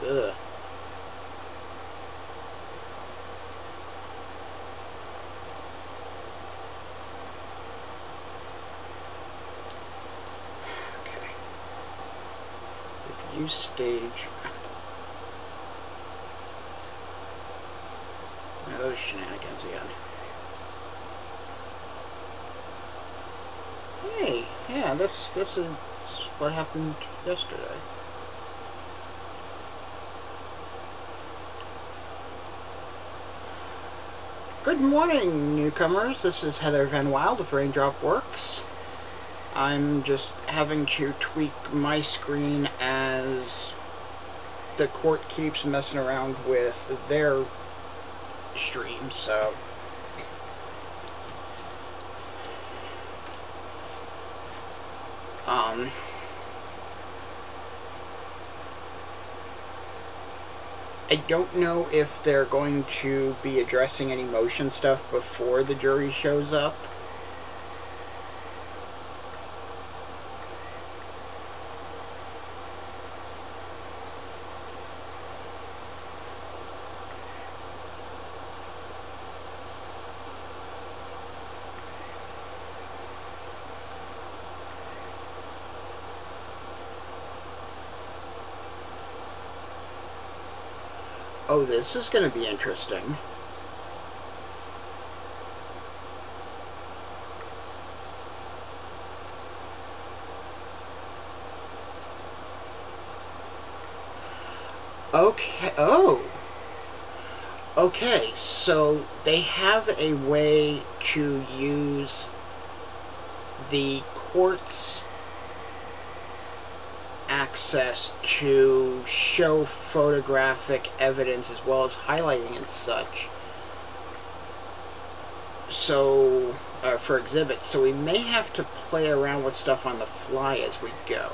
Ugh. Okay. Review stage. Now those shenanigans again. Hey, yeah, this is what happened yesterday. Good morning, newcomers. This is Heather Van Wild with Raindrop Works. I'm just having to tweak my screen as the court keeps messing around with their stream, so I don't know if they're going to be addressing any motion stuff before the jury shows up. Oh, this is going to be interesting. Okay, oh. Okay, so they have a way to use the court's access to show photographic evidence as well as highlighting and such. So, for exhibits, so we may have to play around with stuff on the fly as we go.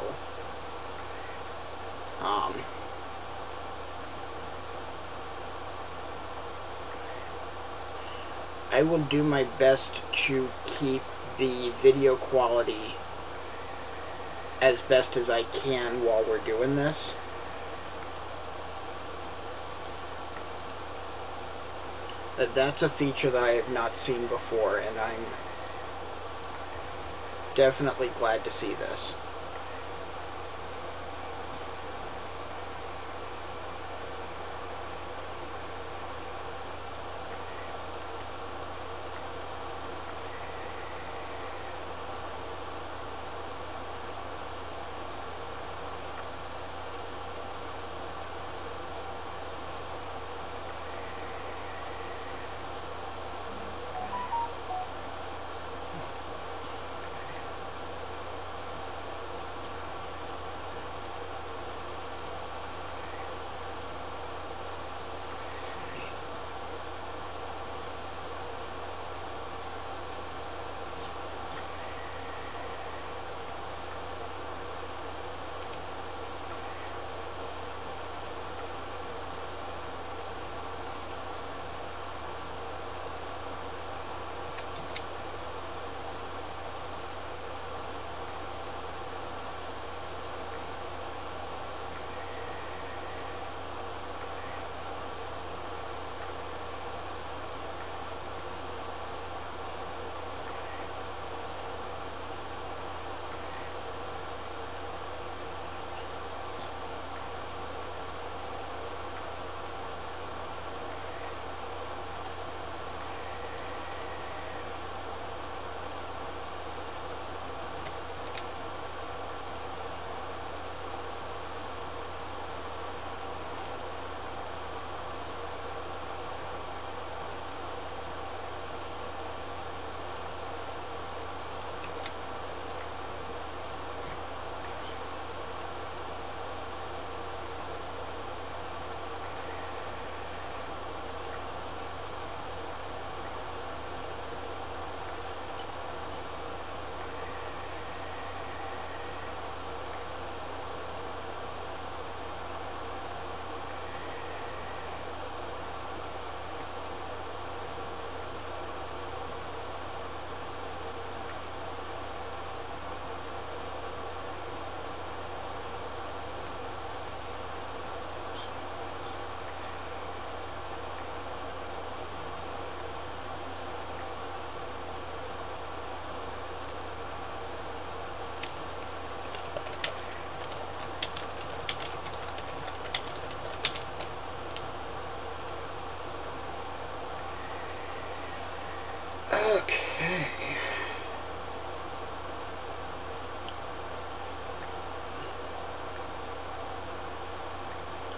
I will do my best to keep the video quality as best as I can while we're doing this. That's a feature that I have not seen before, and I'm definitely glad to see this.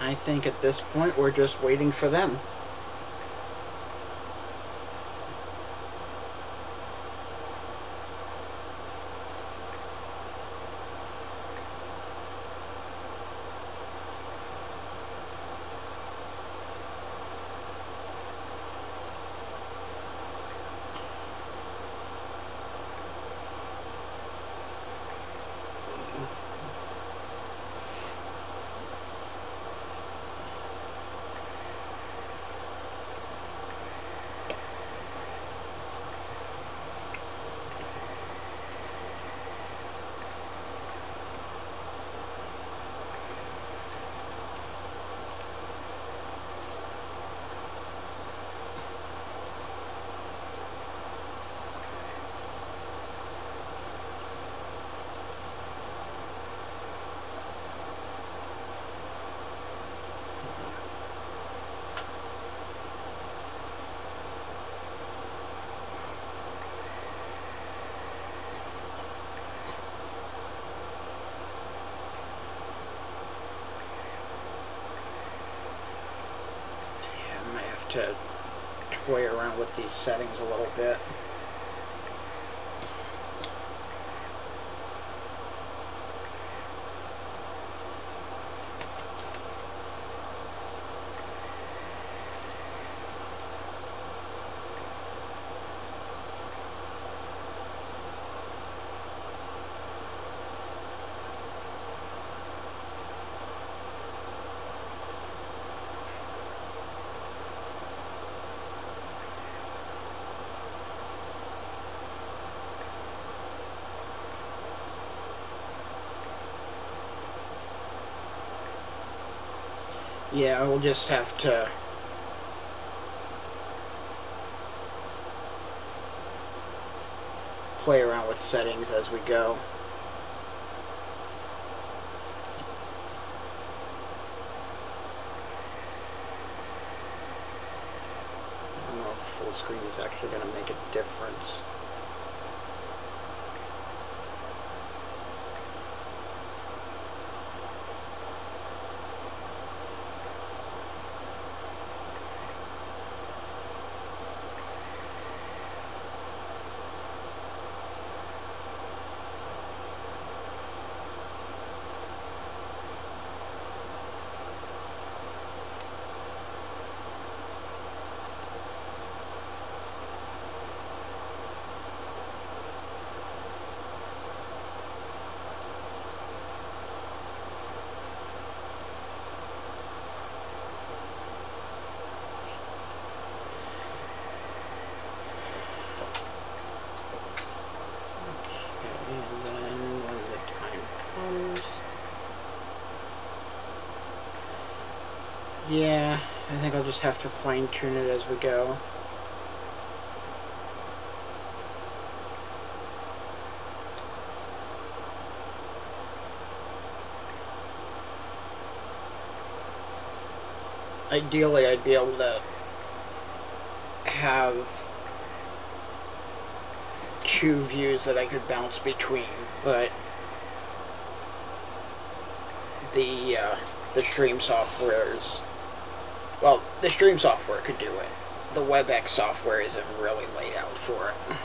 I think at this point we're just waiting for them. To toy around with these settings a little bit. Yeah, we'll just have to play around with settings as we go. I don't know if full screen is actually going to make a difference. Yeah, I think I'll just have to fine-tune it as we go. Ideally, I'd be able to have two views that I could bounce between, but the stream software's... Well, the stream software could do it. The WebEx software isn't really laid out for it.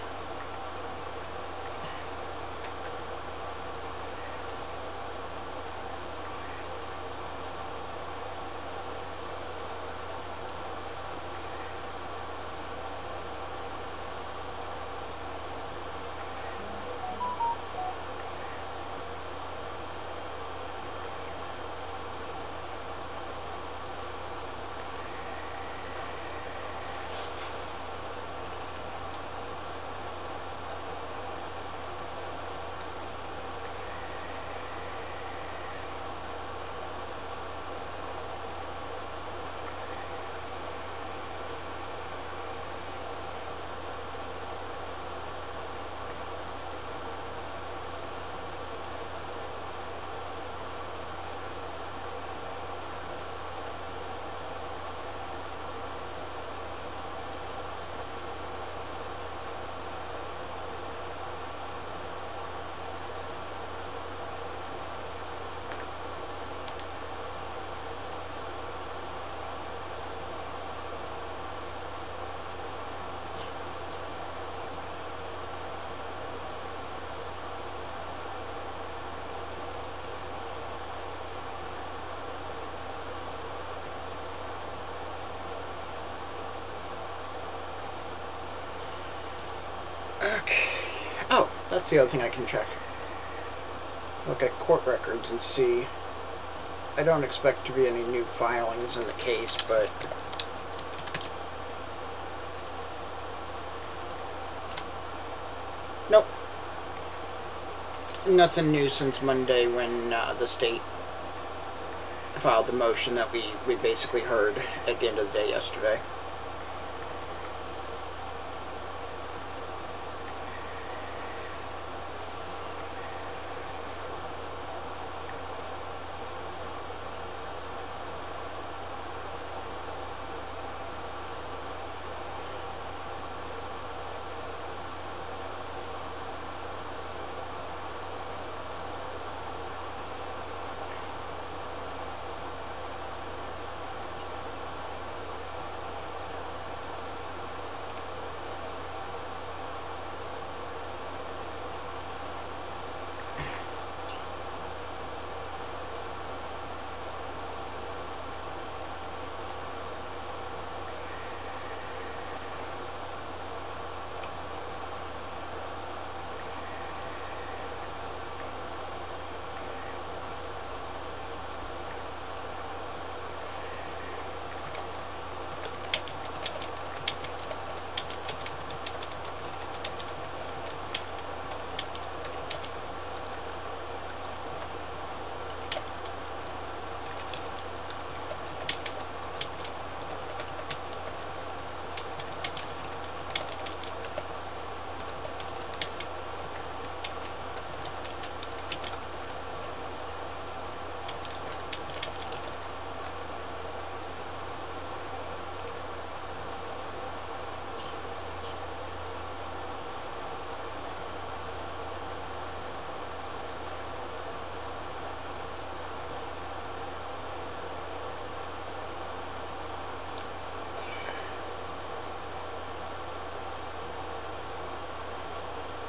That's the other thing I can check. Look at court records and see. I don't expect to be any new filings in the case, but nope. Nothing new since Monday when the state filed the motion that we basically heard at the end of the day yesterday.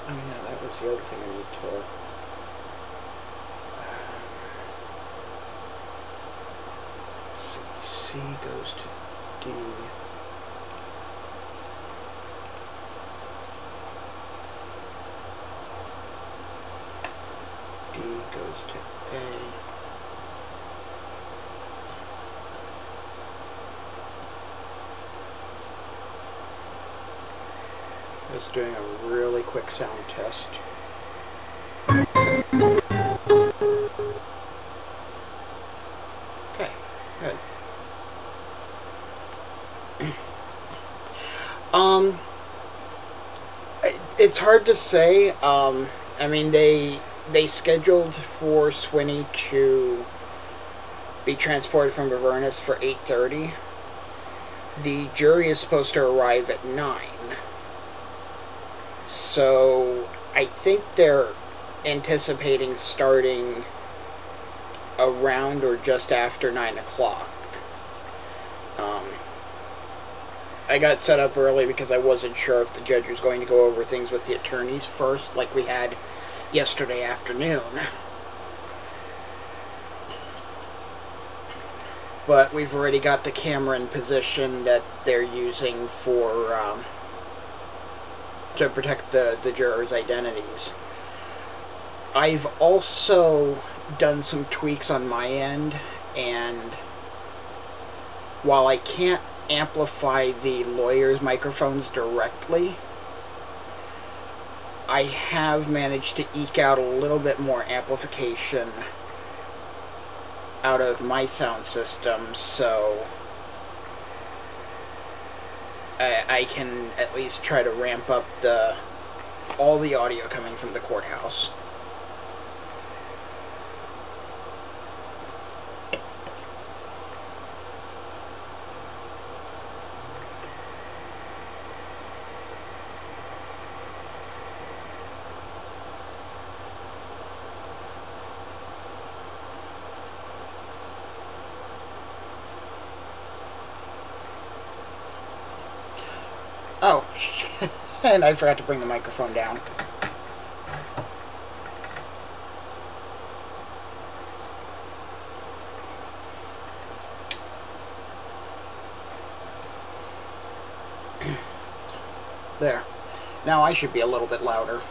Oh yeah, that was the other thing I need to... C goes to D. D goes to A. Just doing a really quick sound test. Okay, good. It's hard to say. I mean, they scheduled for Swinney to be transported from Avernus for 8:30. The jury is supposed to arrive at 9. So I think they're anticipating starting around or just after 9 o'clock. I got set up early because I wasn't sure if the judge was going to go over things with the attorneys first, like we had yesterday afternoon. But we've already got the camera in position that they're using for to protect the jurors' identities. I've also done some tweaks on my end, and while I can't amplify the lawyers' microphones directly, I have managed to eke out a little bit more amplification out of my sound system, so I can at least try to ramp up all the audio coming from the courthouse. Oh, shit. And I forgot to bring the microphone down. There. Now I should be a little bit louder.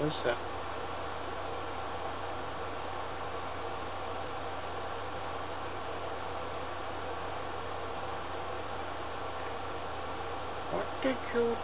was that? What did you...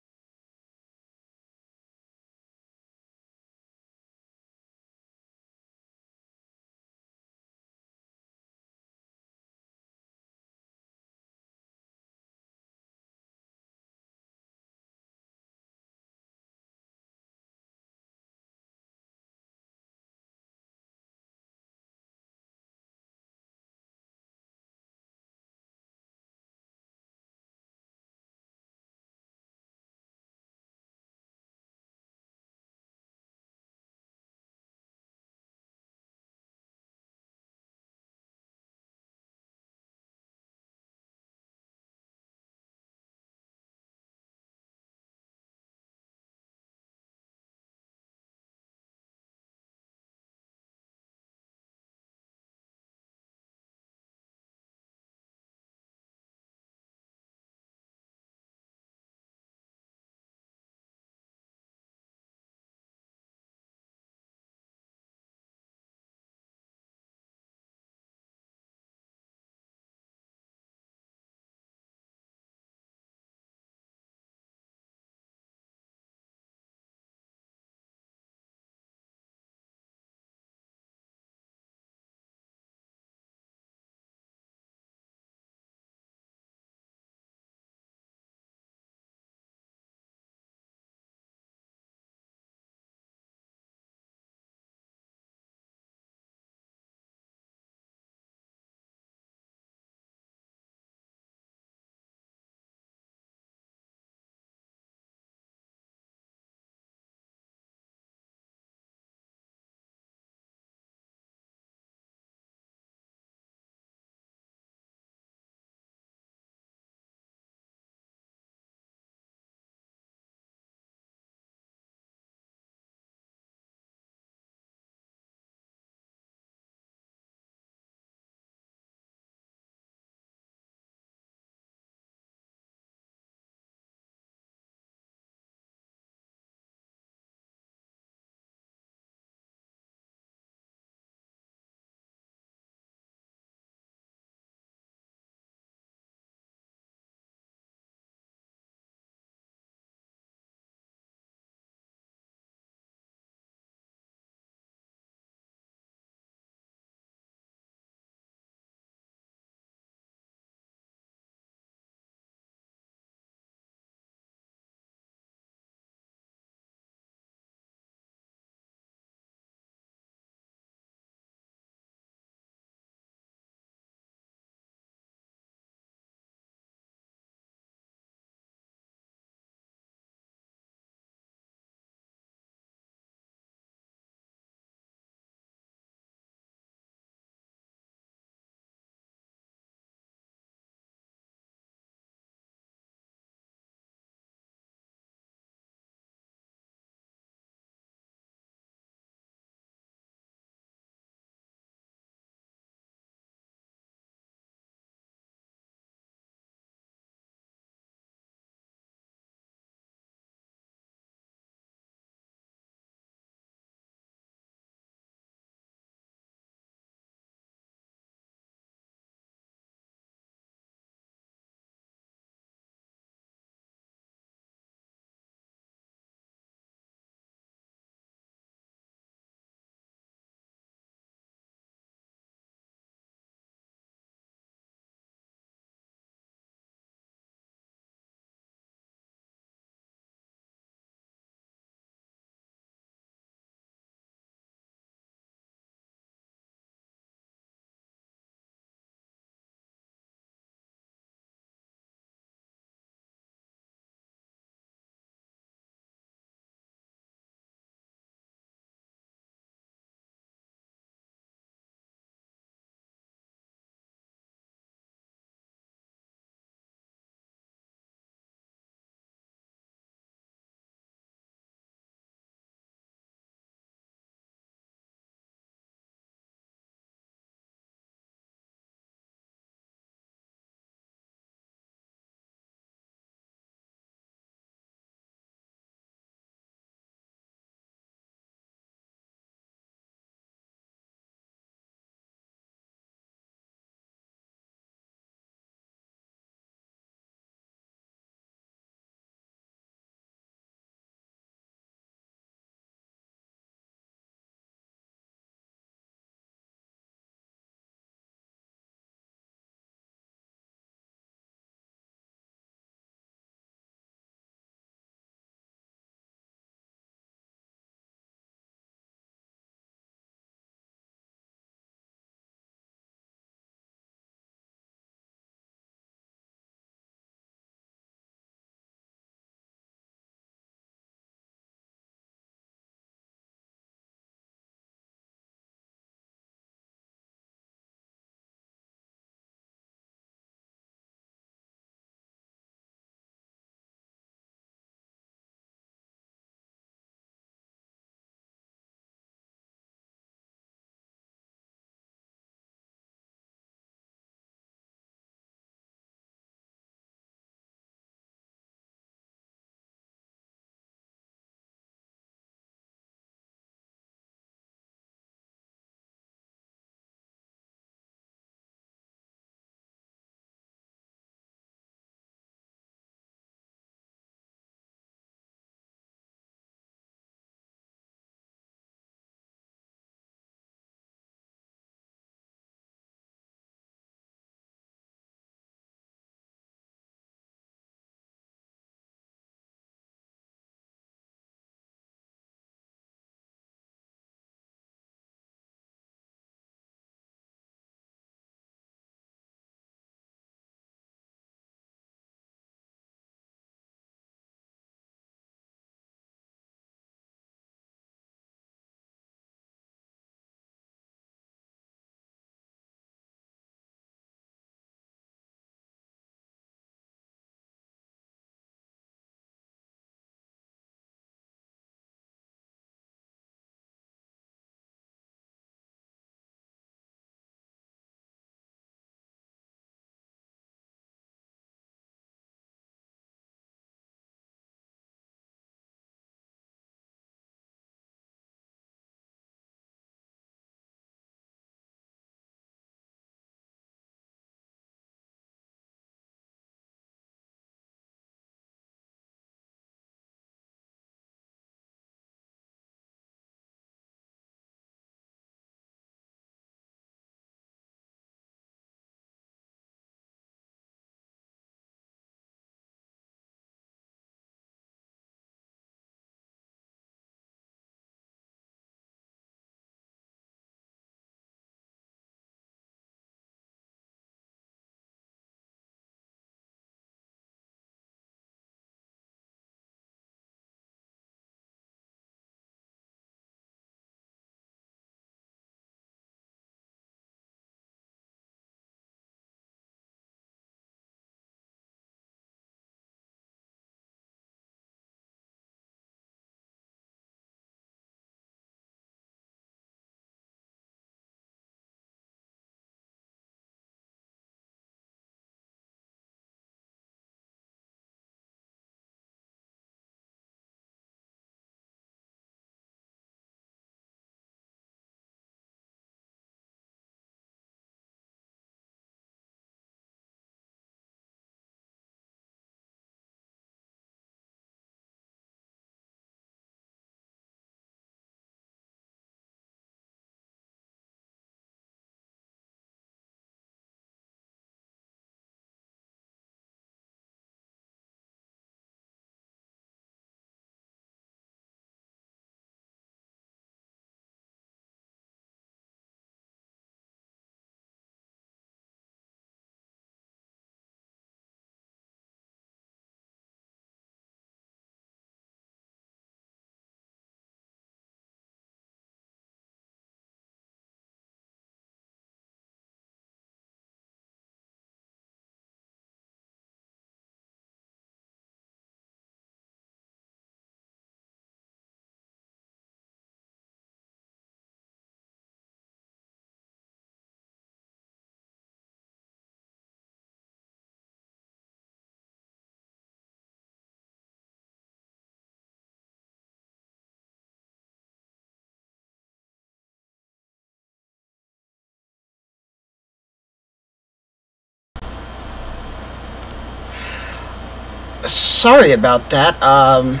Sorry about that.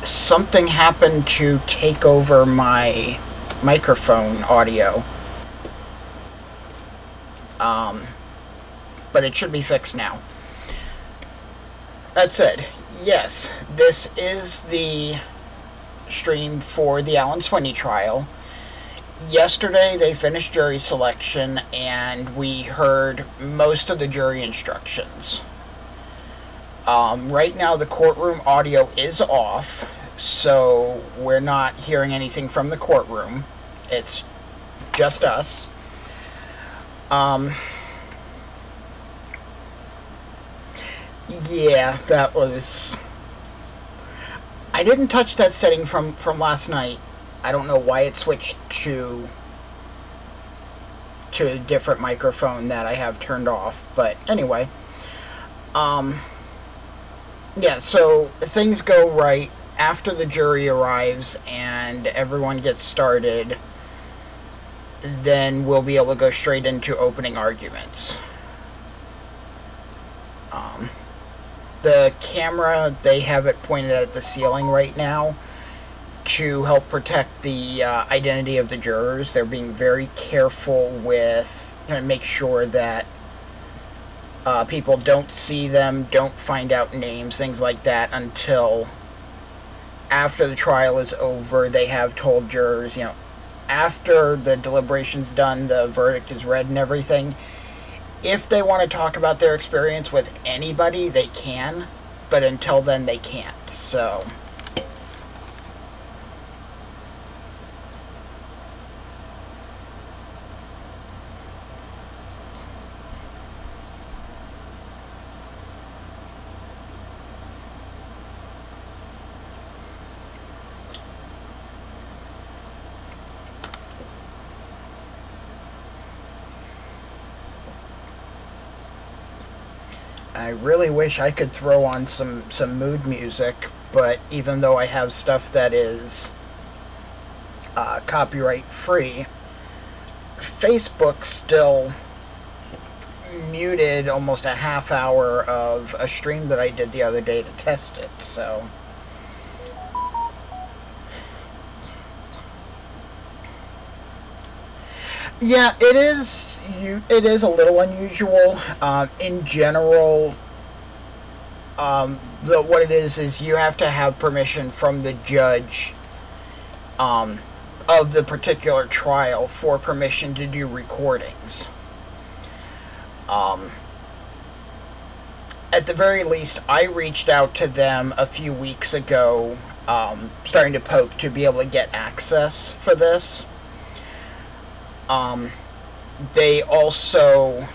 Something happened to take over my microphone audio. But it should be fixed now. That said, yes, this is the stream for the Alan Swinney trial. Yesterday they finished jury selection and we heard most of the jury instructions. Right now the courtroom audio is off, so we're not hearing anything from the courtroom. It's just us. Yeah, that was... I didn't touch that setting from last night. I don't know why it switched to a different microphone that I have turned off, but anyway. Yeah, so things go right after the jury arrives and everyone gets started, then we'll be able to go straight into opening arguments. The camera, they have it pointed at the ceiling right now to help protect the identity of the jurors. They're being very careful with make sure that people don't see them, don't find out names, things like that until after the trial is over. They have told jurors, after the deliberation's done, the verdict is read and everything, if they want to talk about their experience with anybody, they can, but until then they can't. So I really wish I could throw on some mood music, but even though I have stuff that is copyright free, Facebook still muted almost a half hour of a stream that I did the other day to test it, so... Yeah, it is a little unusual. In general, what it is you have to have permission from the judge of the particular trial for permission to do recordings. At the very least, I reached out to them a few weeks ago, starting to poke to be able to get access for this. They also,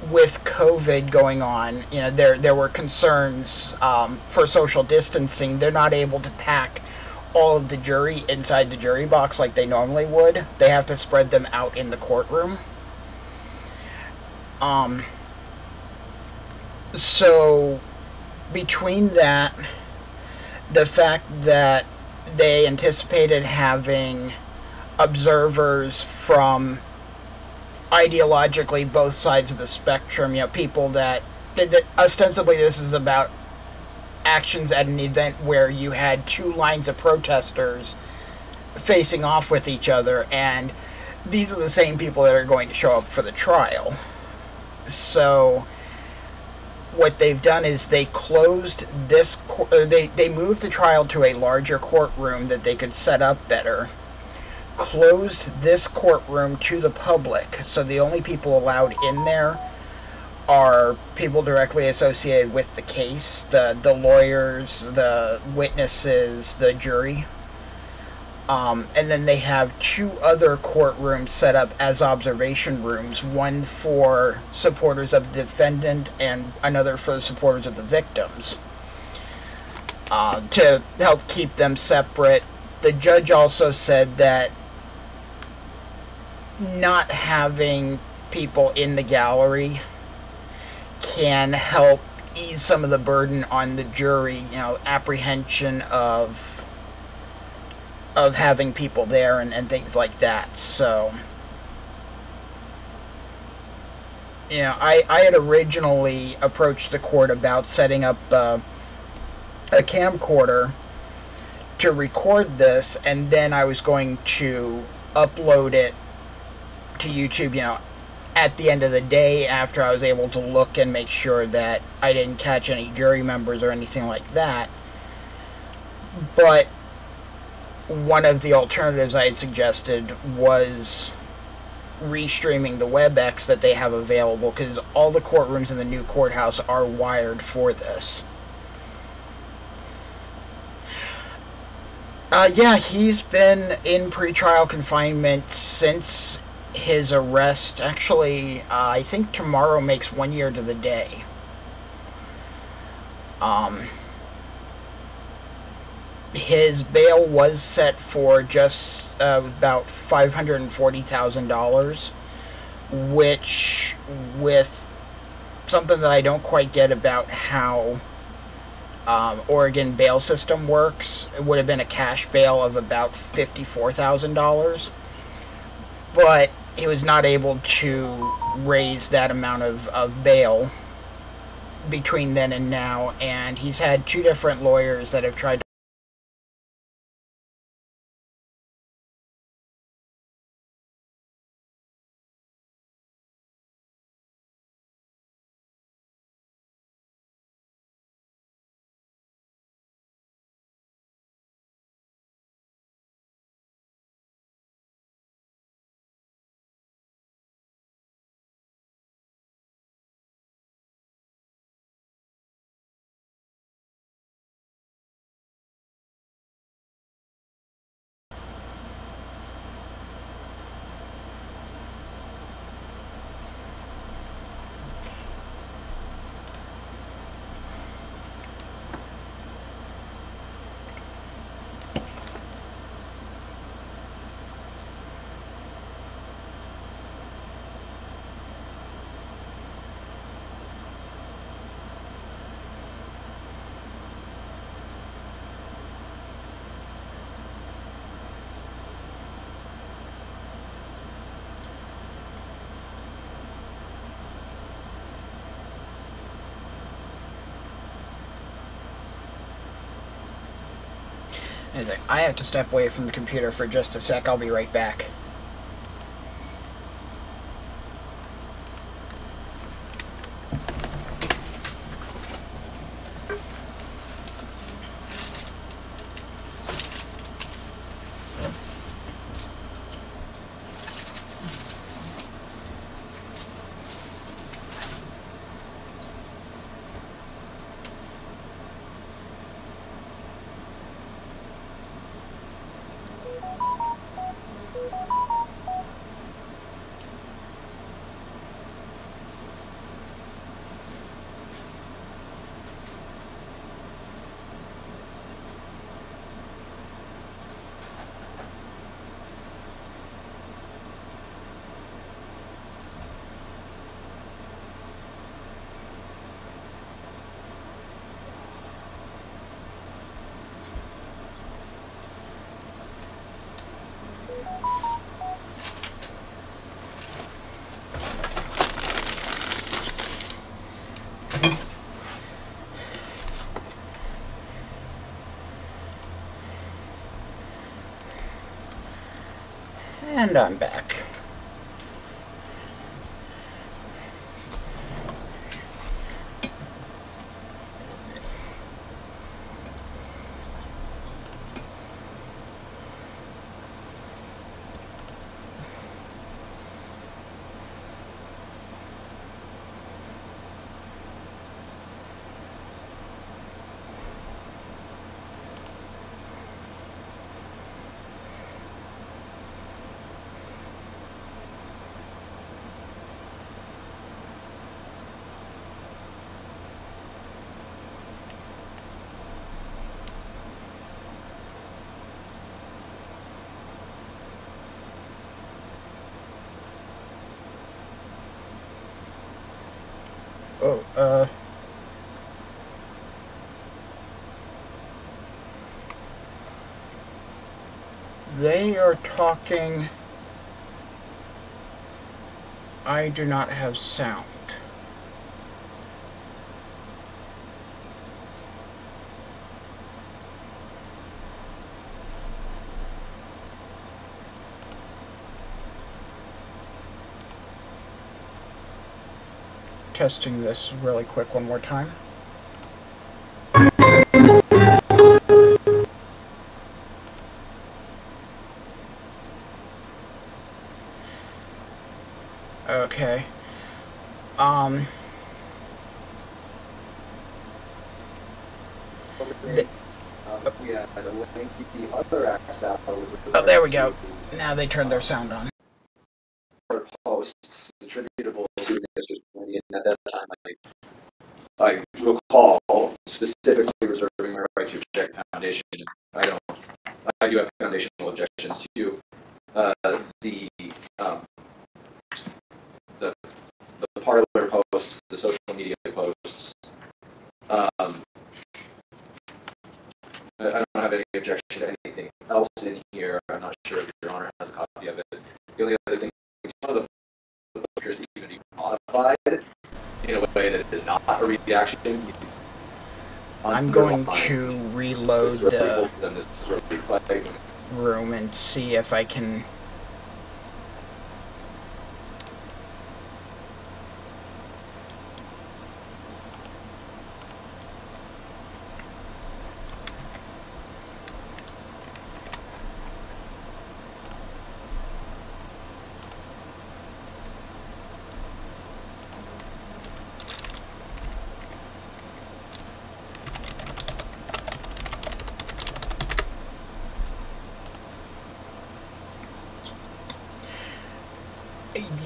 with COVID going on, there were concerns for social distancing. They're not able to pack all of the jury inside the jury box like they normally would. They have to spread them out in the courtroom. So between that, the fact that they anticipated having observers from ideologically both sides of the spectrum, people that ostensibly this is about actions at an event where you had two lines of protesters facing off with each other, and these are the same people that are going to show up for the trial. So what they've done is they closed this, they moved the trial to a larger courtroom that they could set up better, closed this courtroom to the public, so the only people allowed in there are people directly associated with the case, the lawyers, the witnesses, the jury. And then they have two other courtrooms set up as observation rooms, one for supporters of the defendant and another for the supporters of the victims, to help keep them separate. The judge also said that not having people in the gallery can help ease some of the burden on the jury, apprehension of having people there and things like that. So You know, I had originally approached the court about setting up a camcorder to record this, and then I was going to upload it to YouTube, you know, at the end of the day after I was able to look and make sure that I didn't catch any jury members or anything like that. But one of the alternatives I had suggested was restreaming the WebEx that they have available, because all the courtrooms in the new courthouse are wired for this. Yeah, he's been in pretrial confinement since his arrest. Actually, I think tomorrow makes 1 year to the day. His bail was set for just about $540,000, which, with something that I don't quite get about how Oregon bail system works, it would have been a cash bail of about $54,000, but he was not able to raise that amount of bail between then and now, and he's had 2 different lawyers that have tried to I have to step away from the computer for just a sec. I'll be right back. And I'm back. Oh, they are talking. I do not have sound. testing this really quick one more time. Okay. Oh, there we go. Now they turned their sound on. Posts attributable to Mr. Swinney, and at that time I recall specifically reserving my right to object Foundation. I do have foundational objections to the parlor posts, the social media posts. I don't have any objection to anything else in here. I'm not sure if Your Honor has a copy of it. The only other thing, some of the appears to even be modified in a way that is not a reaction. I'm going to reload the room and see if I can...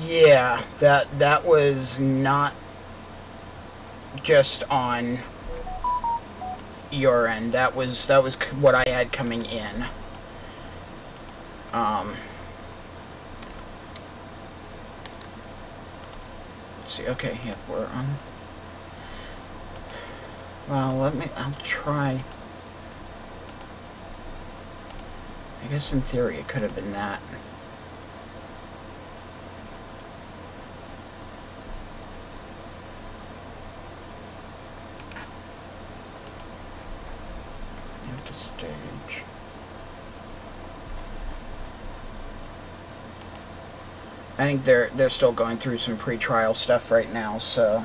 Yeah, that was not just on your end. That was what I had coming in. Let's see. Okay, yeah, we're on. Well, I'll try. I guess in theory it could have been that. Stage. I think they're still going through some pre-trial stuff right now, so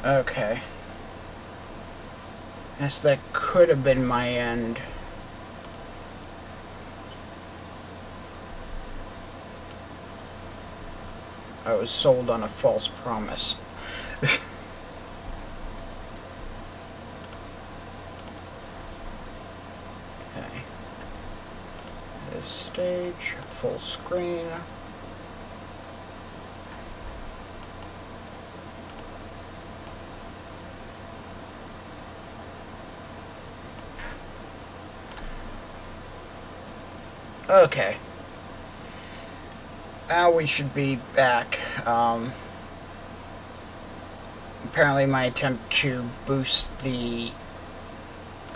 okay. Yes, that could have been my end. I was sold on a false promise. Okay. This stage, full screen. Okay. Now we should be back. Apparently my attempt to boost the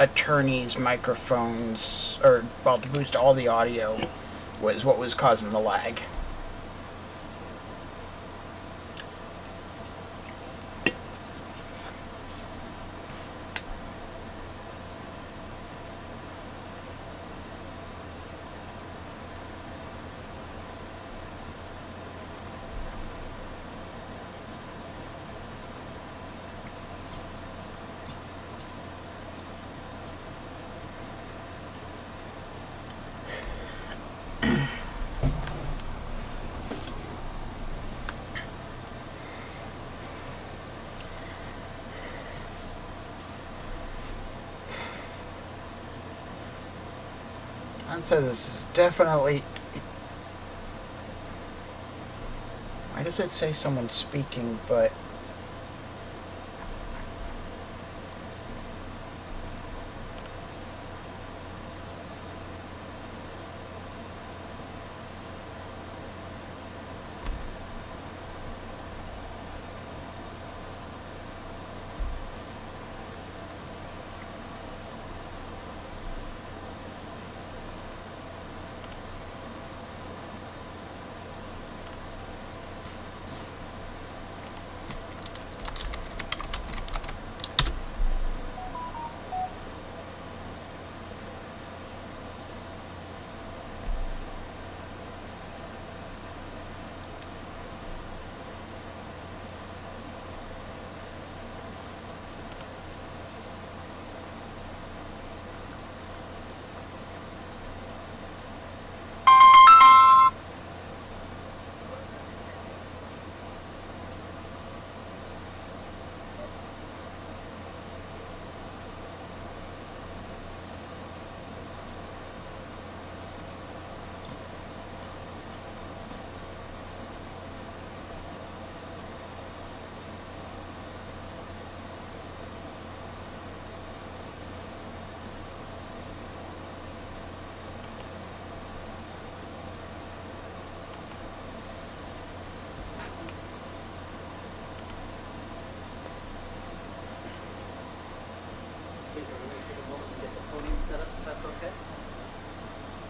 attorneys' microphones, or, well, to boost all the audio, was what was causing the lag. So this is definitely... Why does it say someone's speaking, but...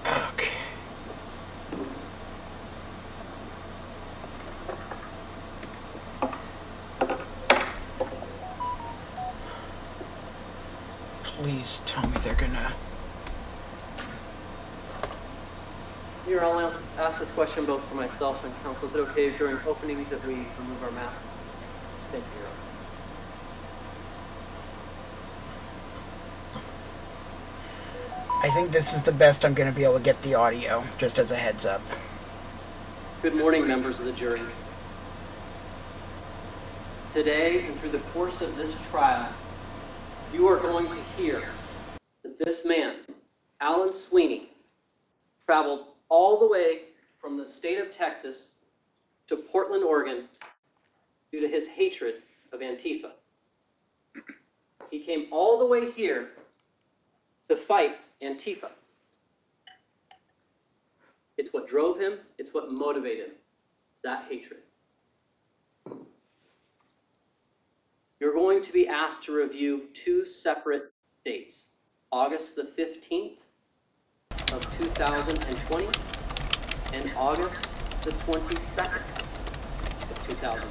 Okay. Please tell me they're gonna... Here, I'll ask this question both for myself and counsel. Is it okay during openings that we remove our masks? Thank you, Your Honor. I think this is the best I'm going to be able to get the audio, just as a heads up. Good morning, members of the jury. Today, and through the course of this trial, you are going to hear that this man, Alan Swinney, traveled all the way from the state of Texas to Portland, Oregon, due to his hatred of Antifa. He came all the way here to fight Antifa. It's what drove him, it's what motivated him, that hatred. You're going to be asked to review two separate dates, August the 15th of 2020 and August the 22nd of 2020.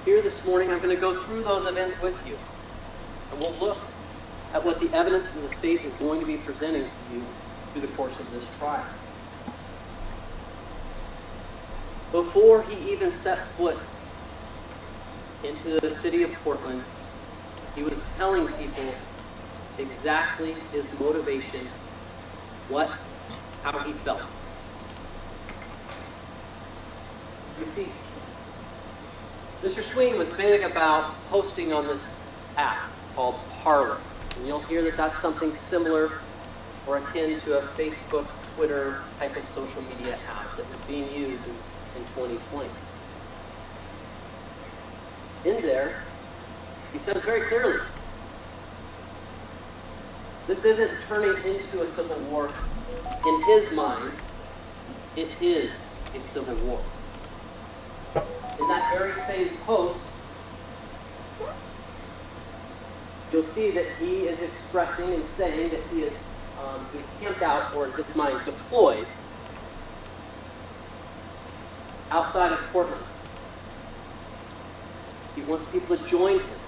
Here this morning, I'm going to go through those events with you. And we'll look at what the evidence in the state is going to be presenting to you through the course of this trial. Before he even set foot into the city of Portland, he was telling people exactly his motivation, how he felt. You see, Mr. Swinney was big about posting on this app called Parler. And you'll hear that that's something similar or akin to a Facebook, Twitter type of social media app that was being used in 2020. In there, he says very clearly, this isn't turning into a civil war. In his mind, it is a civil war. In that very same post, you'll see that he is expressing and saying that he is he's camped out, or in his mind, deployed outside of Portland. He wants people to join him.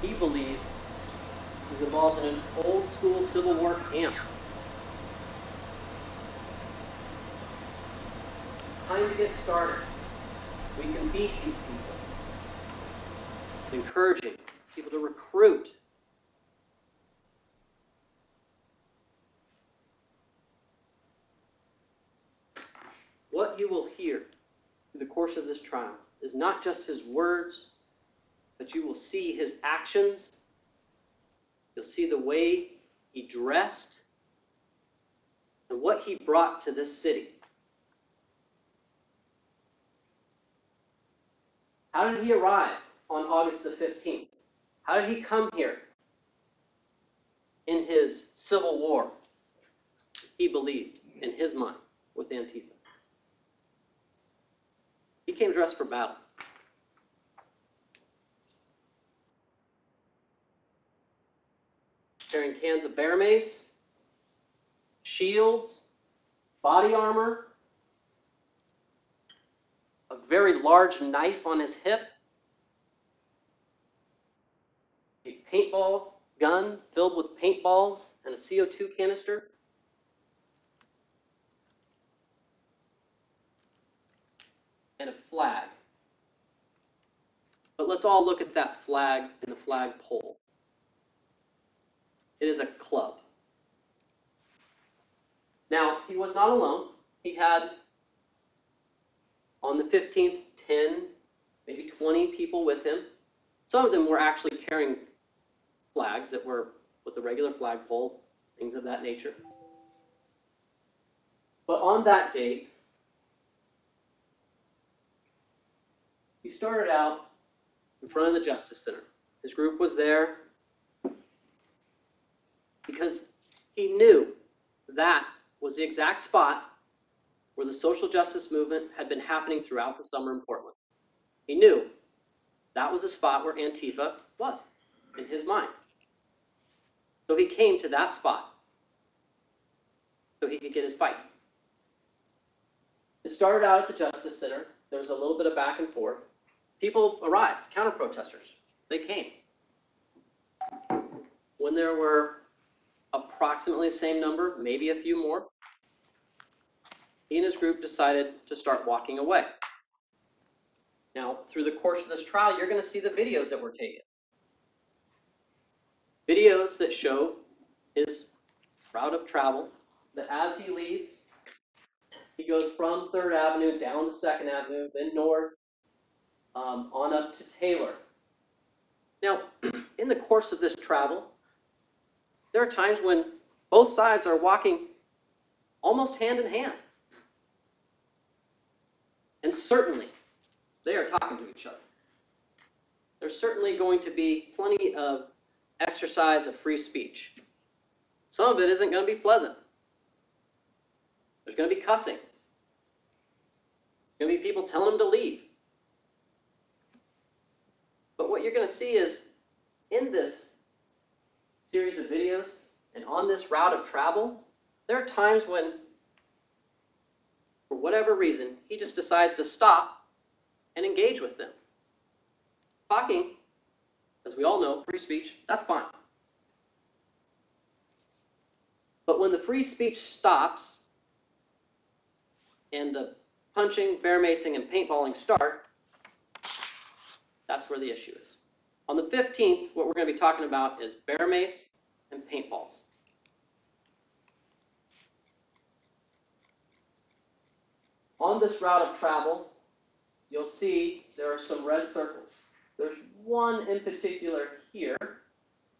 He believes he's involved in an old school Civil War camp. Time to get started. We can beat these people. Encouraging people to recruit. What you will hear through the course of this trial is not just his words, but you will see his actions. You'll see the way he dressed and what he brought to this city. How did he arrive on August the 15th? How did he come here in his Civil War? He believed, in his mind, with Antifa. He came dressed for battle. Carrying cans of bear mace, shields, body armor, a very large knife on his hip, a paintball gun filled with paintballs and a CO2 canister, and a flag. But let's all look at that flag and the flagpole. It is a club. Now, he was not alone. He had, on the 15th, 10, maybe 20 people with him. Some of them were actually carrying flags that were with the regular flagpole, things of that nature. But on that date, he started out in front of the Justice Center. His group was there because he knew that was the exact spot where the social justice movement had been happening throughout the summer in Portland. He knew that was the spot where Antifa was, in his mind. So he came to that spot so he could get his fight. It started out at the Justice Center. There was a little bit of back and forth. People arrived, counter-protesters. They came. When there were approximately the same number, maybe a few more, he and his group decided to start walking away. Now, through the course of this trial, you're going to see the videos that were taken. Videos that show his route of travel, that as he leaves, he goes from 3rd Avenue down to 2nd Avenue, then north, on up to Taylor. Now, in the course of this travel, there are times when both sides are walking almost hand in hand. And certainly, they are talking to each other. There's certainly going to be plenty of exercise of free speech. Some of it isn't going to be pleasant. There's going to be cussing. There's going to be people telling them to leave. But what you're going to see is, in this series of videos and on this route of travel, there are times when, for whatever reason, he just decides to stop and engage with them. Talking, as we all know, free speech, that's fine. But when the free speech stops and the punching, bear macing, and paintballing start, that's where the issue is. On the 15th, what we're going to be talking about is bear mace and paintballs. On this route of travel, you'll see there are some red circles. There's one in particular here,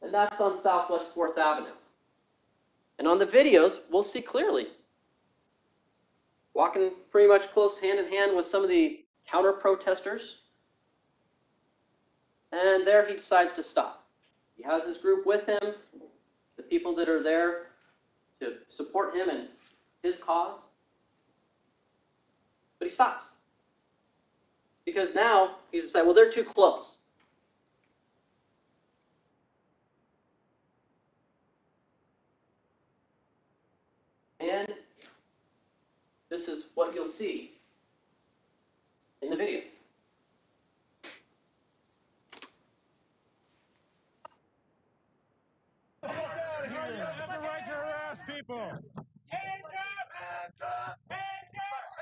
and that's on Southwest 4th Avenue. And on the videos, we'll see clearly, walking pretty much close hand in hand with some of the counter-protesters. And there he decides to stop. He has his group with him, the people that are there to support him and his cause. But he stops. Because now he's decided, well, they're too close. And this is what you'll see in the videos. Get out of here! You have the right to harass people! Hands up! Hands up! Hands up!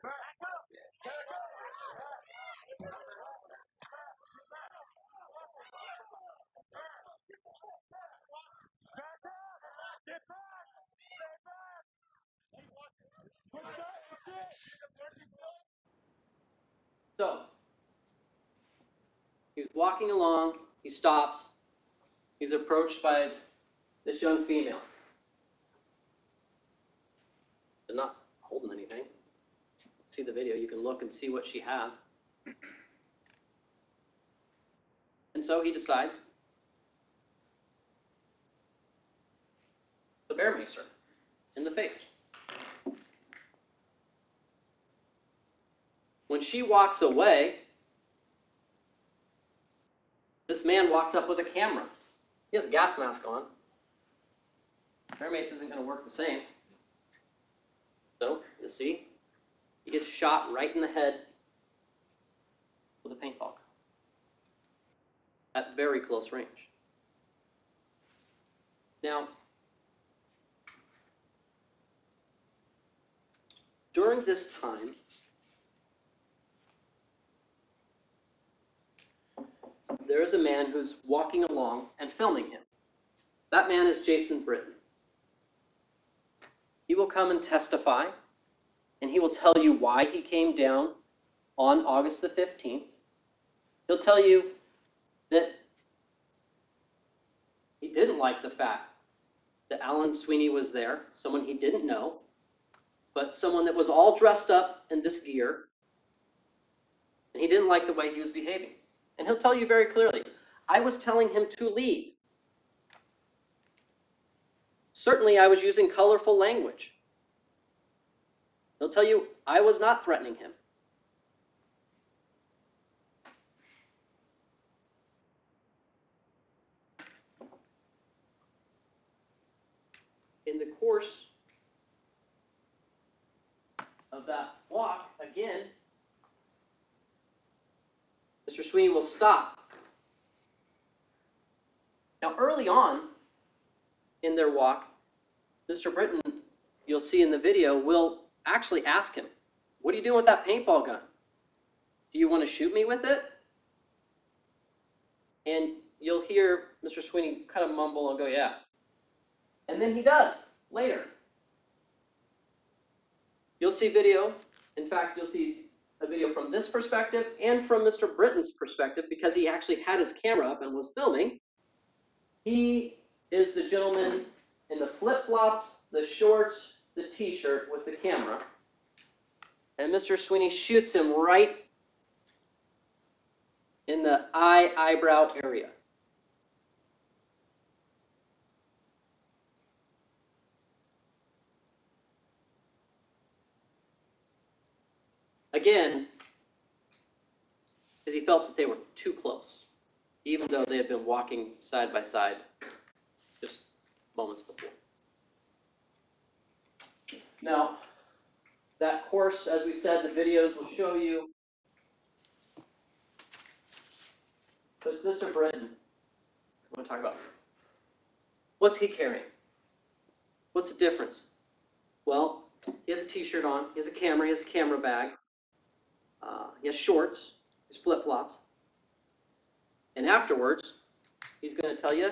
Back up! Get back! Stay back! Push back! So, he's walking along, he stops, he's approached by this young female. They're not holding anything. See the video, you can look and see what she has. And so he decides to bear mace her in the face. When she walks away, this man walks up with a camera. He has a gas mask on. Bear mace isn't going to work the same. So, you see, he gets shot right in the head with a paintball gun at very close range. Now, during this time, there is a man who's walking along and filming him. That man is Jason Britton. He will come and testify, and he will tell you why he came down on August the 15th. He'll tell you that he didn't like the fact that Alan Swinney was there, someone he didn't know, but someone that was all dressed up in this gear, and he didn't like the way he was behaving. And he'll tell you very clearly, I was telling him to leave. Certainly, I was using colorful language. He'll tell you, I was not threatening him. In the course of that walk, again, Mr. Swinney will stop. Now, early on in their walk, Mr. Britton, you'll see in the video, will actually ask him, what are you doing with that paintball gun? Do you want to shoot me with it? And you'll hear Mr. Swinney kind of mumble and go, yeah. And then he does, later. You'll see video. In fact, you'll see a video from this perspective and from Mr. Britton's perspective, because he actually had his camera up and was filming. He is the gentleman in the flip-flops, the shorts, the t-shirt with the camera. And Mr. Swinney shoots him right in the eyebrow area. Again, because he felt that they were too close, even though they had been walking side by side just moments before. Now, that course, as we said, the videos will show you. But it's Mr. Britton I want to talk about. What's he carrying? What's the difference? Well, he has a t-shirt on, he has a camera, he has a camera bag, he has shorts, his flip-flops, and afterwards, he's going to tell you,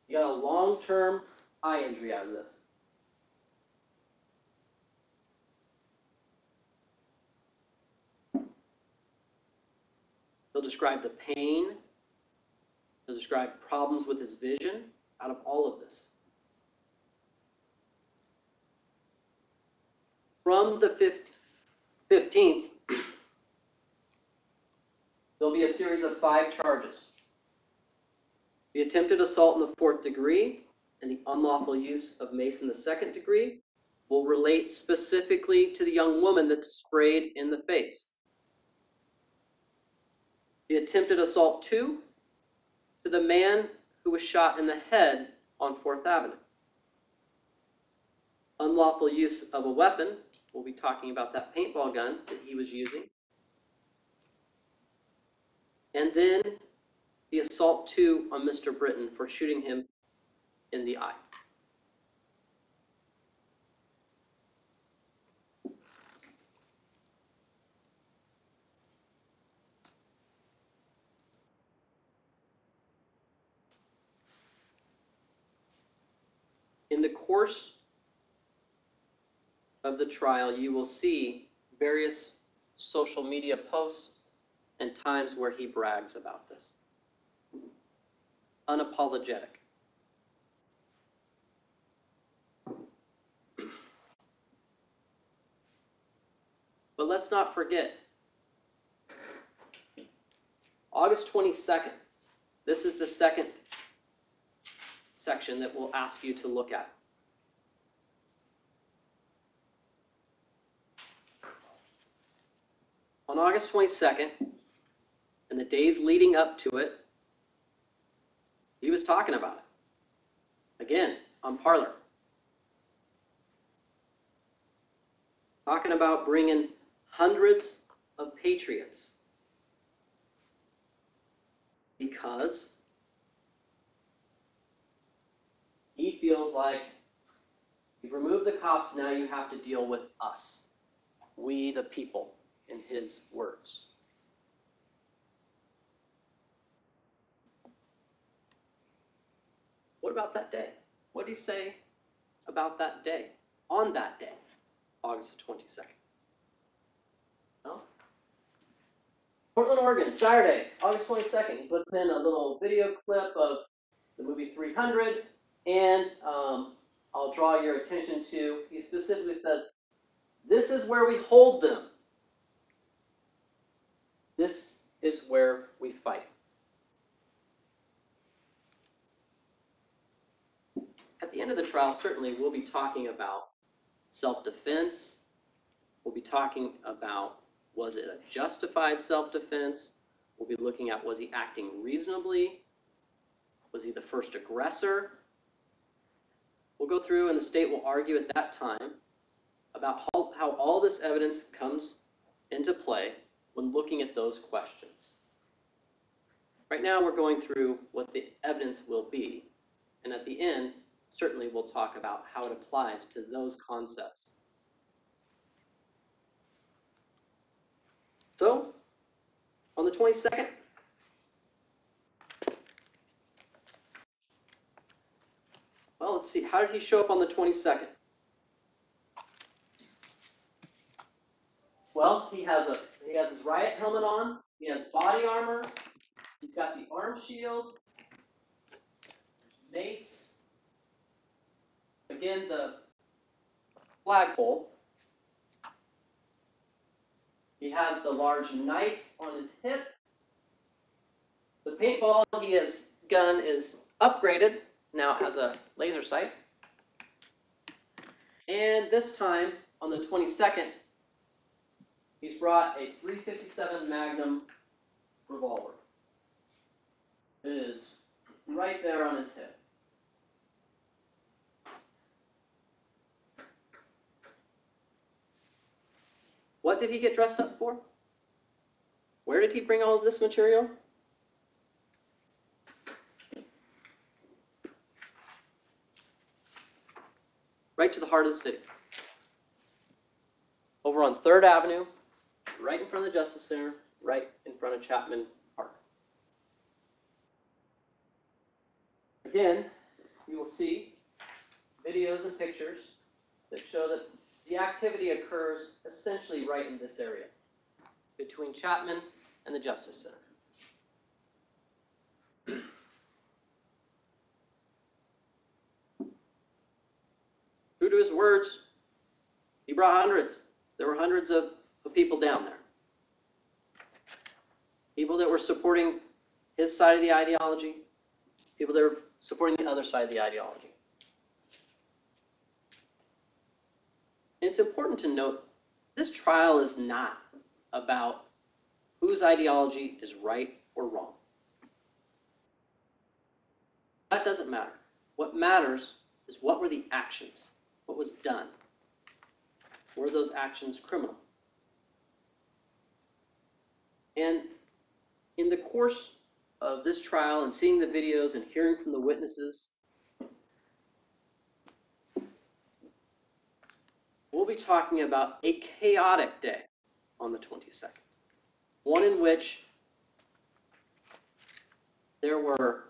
you got a long-term eye injury out of this. He'll describe the pain, he'll describe problems with his vision out of all of this. From the 15th, there'll be a series of 5 charges. The attempted assault in the 4th degree and the unlawful use of mace in the 2nd degree will relate specifically to the young woman that's sprayed in the face. The attempted assault 2, to the man who was shot in the head on 4th Avenue. Unlawful use of a weapon, we'll be talking about that paintball gun that he was using. And then the assault 2 on Mr. Britton for shooting him in the eye. In the course of the trial, you will see various social media posts and times where he brags about this. Unapologetic. But let's not forget, August 22nd, this is the second section that we'll ask you to look at. On August 22nd, and the days leading up to it, he was talking about it. Again, on Parler. Talking about bringing hundreds of patriots. Because he feels like you've removed the cops, now you have to deal with us. We the people, in his words. What about that day? What did he say about that day? On that day, August the 22nd. No? Portland, Oregon, Saturday, August 22nd. He puts in a little video clip of the movie 300, and I'll draw your attention to, he specifically says, this is where we hold them. This is where we fight. At the end of the trial, certainly we'll be talking about self-defense. We'll be talking about, was it a justified self-defense? We'll be looking at, was he acting reasonably? Was he the first aggressor? We'll go through, and the state will argue at that time about how all this evidence comes into play when looking at those questions. Right now, we're going through what the evidence will be, and at the end, certainly we'll talk about how it applies to those concepts. So, on the 22nd, well, let's see, how did he show up on the 22nd? Well, he has his riot helmet on, he has body armor, he's got the arm shield, mace, again, the flagpole. He has the large knife on his hip. The paintball gun is upgraded. Now it has a laser sight. And this time, on the 22nd, he's brought a .357 Magnum revolver. It is right there on his hip. What did he get dressed up for? Where did he bring all of this material? Right to the heart of the city. Over on 3rd Avenue, right in front of the Justice Center, right in front of Chapman Park. Again, you will see videos and pictures that show that the activity occurs essentially right in this area, between Chapman and the Justice Center. True to his words, he brought hundreds. There were hundreds of people down there. People that were supporting his side of the ideology, people that were supporting the other side of the ideology. And it's important to note, this trial is not about whose ideology is right or wrong. That doesn't matter. What matters is what were the actions? What was done? Were those actions criminal? And in the course of this trial and seeing the videos and hearing from the witnesses, we'll be talking about a chaotic day on the 22nd. One in which there were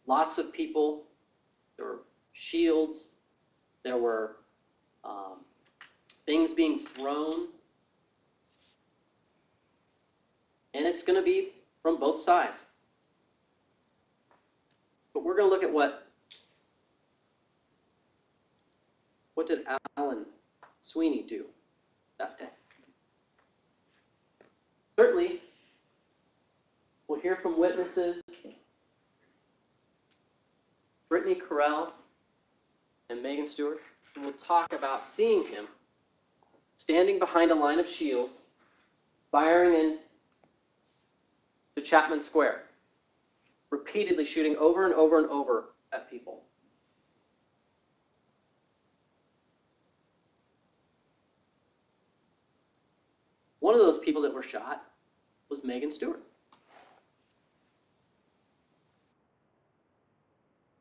lots of people, there were shields, there were things being thrown, and it's going to be from both sides. But we're going to look at what did Alan Swinney do that day. Certainly, we'll hear from witnesses, Brittany Carell and Megan Stewart, who will talk about seeing him standing behind a line of shields, firing in to Chapman Square, repeatedly shooting over and over and over at people. One of those people that were shot was Megan Stewart.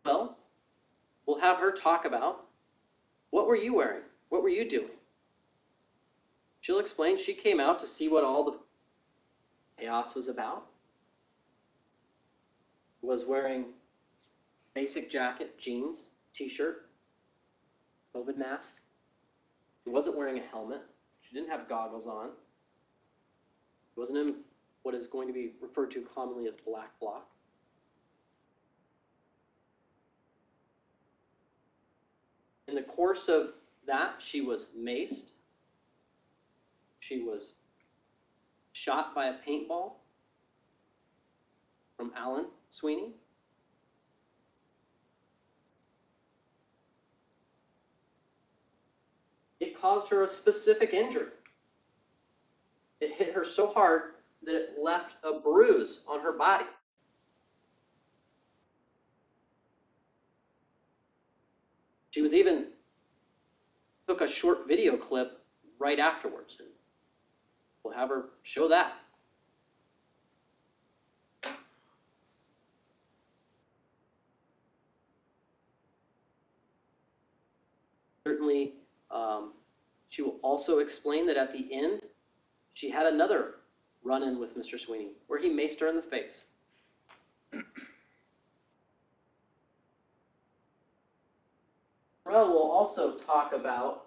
Well, we'll have her talk about, what were you wearing? What were you doing? She'll explain she came out to see what all the chaos was about. Was wearing basic jacket, jeans, t-shirt, COVID mask. She wasn't wearing a helmet. She didn't have goggles on. She wasn't in what is going to be referred to commonly as black bloc. In the course of that, she was maced. She was shot by a paintball from Alan Swinney. It caused her a specific injury. It hit her so hard that it left a bruise on her body. She was even took a short video clip right afterwards. And we'll have her show that. Certainly, she will also explain that at the end, she had another run-in with Mr. Swinney, where he maced her in the face. Terrell will also talk about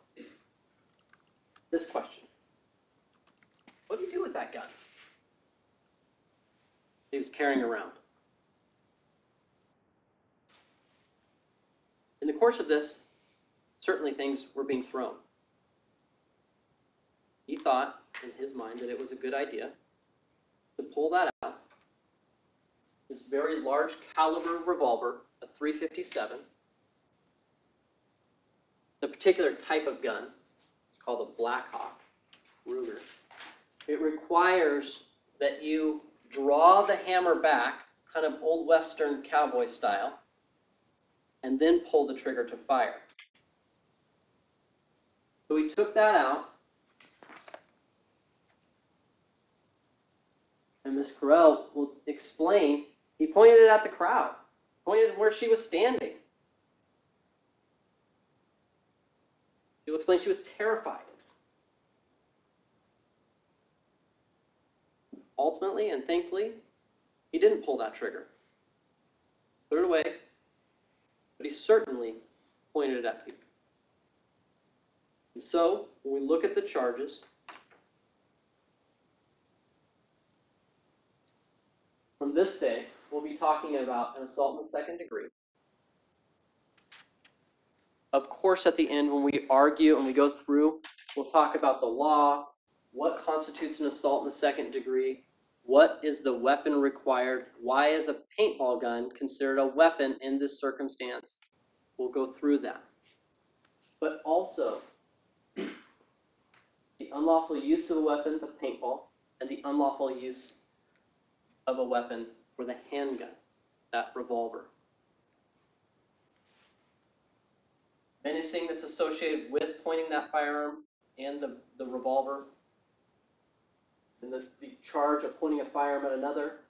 this question. What do you do with that gun he was carrying around? In the course of this, certainly things were being thrown. He thought, in his mind, that it was a good idea to pull that out. This very large caliber revolver, a .357, a particular type of gun. It's called a Black Hawk Ruger. It requires that you draw the hammer back, kind of old Western cowboy style, and then pull the trigger to fire. So we took that out, and Ms. Carell will explain, he pointed it at the crowd, pointed where she was standing. He'll explain she was terrified. Ultimately and thankfully, he didn't pull that trigger. Put it away, but he certainly pointed it at people. And so, when we look at the charges, from this day, we'll be talking about an assault in the second degree. Of course, at the end, when we argue and we go through, we'll talk about the law, what constitutes an assault in the second degree, what is the weapon required, why is a paintball gun considered a weapon in this circumstance. We'll go through that. But also, the unlawful use of a weapon, the paintball, and the unlawful use of a weapon for the handgun, that revolver. menacing that's associated with pointing that firearm and the revolver, and the charge of pointing a firearm at another,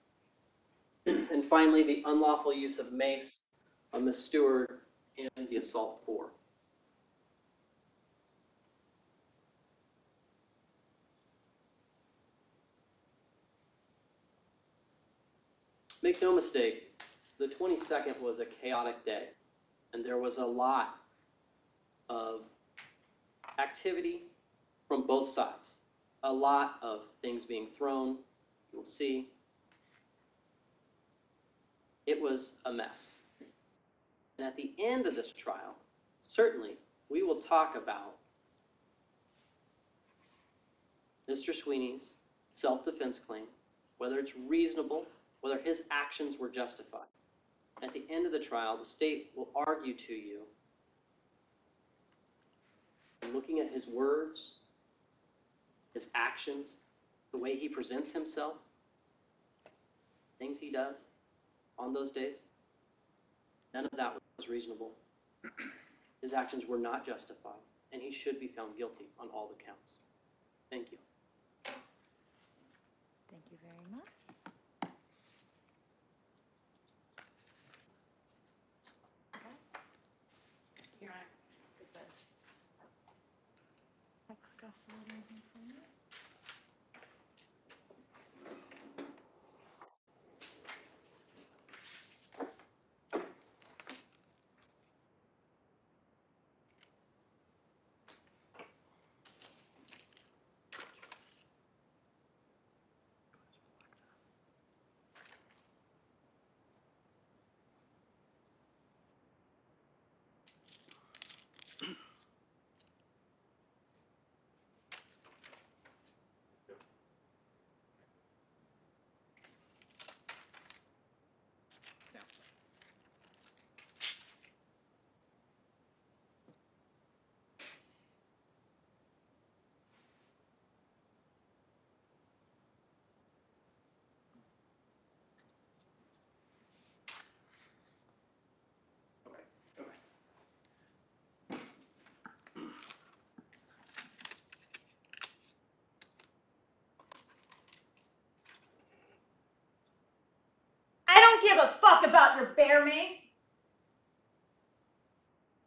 and finally the unlawful use of mace on Ms. Stewart and the assault 4. Make no mistake, the 22nd was a chaotic day, and there was a lot of activity from both sides. A lot of things being thrown, you will see. It was a mess. And at the end of this trial, certainly, we will talk about Mr. Swinney's self-defense claim, whether it's reasonable, whether his actions were justified. At the end of the trial, the state will argue to you, looking at his words, his actions, the way he presents himself, things he does on those days, none of that was reasonable. His actions were not justified, and he should be found guilty on all the counts. Thank you. Thank you very much. Your Honor, just get the text stuff loaded in for you. I don't give a fuck about your bear mace.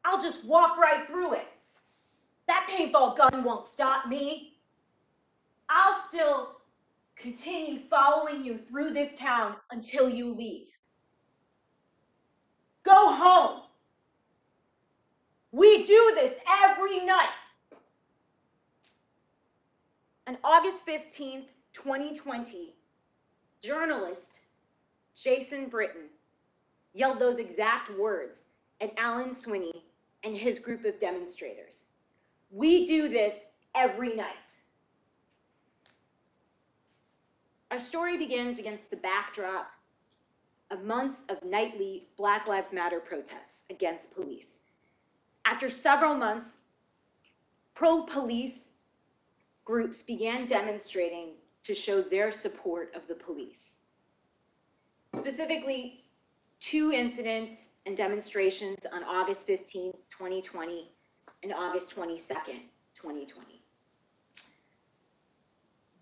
I'll just walk right through it. That paintball gun won't stop me. I'll still continue following you through this town until you leave. Go home. We do this every night. On August 15th, 2020, journalist Jason Britton yelled those exact words at Alan Swinney and his group of demonstrators. We do this every night. Our story begins against the backdrop of months of nightly Black Lives Matter protests against police. After several months, pro-police groups began demonstrating to show their support of the police. Specifically, 2 incidents and demonstrations on August 15, 2020 and August 22nd, 2020.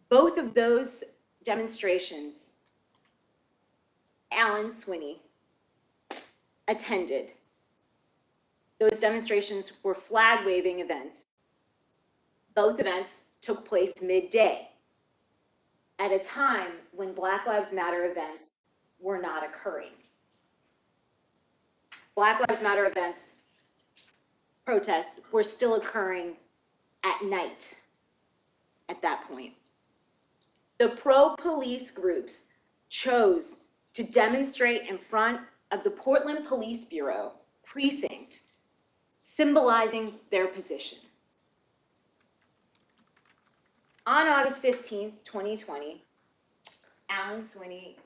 Both of those demonstrations, Alan Swinney attended. Those demonstrations were flag-waving events. Both events took place midday, at a time when Black Lives Matter events were not occurring. Black Lives Matter events, protests, were still occurring at night at that point. The pro-police groups chose to demonstrate in front of the Portland Police Bureau precinct, symbolizing their position. On August 15th, 2020, Alan Swinney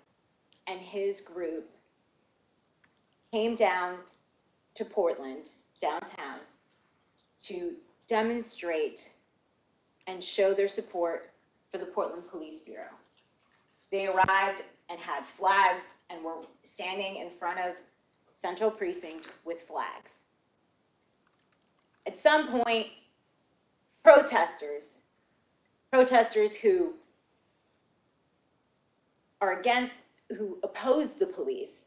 and his group came down to Portland, downtown, to demonstrate and show their support for the Portland Police Bureau. They arrived and had flags and were standing in front of Central Precinct with flags. At some point, protesters who who oppose the police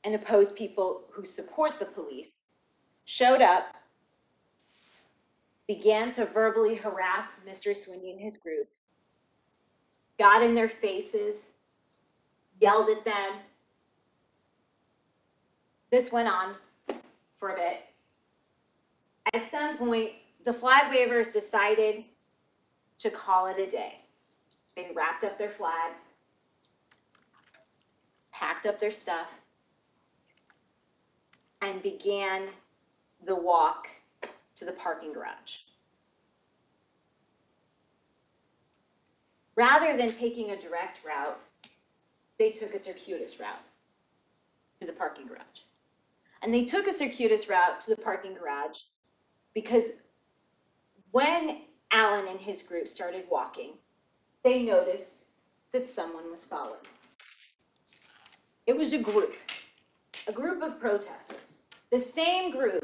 and oppose people who support the police, showed up, began to verbally harass Mr. Swinney and his group, got in their faces, yelled at them. This went on for a bit. At some point, the flag wavers decided to call it a day. They wrapped up their flags, packed up their stuff, and began the walk to the parking garage. Rather than taking a direct route, they took a circuitous route to the parking garage. And they took a circuitous route to the parking garage because when Alan and his group started walking, they noticed that someone was following. It was a group of protesters, the same group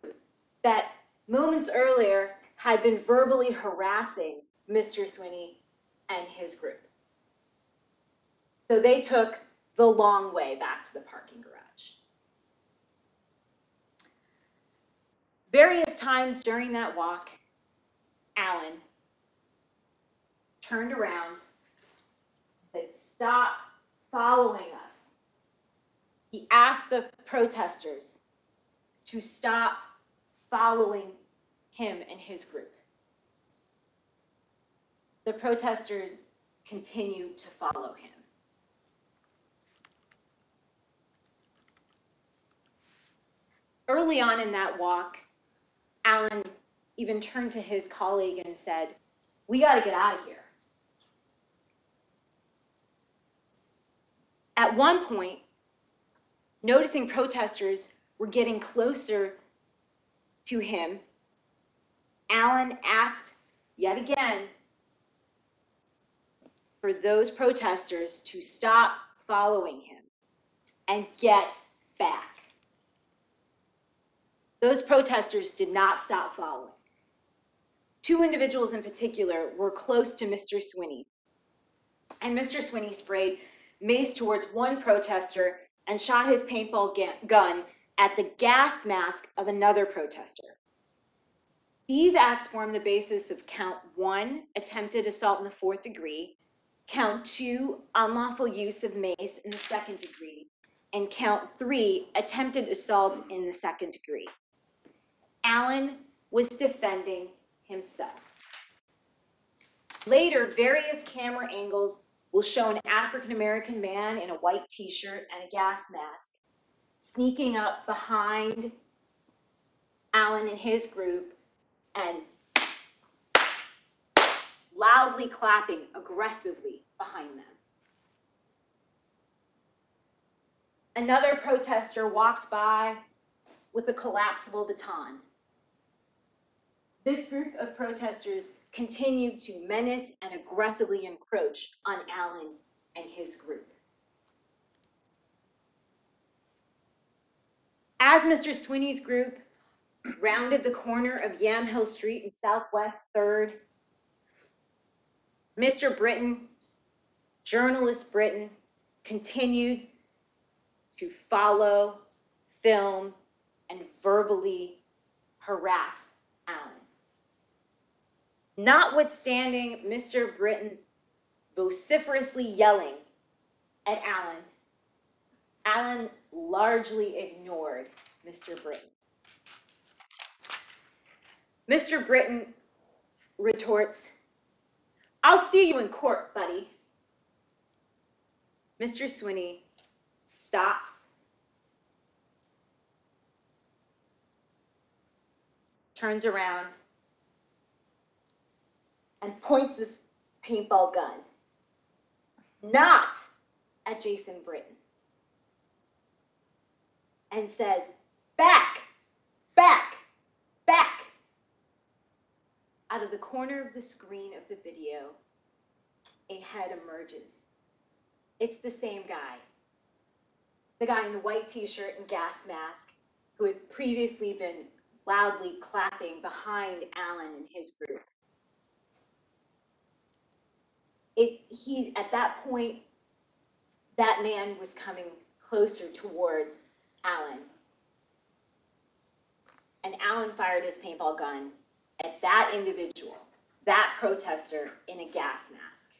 that moments earlier had been verbally harassing Mr. Swinney and his group. So they took the long way back to the parking garage. Various times during that walk, Alan turned around and said, "Stop following us." He asked the protesters to stop following him and his group. The protesters continued to follow him. Early on in that walk, Alan even turned to his colleague and said, "We got to get out of here." At one point, noticing protesters were getting closer to him, Alan asked yet again for those protesters to stop following him and get back. Those protesters did not stop following. Two individuals in particular were close to Mr. Swinney, and Mr. Swinney sprayed mace towards one protester and shot his paintball gun at the gas mask of another protester. These acts form the basis of count 1, attempted assault in the 4th degree, count 2, unlawful use of mace in the 2nd degree, and count 3, attempted assault in the 2nd degree. Alan was defending himself. Later, various camera angles will show an African-American man in a white t-shirt and a gas mask sneaking up behind Alan and his group and loudly clapping aggressively behind them. Another protester walked by with a collapsible baton. This group of protesters continued to menace and aggressively encroach on Alan and his group. As Mr. Swinney's group rounded the corner of Yamhill Street in Southwest 3rd, Mr. Britton, journalist Britton, continued to follow, film, and verbally harass Alan. Notwithstanding Mr. Britton's vociferously yelling at Alan, Alan largely ignored Mr. Britton. Mr. Britton retorts, "I'll see you in court, buddy." Mr. Swinney stops, turns around, and points his paintball gun, not at Jason Britton, and says, "Back, back, back." Out of the corner of the screen of the video, a head emerges. It's the same guy, the guy in the white t-shirt and gas mask who had previously been loudly clapping behind Alan and his group. At that point, that man was coming closer towards Alan. And Alan fired his paintball gun at that individual, that protester, in a gas mask.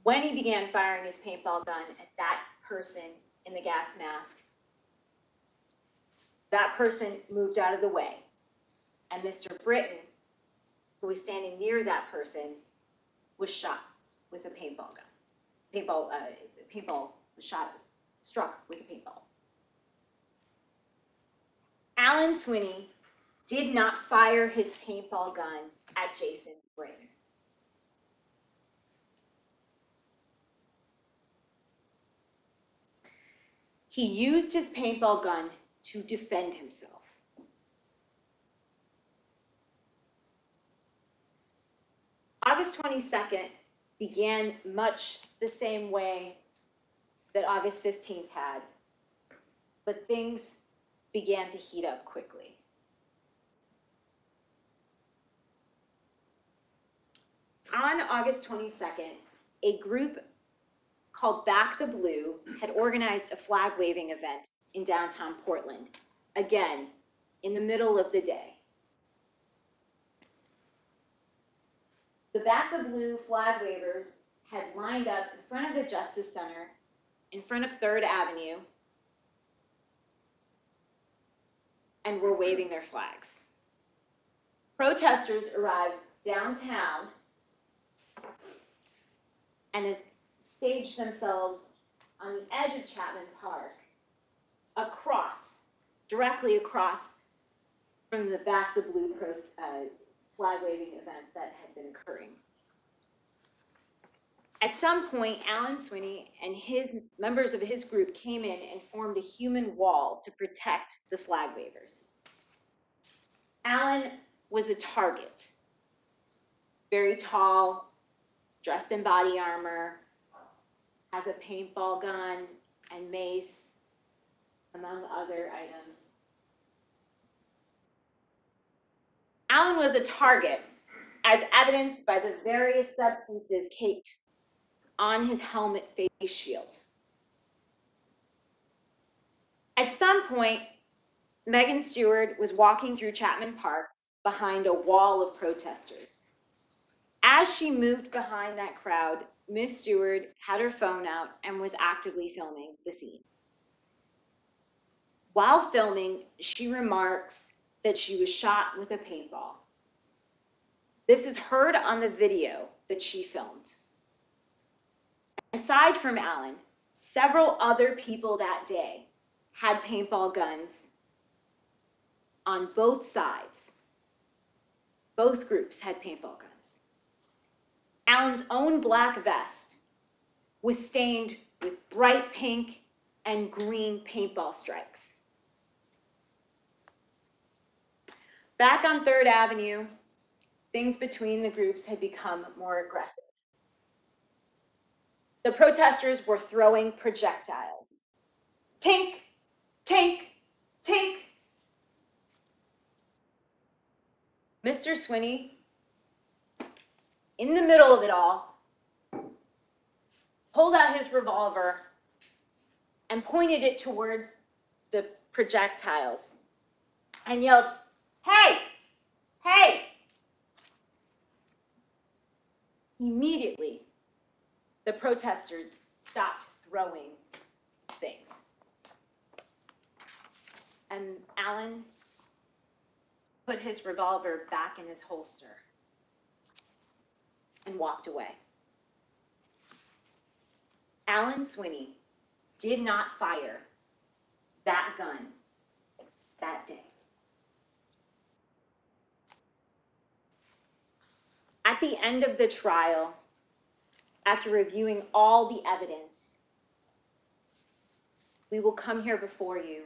When he began firing his paintball gun at that person in the gas mask, that person moved out of the way, and Mr. Britton, who was standing near that person, was shot with a paintball gun. Paintball was struck with a paintball. Alan Swinney did not fire his paintball gun at Jason Britton. He used his paintball gun to defend himself. August 22nd began much the same way that August 15th had, but things began to heat up quickly. On August 22nd, a group called Back the Blue had organized a flag waving event in downtown Portland, again, in the middle of the day. The Back the Blue flag wavers had lined up in front of the Justice Center, in front of 3rd Avenue, and were waving their flags. Protesters arrived downtown and staged themselves on the edge of Chapman Park, directly across from the Back the Blue flag waving event that had been occurring. At some point, Alan Swinney and members of his group came in and formed a human wall to protect the flag wavers. Alan was a target, very tall, dressed in body armor, has a paintball gun and mace, among other items. Alan was a target, as evidenced by the various substances caked on his helmet face shield. At some point, Megan Stewart was walking through Chapman Park behind a wall of protesters. As she moved behind that crowd, Miss Stewart had her phone out and was actively filming the scene. While filming, she remarks that she was shot with a paintball. This is heard on the video that she filmed. Aside from Alan, several other people that day had paintball guns on both sides. Both groups had paintball guns. Alan's own black vest was stained with bright pink and green paintball strikes. Back on 3rd Avenue, things between the groups had become more aggressive. The protesters were throwing projectiles. Tink, tink, tink. Mr. Swinney, in the middle of it all, pulled out his revolver and pointed it towards the projectiles and yelled, "Hey, hey!" Immediately, the protesters stopped throwing things. And Alan put his revolver back in his holster and walked away. Alan Swinney did not fire that gun that day. At the end of the trial, after reviewing all the evidence, we will come here before you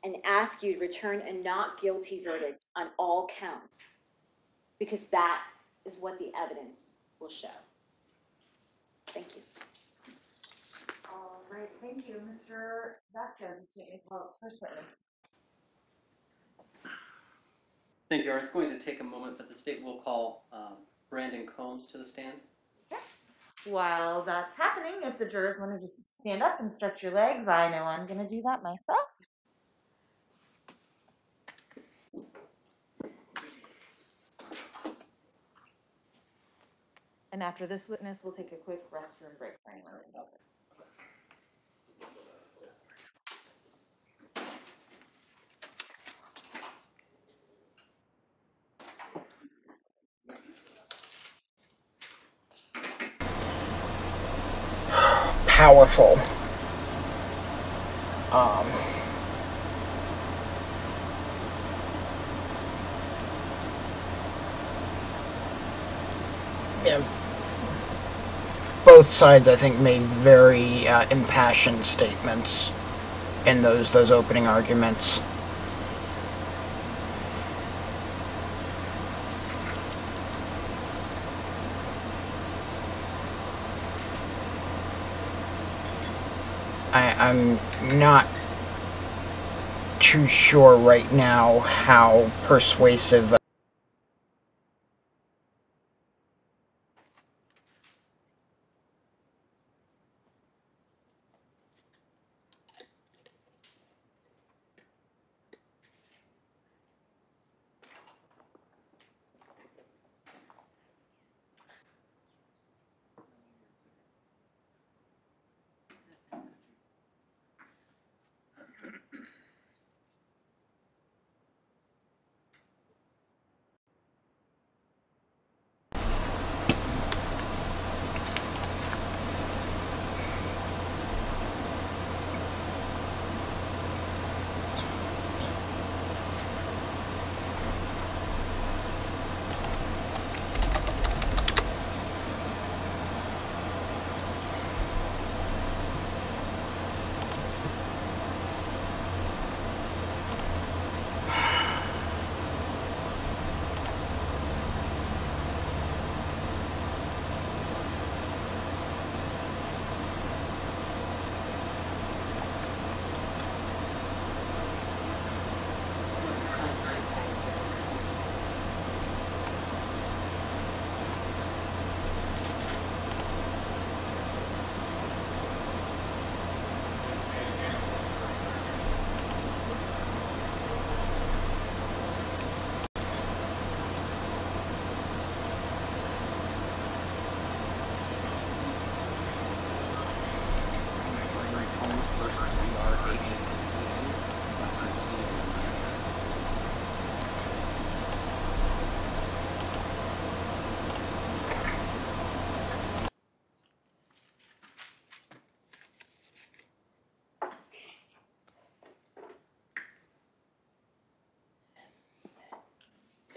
and ask you to return a not guilty verdict on all counts, because that is what the evidence will show. Thank you. All right, thank you. Mr. Zapkin, take a vote. First witness. Thank you. It's going to take a moment, but the state will call Brandon Combs to the stand. While that's happening, if the jurors want to just stand up and stretch your legs, I know I'm going to do that myself. And after this witness, we'll take a quick restroom break for anyone. Powerful. Yeah. Both sides, I think, made very impassioned statements in those opening arguments. I'm not too sure right now how persuasive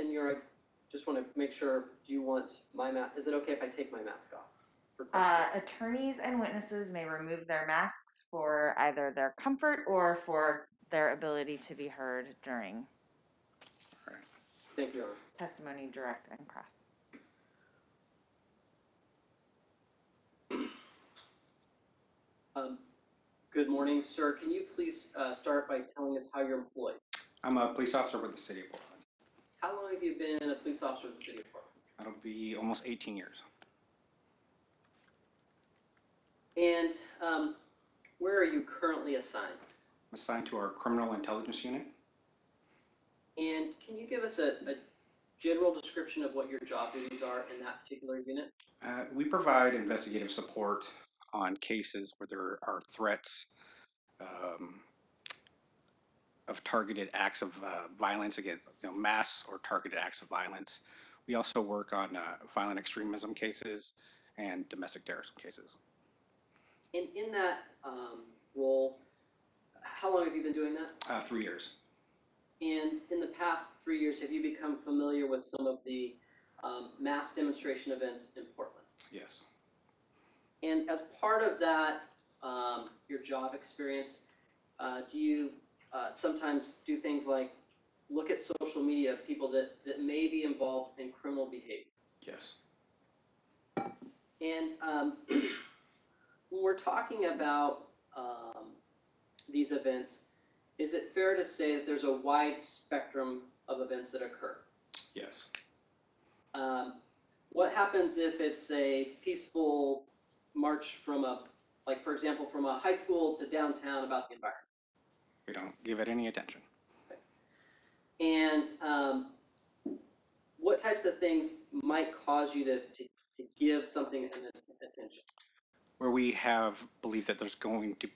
And I just want to make sure, do you want my mask? Is it okay if I take my mask off? Attorneys and witnesses may remove their masks for either their comfort or for their ability to be heard during Thank you, Your Honor. testimony, direct and cross. Good morning, sir. Can you please start by telling us how you're employed? I'm a police officer with the city of Portland. How long have you been a police officer with the city of Portland? That'll be almost 18 years. And where are you currently assigned? I'm assigned to our criminal intelligence unit. And can you give us a general description of what your job duties are in that particular unit? We provide investigative support on cases where there are threats of targeted acts of violence against, mass or targeted acts of violence. We also work on violent extremism cases and domestic terrorism cases. And in that role, how long have you been doing that? 3 years. And in the past 3 years, have you become familiar with some of the mass demonstration events in Portland? Yes. And as part of that, your job experience, do you sometimes do things like look at social media of people that may be involved in criminal behavior? Yes. And when we're talking about these events, is it fair to say that there's a wide spectrum of events that occur. Yes. What happens if it's a peaceful march from like for example, from a high school to downtown about the environment? We don't give it any attention. And what types of things might cause you to give something an attention? Where we have believed that there's going to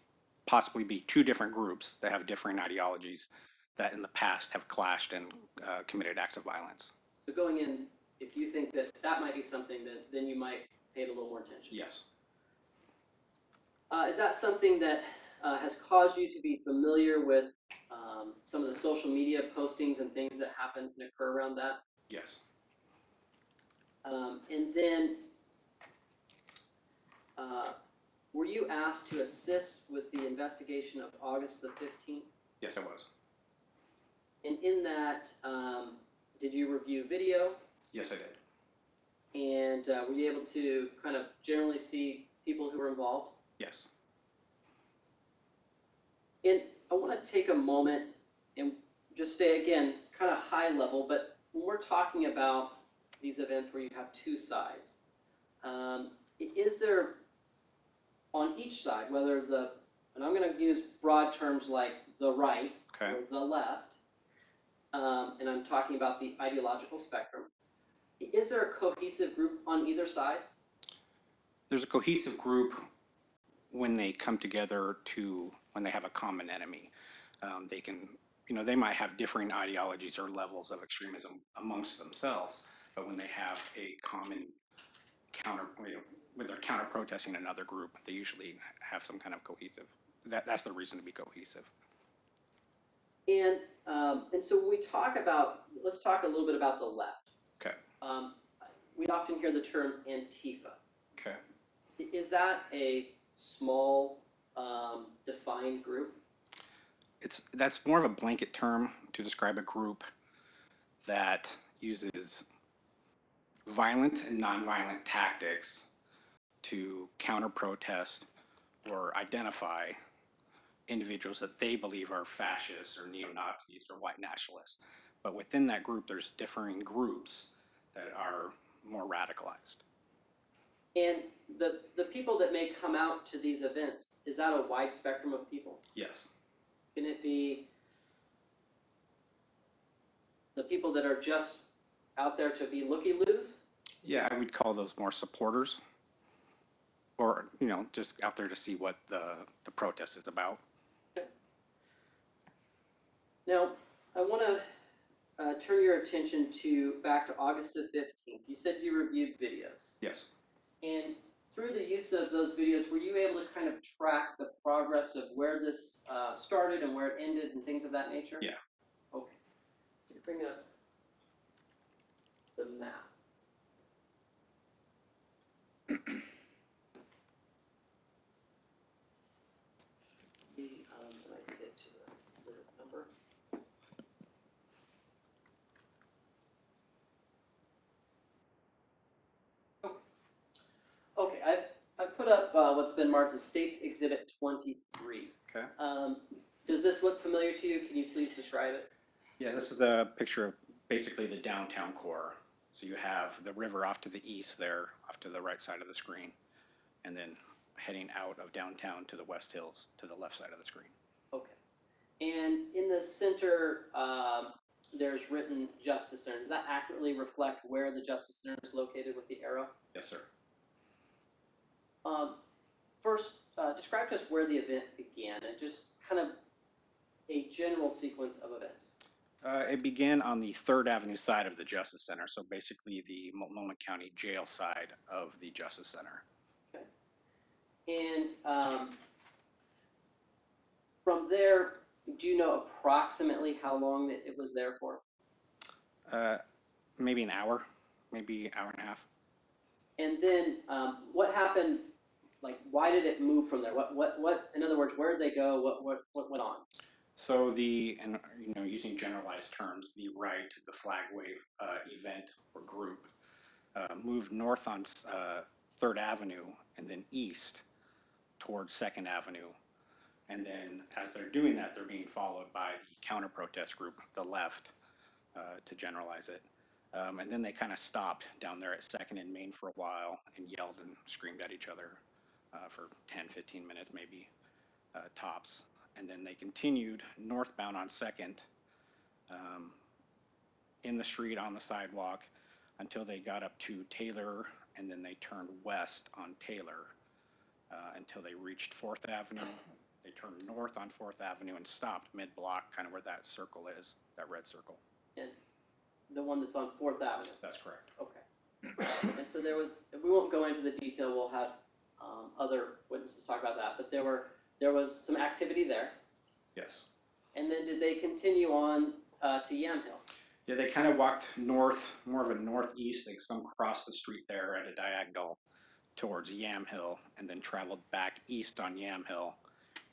possibly be two different groups that have differing ideologies that in the past have clashed and committed acts of violence. So going in, if you think that that might be something, then you might pay it a little more attention. Yes. Is that something that has caused you to be familiar with some of the social media postings and things that happen and occur around that? Yes. And then, were you asked to assist with the investigation of August the 15th? Yes, I was. And in that, did you review video? Yes, I did. And were you able to kind of generally see people who were involved? Yes. And I want to take a moment and just stay again, kind of high level, but when we're talking about these events where you have two sides, is there on each side, whether and I'm going to use broad terms like the right Okay. or the left, and I'm talking about the ideological spectrum, is there a cohesive group on either side? There's a cohesive group when they come together when they have a common enemy. They can, they might have differing ideologies or levels of extremism amongst themselves, but when they have a common when they're counter protesting another group, they usually have some kind of cohesive. That's the reason to be cohesive. And so when we talk about, let's talk a little bit about the left. Okay. We often hear the term Antifa. Okay. Is that a small, defined group? That's more of a blanket term to describe a group that uses violent and nonviolent tactics to counter protest or identify individuals that they believe are fascists or neo-Nazis or white nationalists. But within that group, there's differing groups that are more radicalized. And the people that may come out to these events, is that a wide spectrum of people? Yes. Can it be the people that are just out there to be looky-loos? Yeah, I would call those more supporters, or just out there to see what the protest is about. Now, I want to turn your attention back to August the 15th. You said you reviewed videos. Yes. And through the use of those videos, were you able to kind of track the progress of where this started and where it ended and things of that nature? Yeah. Okay. Bring up the map. When I get to the number. Okay, I've put up what's been marked as States Exhibit 23. Okay. Does this look familiar to you? Can you please describe it? Yeah, this is a picture of basically the downtown core. So you have the river off to the east there, off to the right side of the screen, and then heading out of downtown to the West Hills to the left side of the screen. Okay. And in the center, there's written Justice Center. Does that accurately reflect where the Justice Center is located with the arrow? Yes, sir. First, describe to us where the event began and just kind of a general sequence of events. It began on the 3rd Avenue side of the Justice Center, so basically the Multnomah County Jail side of the Justice Center. Okay. And from there, do you know approximately how long it was there for? Maybe an hour, maybe hour and a half. And then what happened? Like, why did it move from there? What? In other words, where did they go? What went on? So using generalized terms, the right, the flag wave event or group moved north on 3rd Avenue and then east towards 2nd Avenue. And then as they're doing that, they're being followed by the counter protest group, the left, to generalize it. And then they kind of stopped down there at 2nd and Main for a while and yelled and screamed at each other for 10, 15 minutes maybe, tops. And then they continued northbound on 2nd in the street on the sidewalk until they got up to Taylor, and then they turned west on Taylor until they reached 4th Avenue. They turned north on 4th Avenue and stopped mid-block, kind of where that circle is, that red circle. And the one that's on 4th Avenue? That's correct. Okay. And so there was, we won't go into the detail, we'll have other witnesses talk about that, but there was some activity there. Yes. And then did they continue on to Yamhill? Yeah, they kind of walked north, more of a northeast. They come across the street there at a diagonal towards Yamhill, and then traveled back east on Yamhill,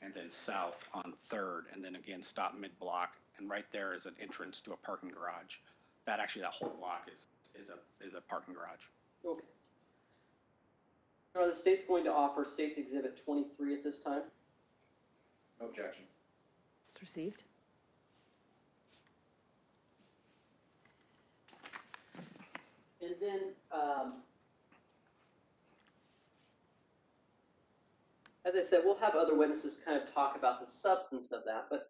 and then south on 3rd, and then again stopped mid-block. And right there is an entrance to a parking garage. That whole block is a parking garage. Okay. Are the states going to offer State's Exhibit 23 at this time? No objection. It's received. And then, as I said, we'll have other witnesses kind of talk about the substance of that, but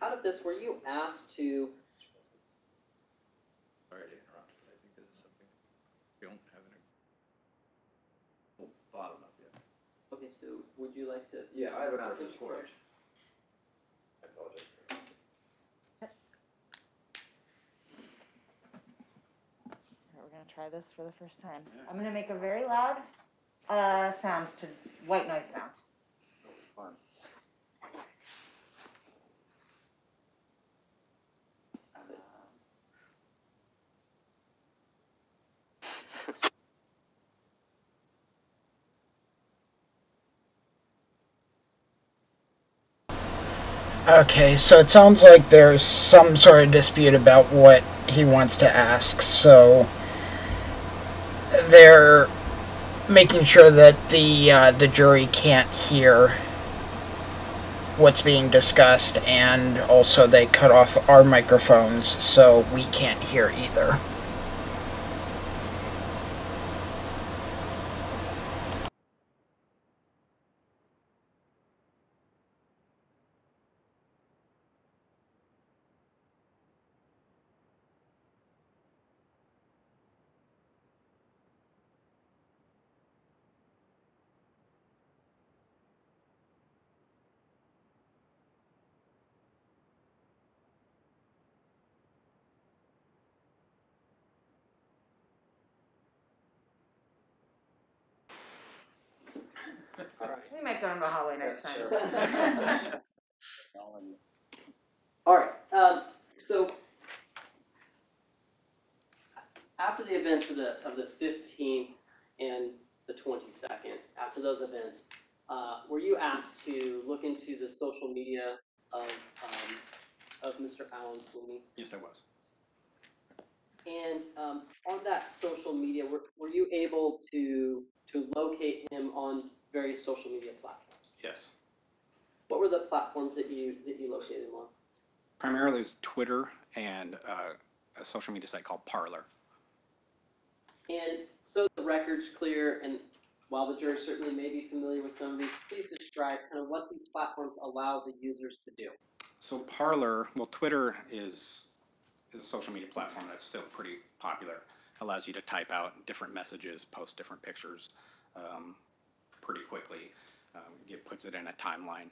out of this, were you asked to? Sorry to interrupt, but I think this is something we don't have any thought enough yet. Okay, so would you like to? Yeah, I have an after score. I apologize. We're gonna try this for the first time. I'm gonna make a very loud sound to white noise sound. Fun. Okay, so it sounds like there's some sort of dispute about what he wants to ask, so they're making sure that the jury can't hear what's being discussed, and also they cut off our microphones so we can't hear either. All right. We might go in the hallway next time. All right. So after the events of the 15th and the 22nd, after those events, were you asked to look into the social media of Mr. Alan Swinney? Yes, I was. And on that social media, were you able to locate him on various social media platforms? Yes. What were the platforms that you located him on? Primarily it's Twitter and a social media site called Parler. And so the record's clear, and while the jury certainly may be familiar with some of these, please describe kind of what these platforms allow the users to do. So Parler, well, Twitter is a social media platform that's still pretty popular. Allows you to type out different messages, post different pictures pretty quickly. It puts it in a timeline.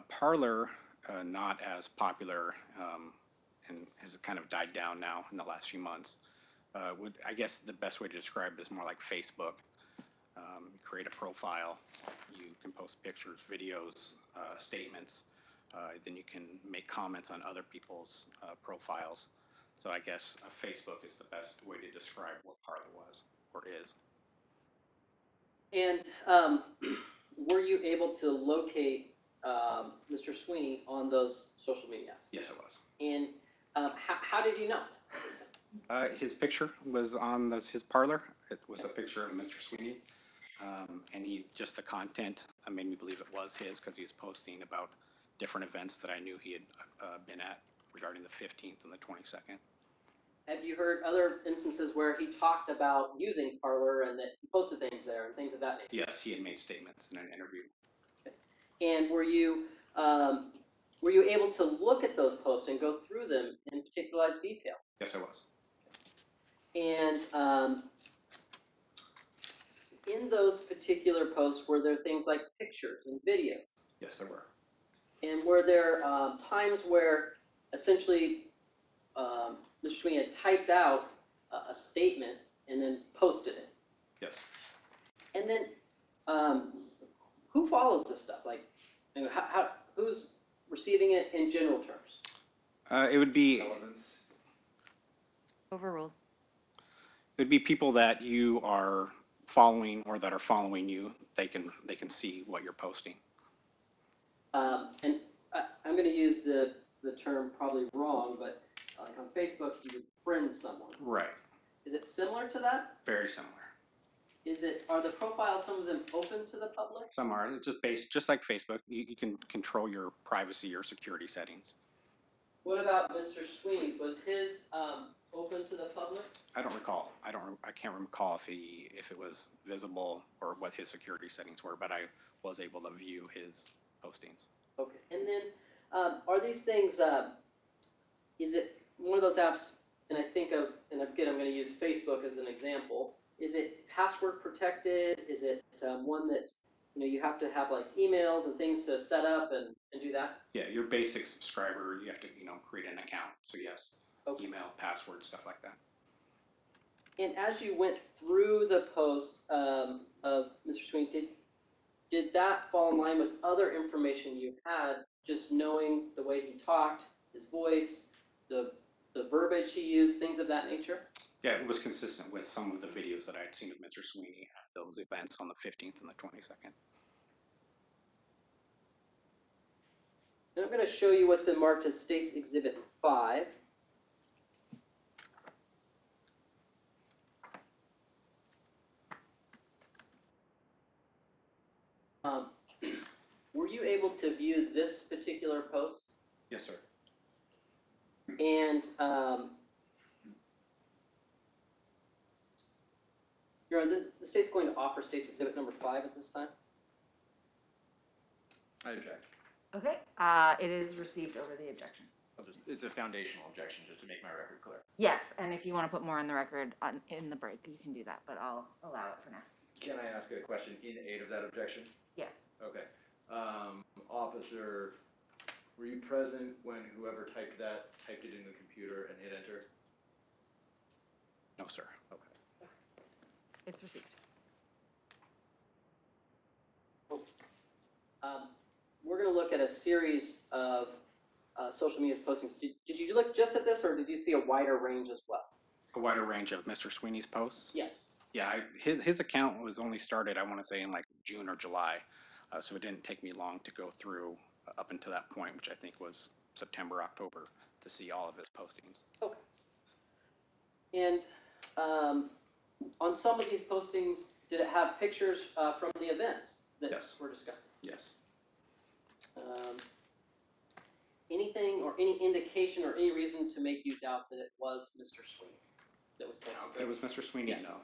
Parler, not as popular and has kind of died down now in the last few months. I guess the best way to describe it is more like Facebook. You create a profile, you can post pictures, videos, statements, then you can make comments on other people's profiles. So I guess Facebook is the best way to describe what Parler was or is. And were you able to locate Mr. Swinney on those social media apps? Yes, it was. And how did you know? His picture was on his Parler. It was a picture of Mr. Swinney. And just the content made me believe it was his because he was posting about different events that I knew he had been at regarding the 15th and the 22nd. have you heard other instances where he talked about using Parler and that he posted things there and things of that nature? Yes, he had made statements in an interview. And were you able to look at those posts and go through them in particularized detail? Yes, I was. And in those particular posts, were there things like pictures and videos? Yes, there were. And were there times where essentially Mr. Swinney had typed out a statement and then posted it? Yes. And then who follows this stuff? Like, who's receiving it in general terms? It would be Relevance. Overruled. it would be people that you are following or that are following you. They can see what you're posting. And I'm going to use the term probably wrong, but like on Facebook, you would friend someone. Right. Is it similar to that? Very similar. Are the profiles, some of them open to the public? Some are. It's just like Facebook. You can control your privacy or security settings. What about Mr. Swinney's? Was his open to the public? I don't recall. I can't recall if it was visible or what his security settings were, but I was able to view his postings. Okay. And then are these things, is it one of those apps, and and again, I'm going to use Facebook as an example. Is it password protected? Is it one that, you have to have like emails and things to set up and do that? Yeah, your basic subscriber, you have to, create an account. So yes, Okay. email, password, stuff like that. And as you went through the post of Mr. Swinney, did that fall in line with other information you had, just knowing the way he talked, his voice, the verbiage he used, things of that nature? Yeah, it was consistent with some of the videos that I had seen of Mr. Swinney at those events on the 15th and the 22nd. And I'm going to show you what's been marked as State's Exhibit 5. Were you able to view this particular post? Yes, sir. And Your Honor, the state's going to offer State's Exhibit number 5 at this time. I object. Okay, it is received over the objection. It's a foundational objection, just to make my record clear. Yes, and if you want to put more on the record in the break, you can do that, but I'll allow it for now. Can I ask a question in aid of that objection? Yes. Okay. Officer, were you present when whoever typed it in the computer and hit enter? No, sir. Okay. It's received. We're going to look at a series of social media postings. Did you look just at this, or did you see a wider range as well? A wider range of Mr. Swinney's posts? Yes. Yeah, his account was only started, I want to say, in like June or July. So it didn't take me long to go through up until that point, which I think was September, October, to see all of his postings. Okay. And on some of these postings, did it have pictures from the events that Yes. we're discussing? Yes. Anything or any indication or any reason to make you doubt that it was Mr. Swinney that was posted? It was Mr. Swinney, Yeah. no.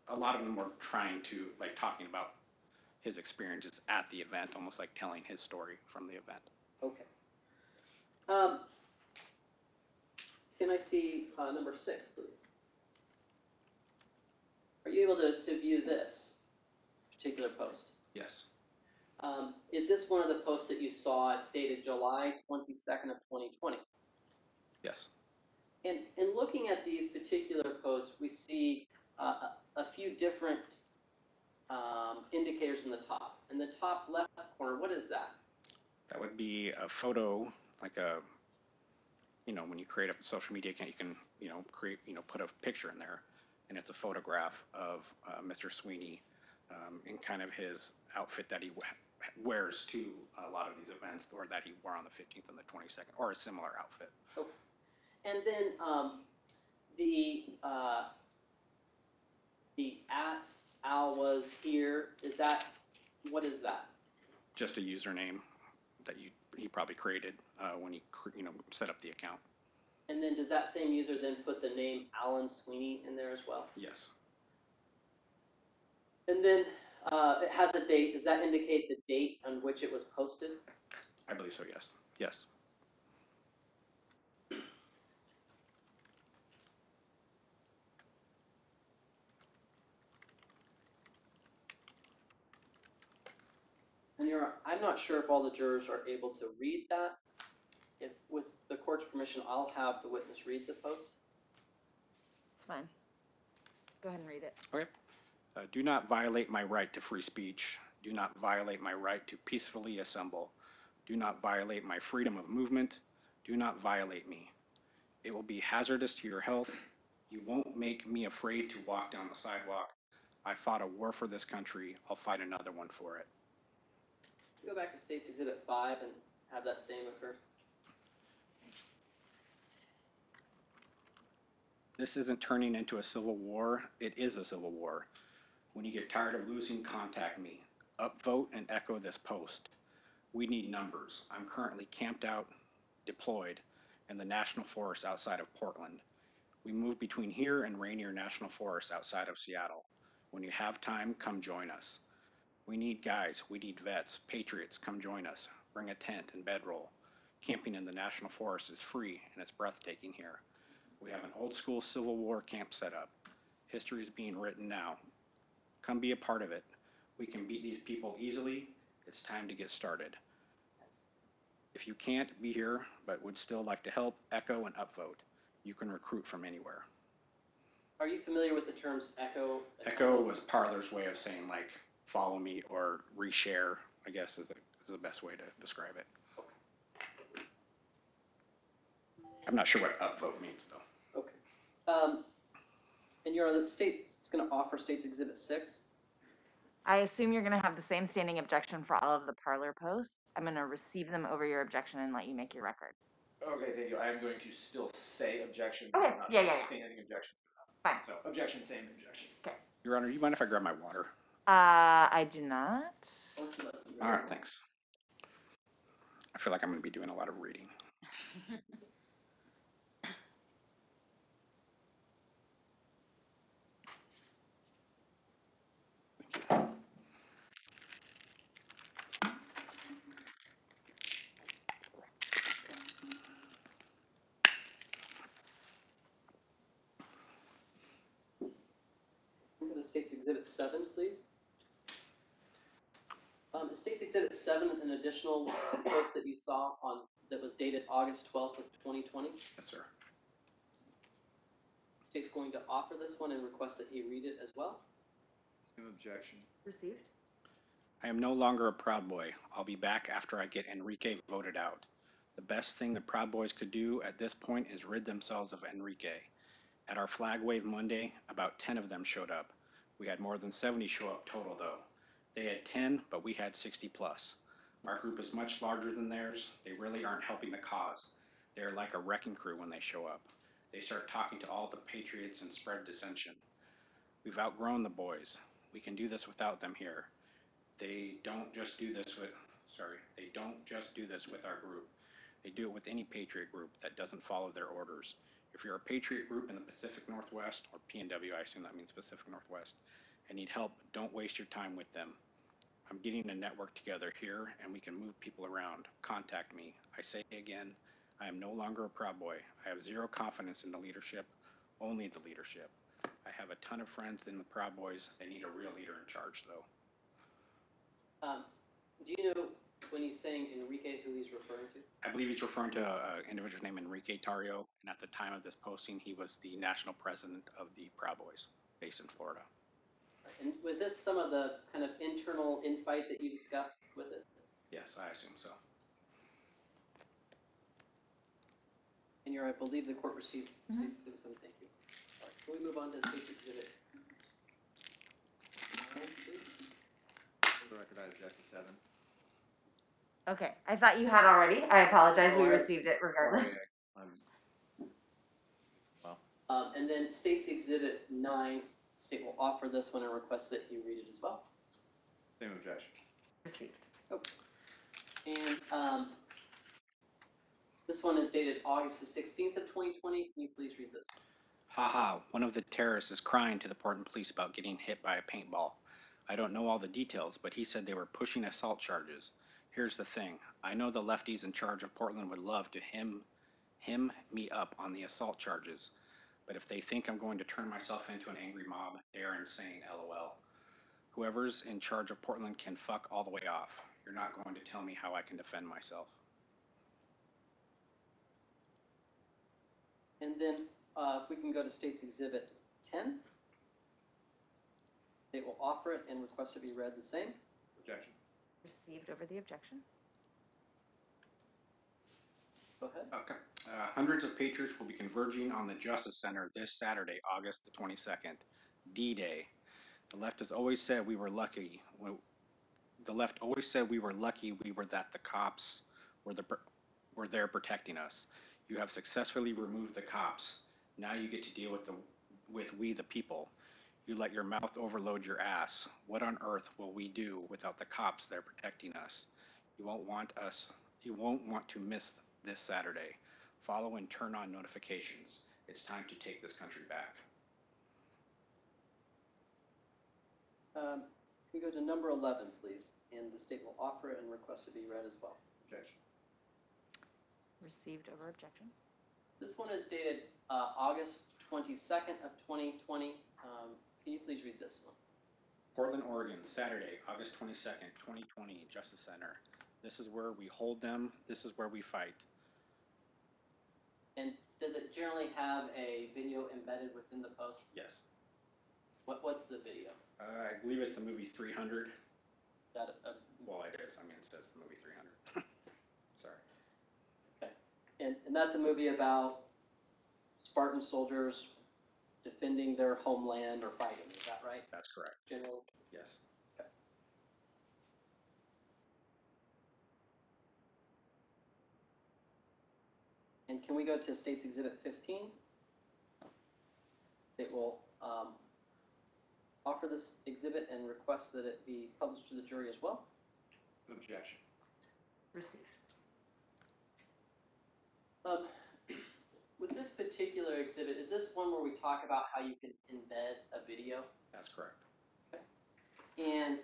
A lot of them were trying to, like, talking about his experiences at the event, almost like telling his story from the event. Okay. Can I see number 6, please? Are you able to view this particular post? Yes. Is this one of the posts that you saw? It's dated July 22nd of 2020. Yes. And in looking at these particular posts, we see a few different indicators in the top. In the top left corner, what is that? That would be a photo, like when you create a social media account, you can, put a picture in there, and it's a photograph of Mr. Swinney in kind of his outfit that he wears to a lot of these events, or that he wore on the 15th and the 22nd, or a similar outfit. Okay. And then the @Al was here. What is that? Just a username that he probably created when he set up the account. And then does that same user then put the name Alan Swinney in there as well? Yes. And then it has a date. Does that indicate the date on which it was posted? I believe so, yes. Yes. And I'm not sure if all the jurors are able to read that. If, with the court's permission, I'll have the witness read the post. It's fine. Go ahead and read it. Okay. Do not violate my right to free speech. Do not violate my right to peacefully assemble. Do not violate my freedom of movement. Do not violate me. It will be hazardous to your health. You won't make me afraid to walk down the sidewalk. I fought a war for this country. I'll fight another one for it. Go back to State's Exhibit 5 and have that same occur. This isn't turning into a civil war. It is a civil war. When you get tired of losing, contact me. Upvote and echo this post. We need numbers. I'm currently camped out, deployed, in the National Forest outside of Portland. We move between here and Rainier National Forest outside of Seattle. When you have time, come join us. We need guys, we need vets, patriots, come join us. Bring a tent and bedroll. Camping in the National Forest is free and it's breathtaking here. We have an old school Civil War camp set up. History is being written now. Come be a part of it. We can beat these people easily. It's time to get started. If you can't be here but would still like to help, echo and upvote. You can recruit from anywhere. Are you familiar with the terms echo? Echo was Parler's way of saying like follow me or reshare, I guess is the best way to describe it. I'm not sure what upvote means though. Okay. And you're on the state is going to offer State's Exhibit 6. I assume you're going to have the same standing objection for all of the parlor posts. I'm going to receive them over your objection and let you make your record. Okay, thank you. I am going to still say objection. Okay, Not yeah. standing objection. Fine. So objection, same objection. Okay. Your Honor, you mind if I grab my water? I do not. All right, thanks. I feel like I'm going to be doing a lot of reading. Go to State's Exhibit 7, please. State's Exhibit 7, an additional post that you saw on that was dated August 12th of 2020. Yes, sir. State's going to offer this one and request that he read it as well. Same objection. Received. I am no longer a Proud Boy. I'll be back after I get Enrique voted out. The best thing the Proud Boys could do at this point is rid themselves of Enrique. At our Flag Wave Monday, about 10 of them showed up. We had more than 70 show up total though. They had 10, but we had 60 plus. Our group is much larger than theirs. They really aren't helping the cause. They're like a wrecking crew when they show up. They start talking to all the patriots and spread dissension. We've outgrown the boys. We can do this without them here. They don't just do this with our group. They do it with any patriot group that doesn't follow their orders. If you're a patriot group in the Pacific Northwest, or PNW, I assume that means Pacific Northwest, and need help, don't waste your time with them. I'm getting a network together here and we can move people around. Contact me. I say again, I am no longer a Proud Boy. I have zero confidence in the leadership, only the leadership. I have a ton of friends in the Proud Boys. They need a real leader in charge though. Do you know when he's saying Enrique who he's referring to? I believe he's referring to an individual named Enrique Tario, and at the time of this posting, he was the national president of the Proud Boys, based in Florida. And was this some of the kind of internal infight that you discussed with it? Yes, I assume so. And I believe the court received State's Exhibit 7. Thank you. All right, can we move on to State's Exhibit 9, please? For the record, I object to 7. Okay. I thought you had already. I apologize. We Sorry. received it regardless. Well. And then State's Exhibit 9, State will offer this one and request that you read it as well. Same objection. Received. And this This one is dated August the 16th of 2020. Can you please read this? Haha, one of the terrorists is crying to the Portland police about getting hit by a paintball. I don't know all the details, but he said they were pushing assault charges. Here's the thing. I know the lefties in charge of Portland would love to him me up on the assault charges. But if they think I'm going to turn myself into an angry mob, they are insane, LOL. Whoever's in charge of Portland can fuck all the way off. You're not going to tell me how I can defend myself. And then if we can go to State's Exhibit 10. State will offer it and request to be read the same. Objection. Received over the objection. Go ahead. Okay. Hundreds of patriots will be converging on the Justice Center this Saturday, August the 22nd, D-Day. The left has always said we were lucky. The left always said we were lucky that the cops were there protecting us. You have successfully removed the cops. Now you get to deal with we the people. You let your mouth overload your ass. What on earth will we do without the cops there protecting us? You won't want to miss this Saturday. Follow and turn on notifications. It's time to take this country back. Can we go to number 11, please? And the state will offer it and request to be read as well. Objection. Received over objection. This one is dated August 22nd of 2020. Can you please read this one? Portland, Oregon, Saturday, August 22nd, 2020, Justice Center. This is where we hold them. This is where we fight. And does it generally have a video embedded within the post? Yes. What's the video? I believe it's the movie 300. Is that Well, it is. I mean, it says the movie 300. Sorry. okay? And that's a movie about Spartan soldiers defending their homeland or fighting. Is that right? That's correct. General. Yes. Okay. And can we go to State's Exhibit 15? State will offer this exhibit and request that it be published to the jury as well. Objection. Received. With this particular exhibit, is this one where we talk about how you can embed a video? That's correct. Okay. And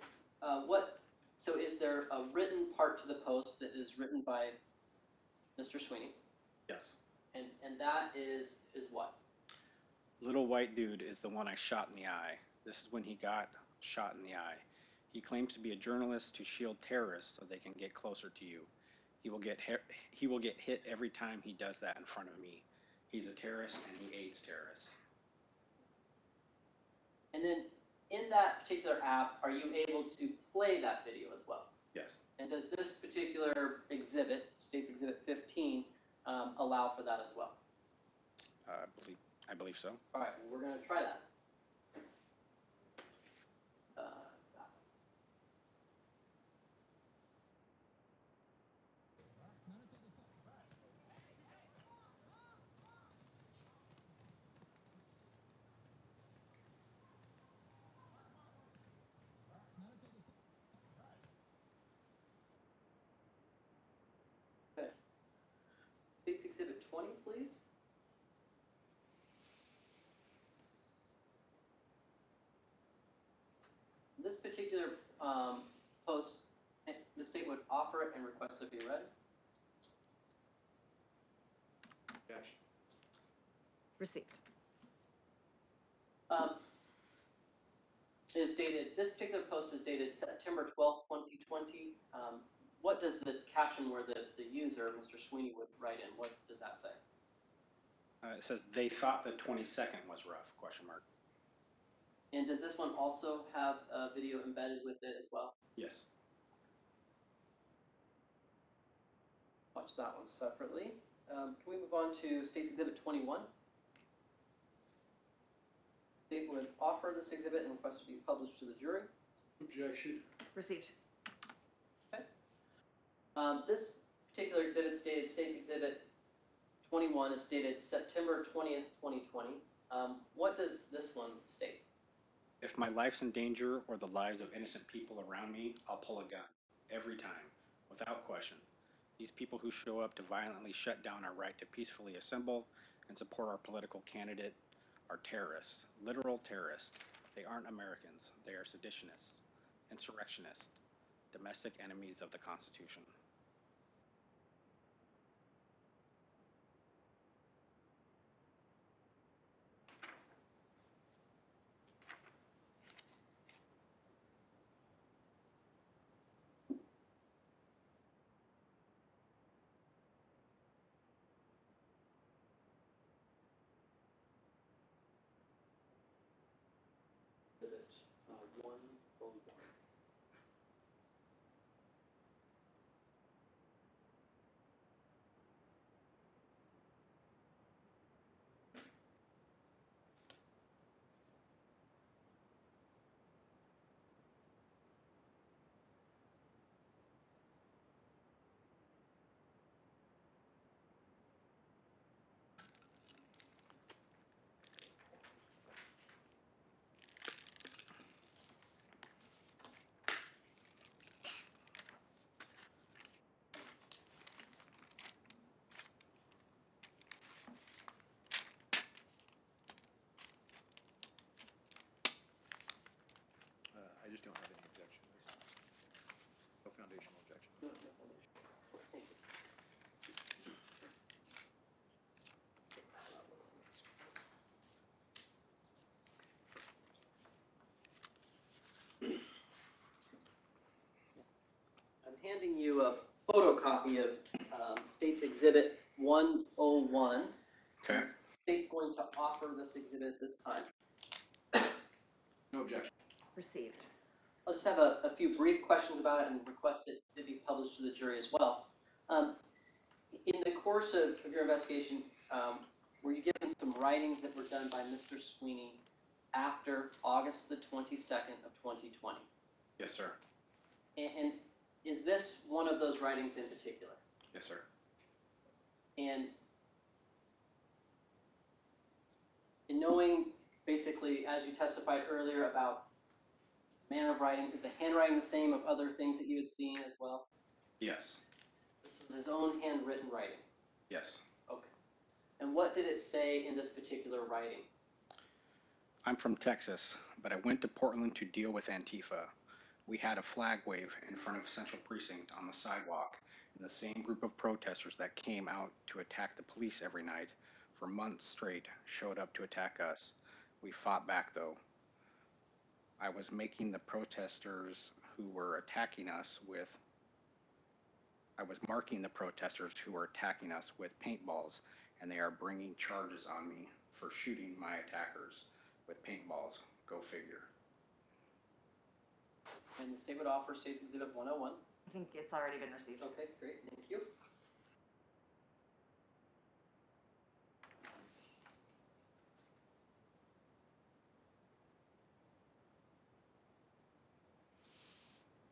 so is there a written part to the post that is written by Mr. Swinney? Yes. And that is what? Little white dude is the one I shot in the eye. This is when he got shot in the eye. He claims to be a journalist to shield terrorists so they can get closer to you. He will get hit every time he does that in front of me. He's a terrorist and he aids terrorists. And then in that particular app, are you able to play that video as well? Yes. And does this particular exhibit, State's Exhibit 15, allow for that as well? I believe so. All right, well, we're going to try that. Okay. State's Exhibit 20, please. This particular post, the state would offer it and request it be read. Objection. Received. This particular post is dated September 12th, 2020. What does the caption where the user, Mr. Swinney, would write in? What does that say? It says they thought the 22nd was rough, question mark. And does this one also have a video embedded with it as well? Yes. Watch that one separately. Can we move on to State's Exhibit 21? State would offer this exhibit and request to be published to the jury. Objection. Received. Okay. This particular exhibit is dated State's Exhibit 21. It's dated September 20th, 2020. What does this one state? If my life's in danger or the lives of innocent people around me, I'll pull a gun. Every time. Without question. These people who show up to violently shut down our right to peacefully assemble and support our political candidate are terrorists, literal terrorists. They aren't Americans. They are seditionists, insurrectionists, domestic enemies of the Constitution. Exhibit 101. I just don't have any objections. No foundational objection. Thank you. I'm handing you a photocopy of State's Exhibit 101. Okay. The State's going to offer this exhibit at this time. No objection. Received. I'll just have a few brief questions about it and request that it be published to the jury as well. In the course of your investigation, were you given some writings that were done by Mr. Swinney after August the 22nd of 2020? Yes, sir. And is this one of those writings in particular? Yes, sir. And in knowing, basically, as you testified earlier about manner of writing, is the handwriting the same of other things that you had seen as well? Yes. This was his own handwritten writing? Yes. Okay. And what did it say in this particular writing? I'm from Texas, but I went to Portland to deal with Antifa. We had a flag wave in front of Central Precinct on the sidewalk, and the same group of protesters that came out to attack the police every night for months straight showed up to attack us. We fought back though. I was marking the protesters who were attacking us with paintballs, and they are bringing charges on me for shooting my attackers with paintballs. Go figure. And the state would offer State's Exhibit 101. I think it's already been received. Okay, great, thank you.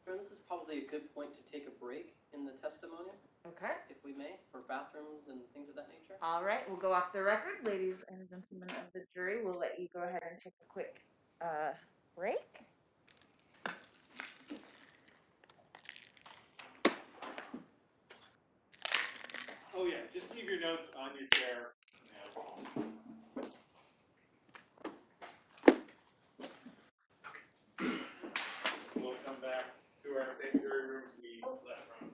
This is probably a good point to take a break in the testimony, Okay. if we may, for bathrooms and things of that nature. All right, we'll go off the record. Ladies and gentlemen of the jury, we'll let you go ahead and take a quick break. Oh yeah, just leave your notes on your chair. We'll come back to our same jury rooms we left from.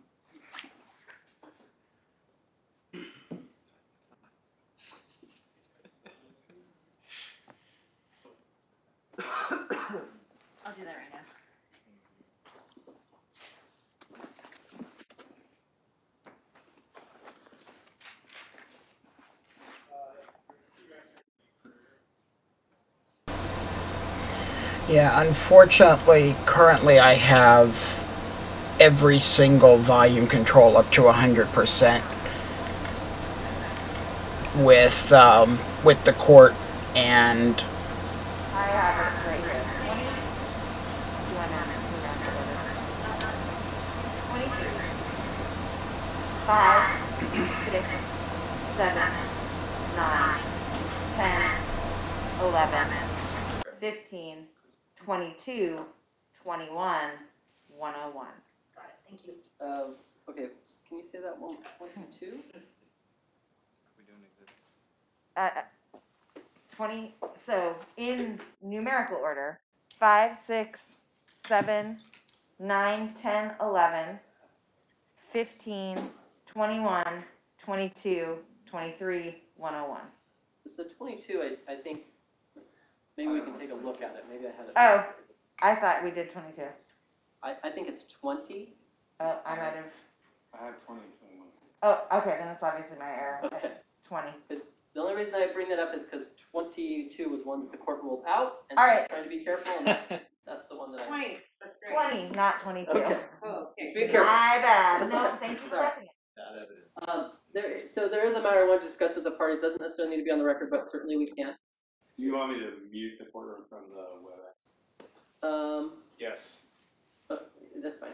I'll do that right now. Yeah, unfortunately, currently I have every single volume control up to 100% with the court, and I have it right here. 22, 5, 6, 7, 9, 10, 11, 15, 22, 21, 101. Got it, thank you. Okay, Okay, can you say that one? 22? 20, so in numerical order, 5, 6, 7, 9, 10, 11, 15, 21, 22, 23, 101. So 22, I think, maybe we can take a look at it. Maybe I had it. Oh, I thought we did 22. I think it's 20. Oh, I might have. I have 20 and 21. Oh, okay, then it's obviously my error. Okay. 20. The only reason I bring that up is because 22 was one that the court ruled out, and All so I right. was trying to be careful, and that's the one that I. 20, that's great. 20, not 22. Okay. Oh, Just okay. be careful. My bad. No, thank you for Sorry. catching it. So there is a matter I want to discuss with the parties. Doesn't necessarily need to be on the record, but certainly we can. Do you want me to mute the courtroom from the WebEx? Yes. That's fine.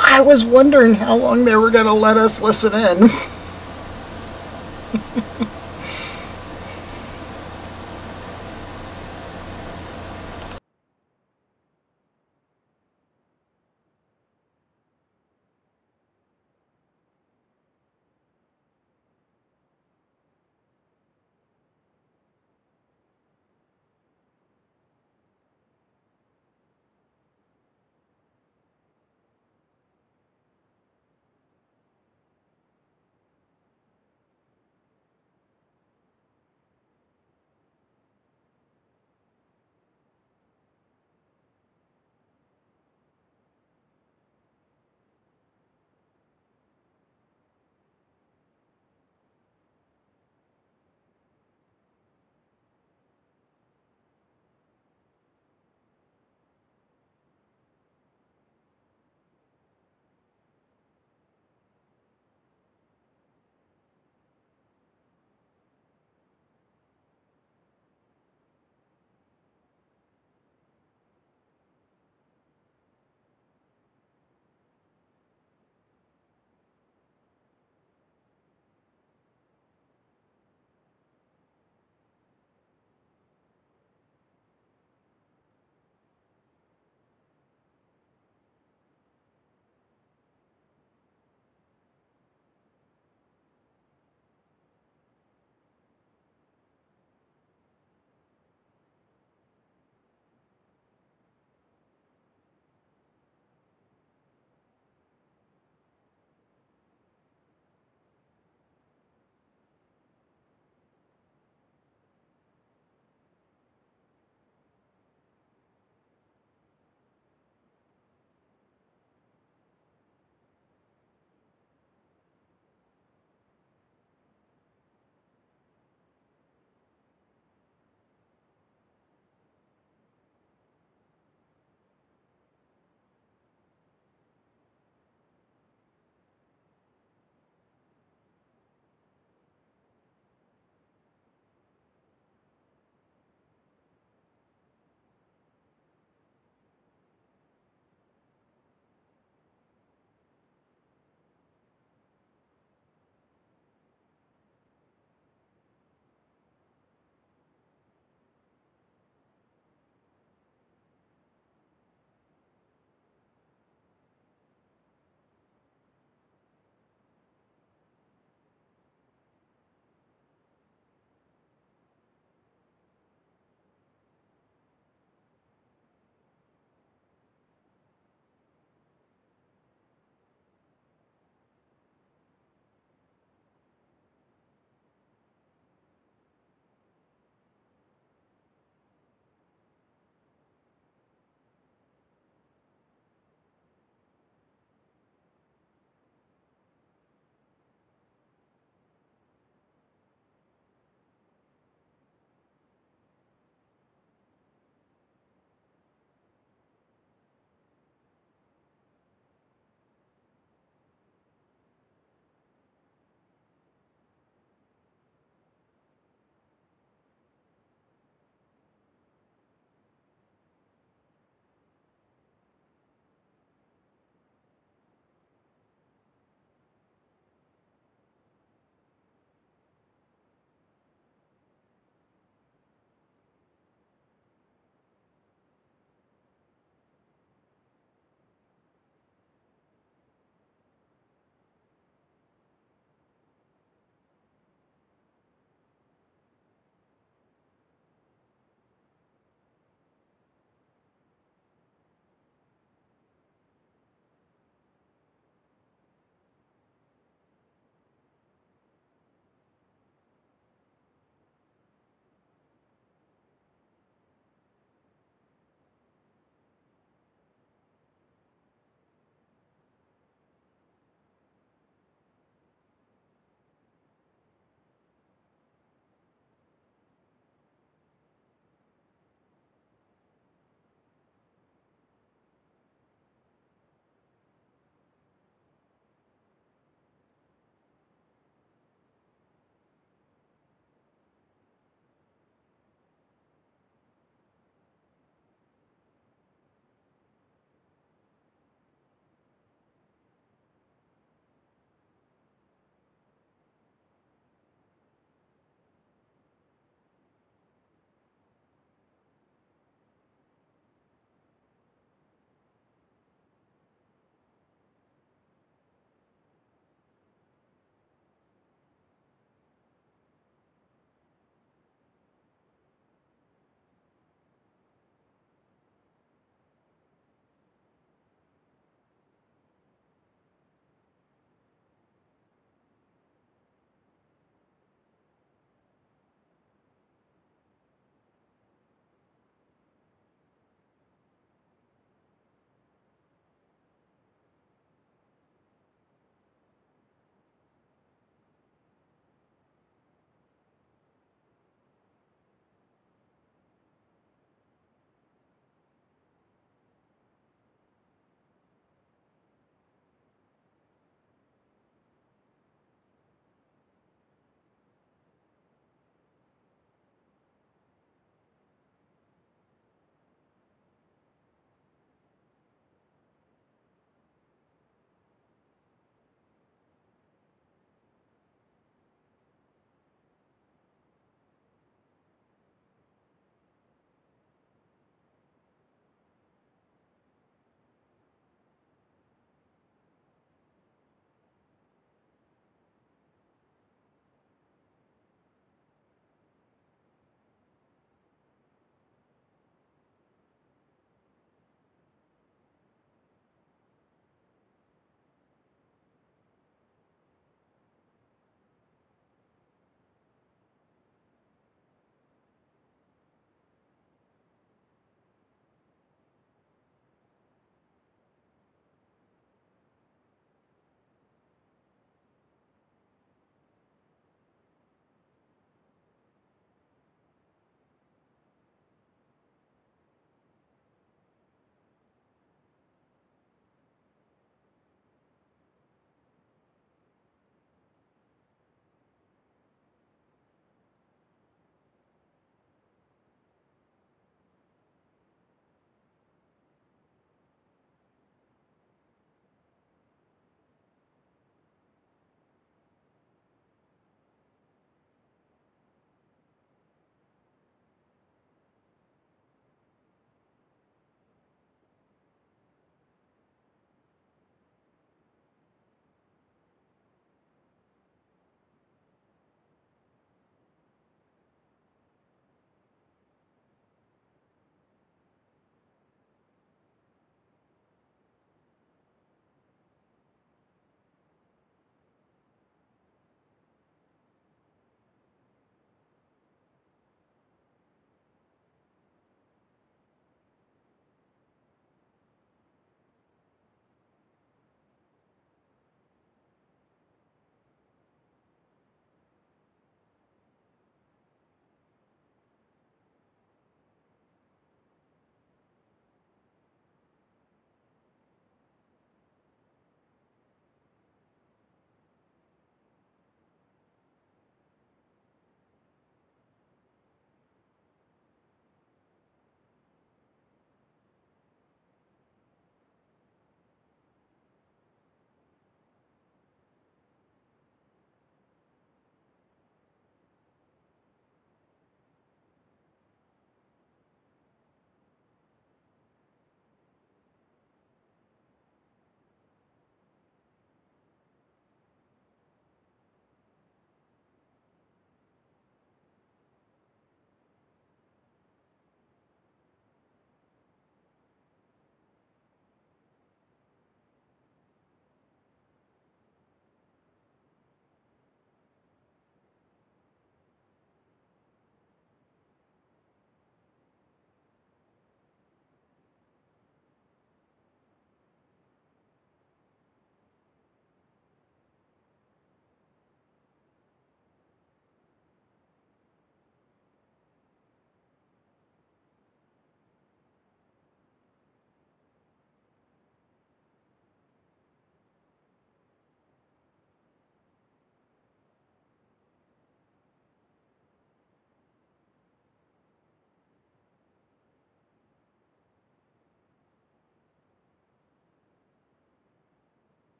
I was wondering how long they were going to let us listen in.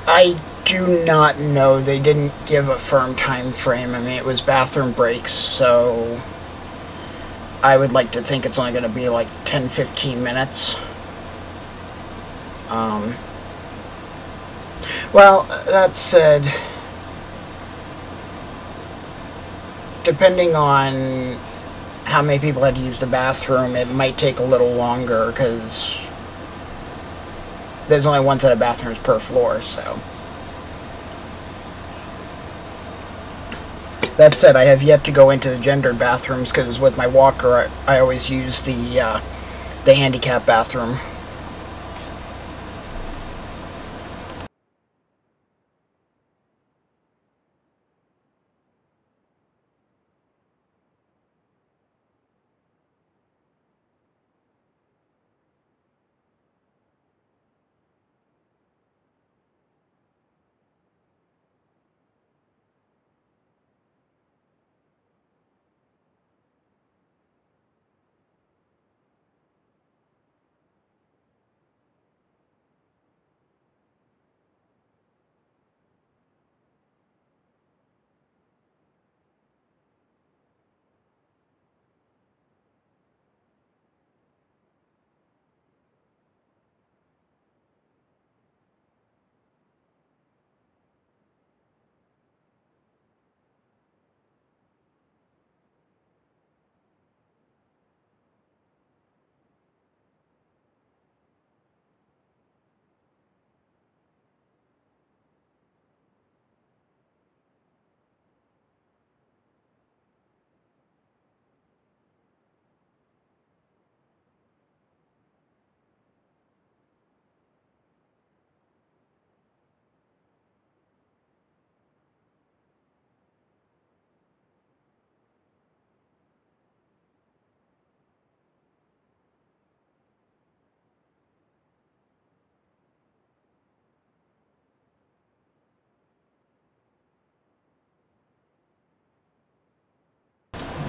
I do not know. They didn't give a firm time frame. I mean, it was bathroom breaks, so I would like to think it's only going to be like 10-15 minutes. Well, that said, depending on how many people had to use the bathroom, it might take a little longer because there's only one set of bathrooms per floor, so. That said, I have yet to go into the gendered bathrooms because with my walker, I always use the handicap bathroom.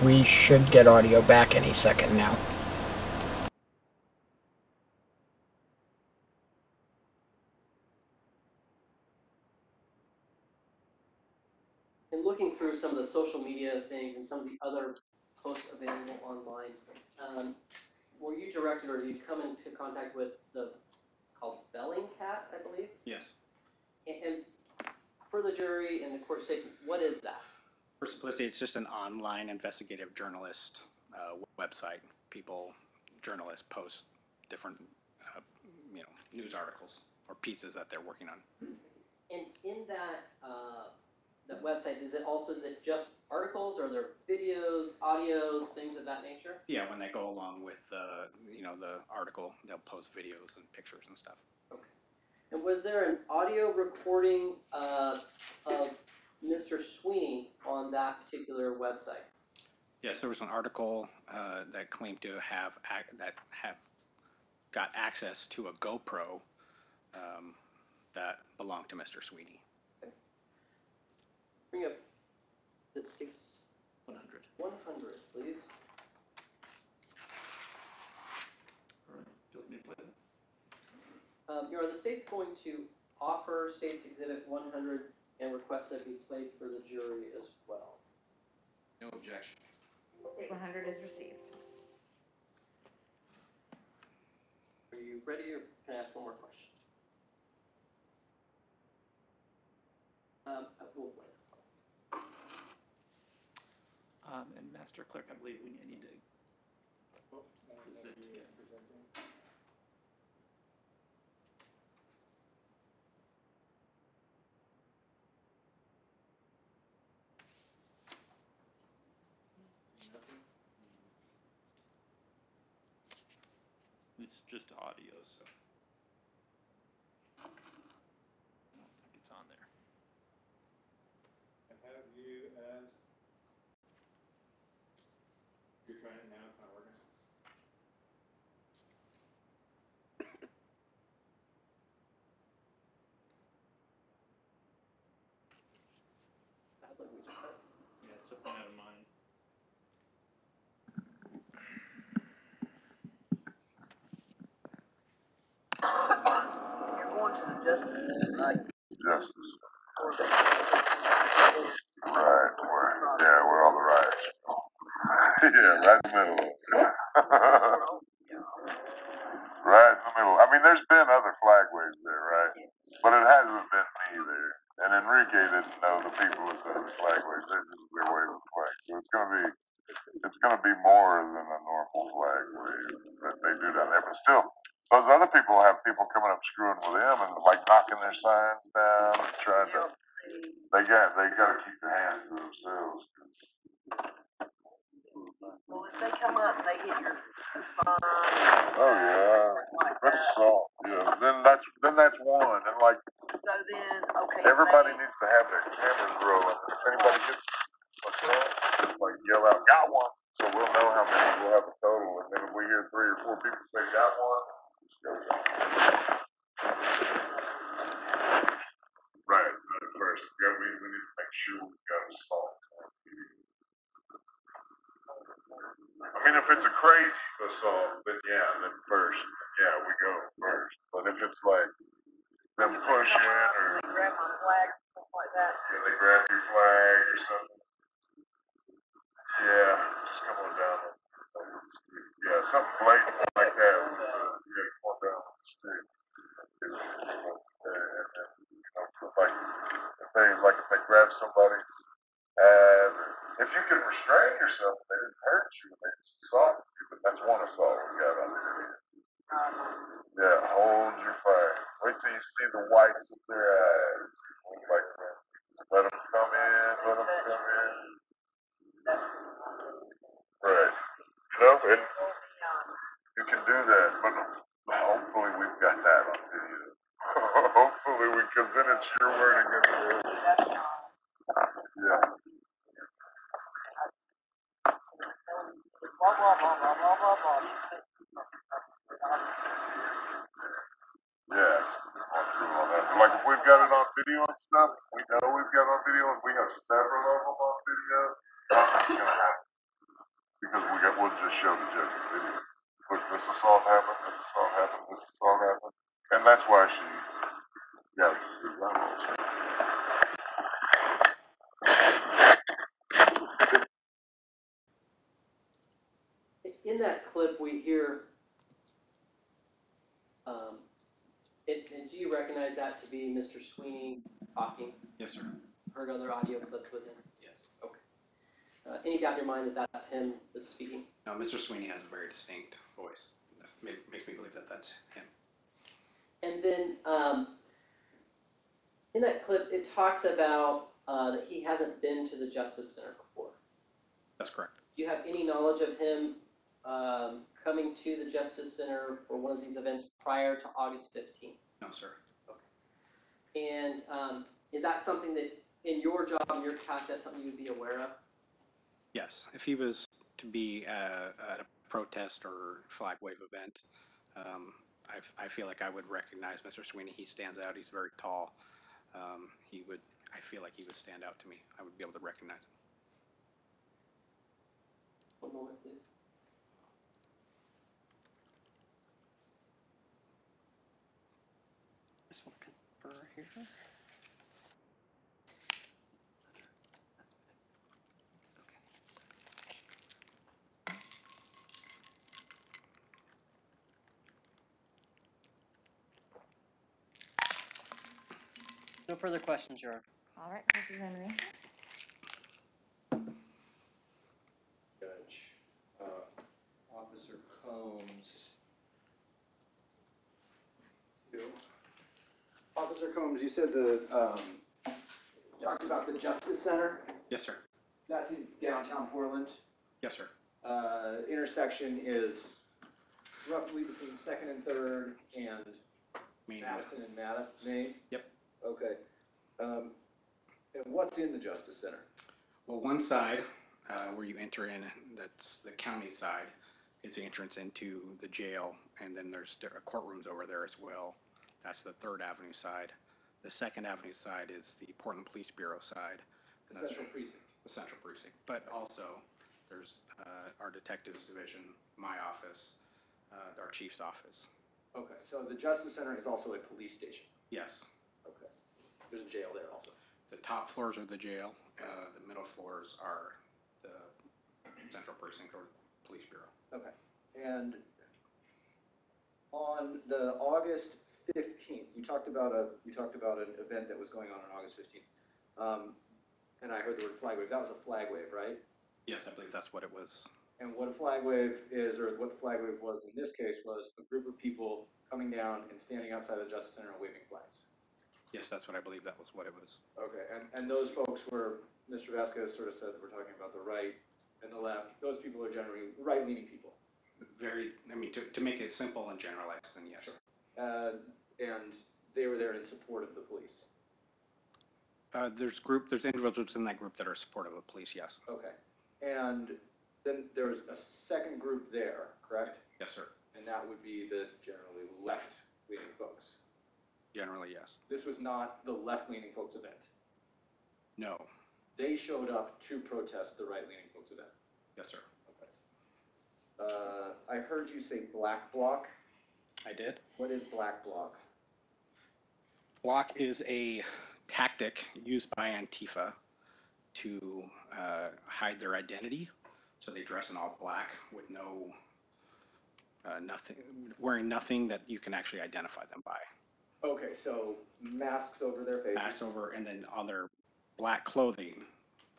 We should get audio back any second now. In looking through some of the social media things and some of the other posts available online, were you directed or did you come into contact with it's called Bellingcat, I believe? Yes. And for the jury and the court sake, what is that? For simplicity, it's just an online investigative journalist website. Journalists post different, news articles or pieces that they're working on. And in that that website, is it just articles, or are there videos, audios, things of that nature? Yeah, when they go along with the article, they'll post videos and pictures and stuff. Okay. And was there an audio recording of Mr. Swinney on that particular website? Yes, there was an article that claimed to have got access to a GoPro that belonged to Mr. Swinney. Okay. Bring up the state's 100. 100, please. All right. Do you want me to play that? Your Honor, the state's going to offer State's Exhibit 100 and request that it be played for the jury as well. No objection. State 100 is received. Are you ready, or can I ask one more question? We'll play it. And Master Clerk, I believe we need to present again. It's just audio, so I don't think it's on there. I have you as, you're trying it now, it's not working. Sounds like we just had. Yeah, it's definitely out of mine. You're Justice. Right, we're on the right. Yeah, right in the middle of it. Right in the middle. I mean, there's been other flagways there, right? But it hasn't been me there. And Enrique didn't know the people at the other flagways. They just their way with the flag. So it's gonna be more than a normal flagway that they do down there. But still, those other people have people coming up screwing with them and like knocking their signs down and trying to. They gotta keep their hands to themselves. Well, if they come up and they hit your sign. Oh yeah, that's assault. Yeah, then that's one. And like, So then, okay. everybody needs to have their cameras rolling. If anybody gets assault, just like yell out, "Got one!" So we'll know how many we'll have a total. And then if we hear 3 or 4 people say, "Got one," just goes on. Right. At first, yeah, we need to make sure we've got assault. I mean, if it's a crazy assault, then first, we go first. But if it's like them pushing or grab my flag, stuff like that. Yeah, they grab your flag or something. Yeah, just come on down. Yeah, something blatant like that. Come on down the street. Like if they grab somebody's ad, if you can restrain yourself, they didn't hurt you, they just assaulted you. But that's one assault we got on here. Yeah, hold your fire. Wait till you see the whites of their eyes. Like that. Let them come in, let them come in. Right. You know, and you can do that, but hopefully we've got that on video. Hopefully, because then it's your word against theirs. Yeah. Blah, blah, blah, blah, blah, blah, blah. Yeah, it's going through all that. But like if we've got it on video and stuff, we know we've got it on video and we have several of them on video, nothing's gonna happen. Because we'll just show the judge the video. Look, this assault happened, this assault happened, this assault happened. And that's why she got the rivals. In that clip, we hear, and do you recognize that to be Mr. Swinney talking? Yes, sir. Heard other audio clips with him? Yes. Okay. Any doubt in your mind that that's him that's speaking? No, Mr. Swinney has a very distinct voice. That makes me believe that that's him. And then in that clip, it talks about that he hasn't been to the Justice Center before. That's correct. Do you have any knowledge of him coming to the Justice Center for one of these events prior to August 15th? No, sir. Okay. And is that something that in your job, in your task, that's something you'd be aware of? Yes. If he was to be at a protest or flag wave event, I feel like I would recognize Mr. Swinney. He stands out. He's very tall. I feel like he would stand out to me. I would be able to recognize him. One moment, please. This one confirm here. No further questions, Your Honor. All right, Mrs. Henry. Judge, Officer Combs. Officer Combs, you said talked about the Justice Center. Yes, sir. That's in downtown Portland. Yes, sir. Intersection is roughly between 2nd and 3rd and Madison and Main. Yep. Okay. And what's in the Justice Center? Well, one side where you enter in, that's the county side, is the entrance into the jail, and then there's courtrooms over there as well. That's the 3rd Avenue side. The 2nd Avenue side is the Portland Police Bureau side. The Central Precinct. The Central Precinct. But also, there's our Detectives Division, my office, our Chief's office. Okay, so the Justice Center is also a police station. Yes. Okay. There's a jail there also. The top floors are the jail. The middle floors are the Central Precinct or Police Bureau. Okay. And on the August 15th, you talked about an event that was going on August 15th. And I heard the word flag wave. That was a flag wave, right? Yes, I believe that's what it was. And what a flag wave is, or what the flag wave was in this case, was a group of people coming down and standing outside the Justice Center and waving flags. Yes, that's what I believe that was what it was. Okay, and those folks were, Mr. Vasquez sort of said that we're talking about the right and the left. Those people are generally right-leaning people. Very, I mean, to make it simple and generalized, then yes. Sure. And they were there in support of the police. There's individuals in that group that are supportive of police, yes. Okay, and then there's a second group there, correct? Yes, sir. And that would be the generally left-leaning folks. Generally, yes. This was not the left-leaning folks event. No. They showed up to protest the right-leaning folks event. Yes, sir. Okay. I heard you say black bloc. I did. What is black bloc? Block is a tactic used by Antifa to hide their identity. So they dress in all black with no, wearing nothing that you can actually identify them by. Okay, so masks over their faces. Masks over, and then on their black clothing,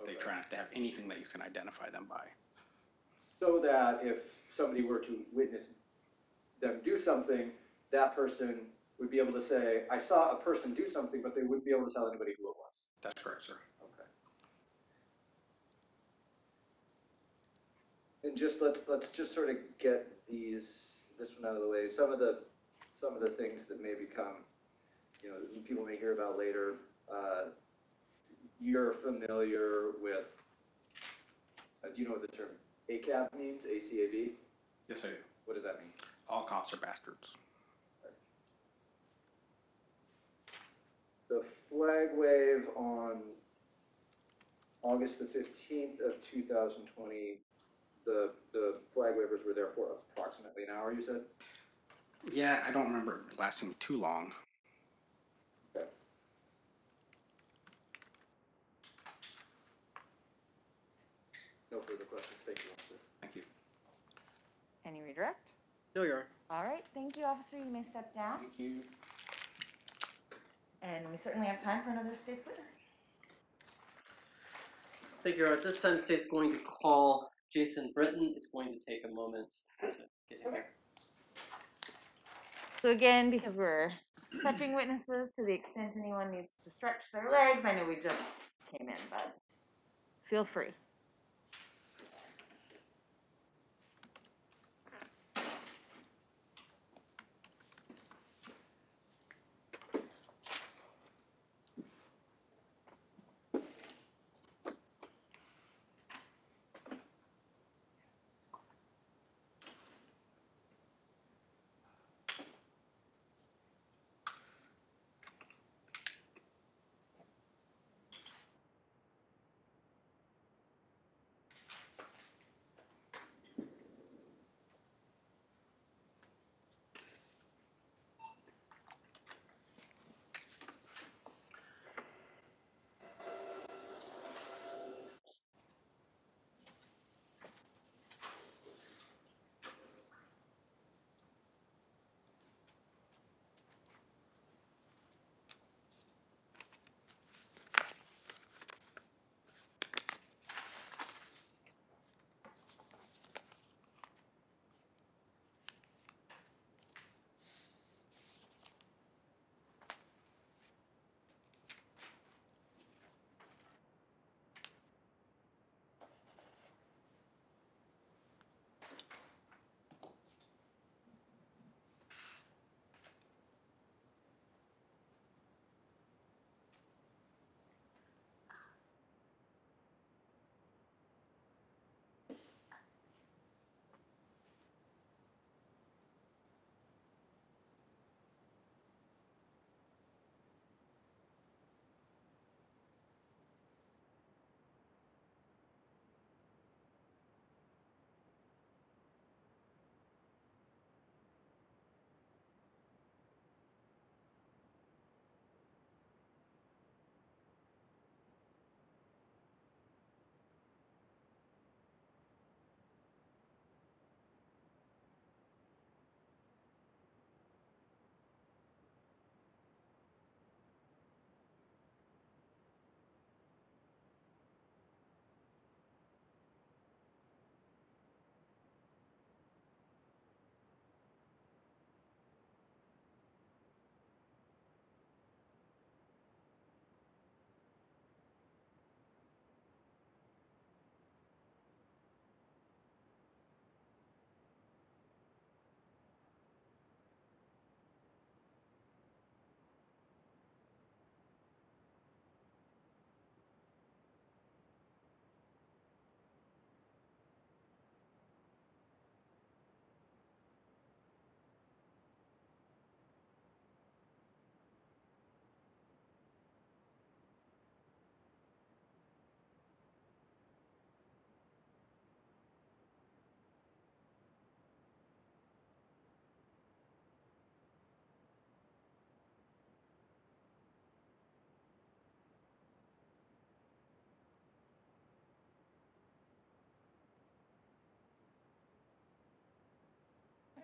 they try not to have anything that you can identify them by. So that if somebody were to witness them do something, that person would be able to say, I saw a person do something, but they wouldn't be able to tell anybody who it was. That's correct, sir. Okay. And just let's just sort of get this one out of the way. Some of the things that may become, people may hear about later. You're familiar with, do you know what the term ACAB means, ACAB? Yes, I do. What does that mean? All cops are bastards. The flag wave on August the 15th of 2020, the flag wavers were there for approximately an hour, you said? Yeah, I don't remember it lasting too long. Okay. No further questions. Thank you, officer. Thank you. Any redirect? No, Your Honor. All right, thank you, officer. You may step down. Thank you. And we certainly have time for another state's witness. Thank you, Your Honor. At this time, the state's going to call Jason Britton. It's going to take a moment to get him here. So again, because we're touching witnesses, to the extent anyone needs to stretch their legs, I know we just came in, but feel free.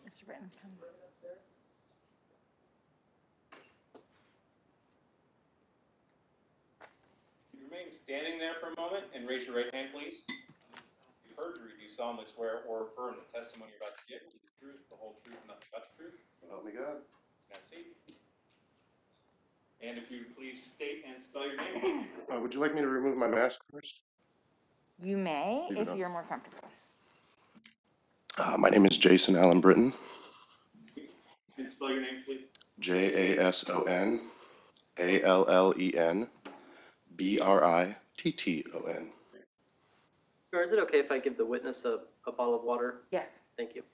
Mr. Britton, come. You remain standing there for a moment and raise your right hand, please. If you perjury, do you solemnly swear or affirm the testimony you're about to give is the truth, the whole truth, and nothing but the truth? Help me God. Have a seat. And if you would please state and spell your name. Would you like me to remove my mask first? You may, Leave it if on. you're more comfortable. My name is Jason Allen Britton. And spell your name, please. JasonAllenBritton. Sir, is it okay if I give the witness a bottle of water? Yes. Thank you.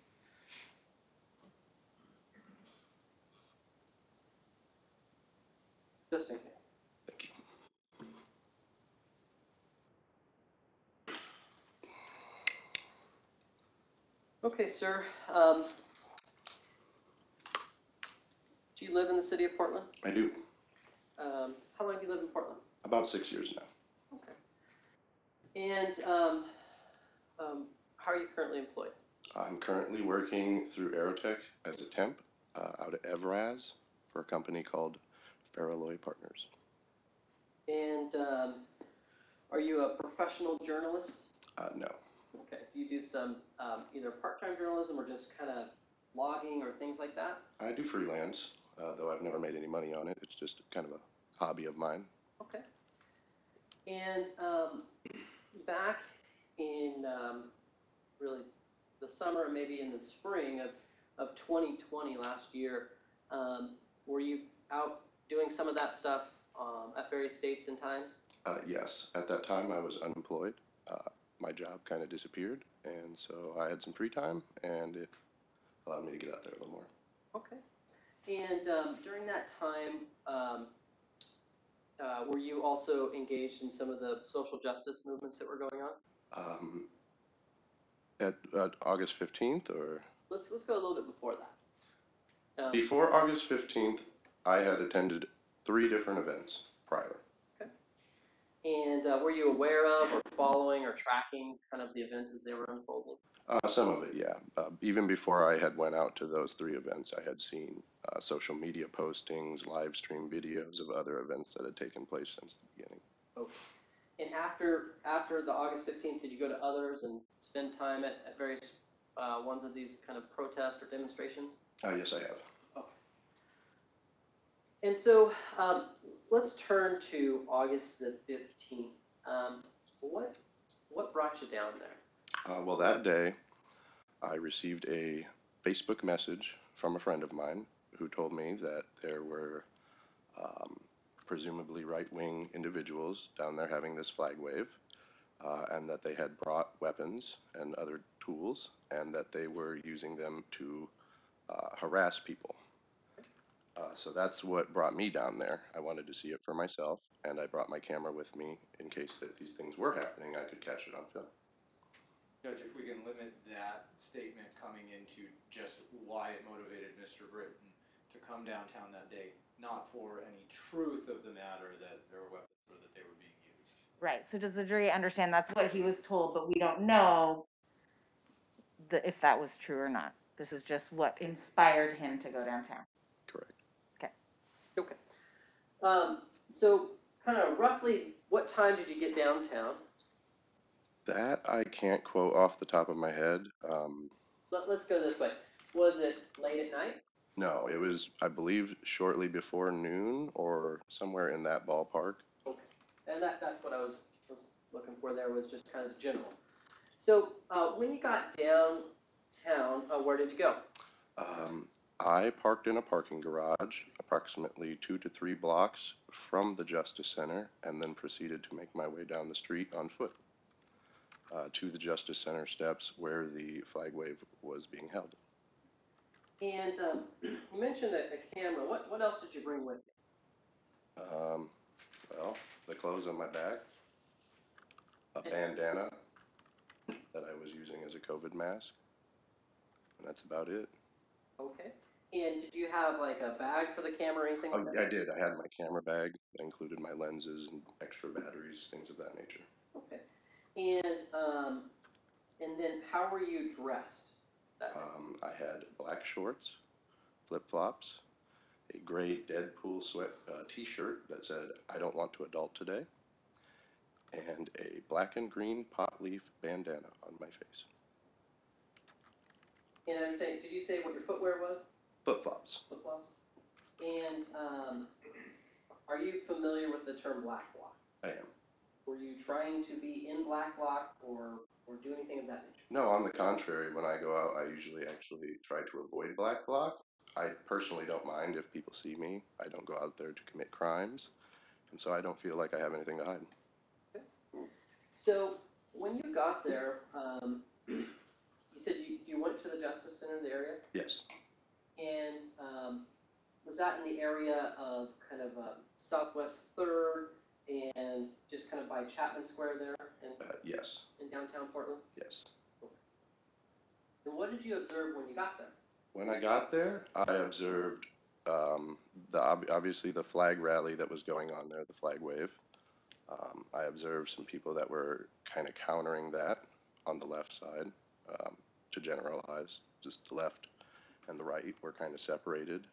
Just in case. Thank you. Okay, sir. Do you live in the city of Portland? I do. How long do you live in Portland? About 6 years now. Okay. And how are you currently employed? I'm currently working through Aerotech as a temp out at Evraz for a company called Faralloy Partners. And are you a professional journalist? No. Okay. Do you do some either part-time journalism or just kind of blogging or things like that? I do freelance, though I've never made any money on it. It's just kind of a hobby of mine. Okay. And back in really the summer and maybe in the spring of 2020 last year, were you out doing some of that stuff at various dates and times? Yes. At that time, I was unemployed. My job kind of disappeared, and so I had some free time, and it allowed me to get out there a little more. Okay. And during that time, were you also engaged in some of the social justice movements that were going on? At August 15th, or? Let's go a little bit before that. Before August 15th, I had attended 3 different events prior. Okay. And were you aware of or following or tracking kind of the events as they were unfolding? Some of it, yeah. Even before I had went out to those 3 events, I had seen social media postings, live stream videos of other events that had taken place since the beginning. Okay. And after the August 15th, did you go to others and spend time at various ones of these kind of protests or demonstrations? Yes, I have. Okay. And so let's turn to August the 15th. What brought you down there? Well, that day, I received a Facebook message from a friend of mine who told me that there were presumably right-wing individuals down there having this flag wave, and that they had brought weapons and other tools, and that they were using them to harass people. So that's what brought me down there. I wanted to see it for myself, and I brought my camera with me in case that these things were happening, I could catch it on film. Judge, if we can limit that statement coming into just why it motivated Mr. Britton to come downtown that day, not for any truth of the matter that there were weapons or that they were being used. Right. So does the jury understand that's what he was told, but we don't know if that was true or not? This is just what inspired him to go downtown. Correct. Okay. Okay. So kind of roughly, what time did you get downtown? That I can't quote off the top of my head. Let's go this way. Was it late at night? No, it was, I believe, shortly before noon or somewhere in that ballpark. Okay. And that's what I was looking for there, was just kind of general. So when you got downtown, where did you go? I parked in a parking garage approximately 2 to 3 blocks from the Justice Center, and then proceeded to make my way down the street on foot to the Justice Center steps where the flag wave was being held. And you mentioned a camera. What else did you bring with you? Well, the clothes on my back, a bandana that I was using as a COVID mask, and that's about it. Okay. And did you have like a bag for the camera or anything like that? I did. I had my camera bag that included my lenses and extra batteries, things of that nature. Okay. And then how were you dressed? I had black shorts, flip-flops, a gray Deadpool sweat t-shirt that said, "I don't want to adult today," and a black and green pot leaf bandana on my face. And I'm saying, did you say what your footwear was? Flip-flops. Flip-flops? And are you familiar with the term black bloc? I am. Were you trying to be in black bloc or do anything of that nature? No, on the contrary, when I go out, I usually actually try to avoid black bloc. I personally don't mind if people see me. I don't go out there to commit crimes, and so I don't feel like I have anything to hide. Okay. So when you got there, you said you went to the Justice Center in the area? Yes. And was that in the area of kind of Southwest 3rd and just kind of by Chapman Square there Yes. in downtown Portland? Yes. Okay. And what did you observe when you got there? When I got there, I observed obviously the flag rally that was going on there, the flag wave. I observed some people that were kind of countering that on the left side. To generalize, just the left and the right were kind of separated.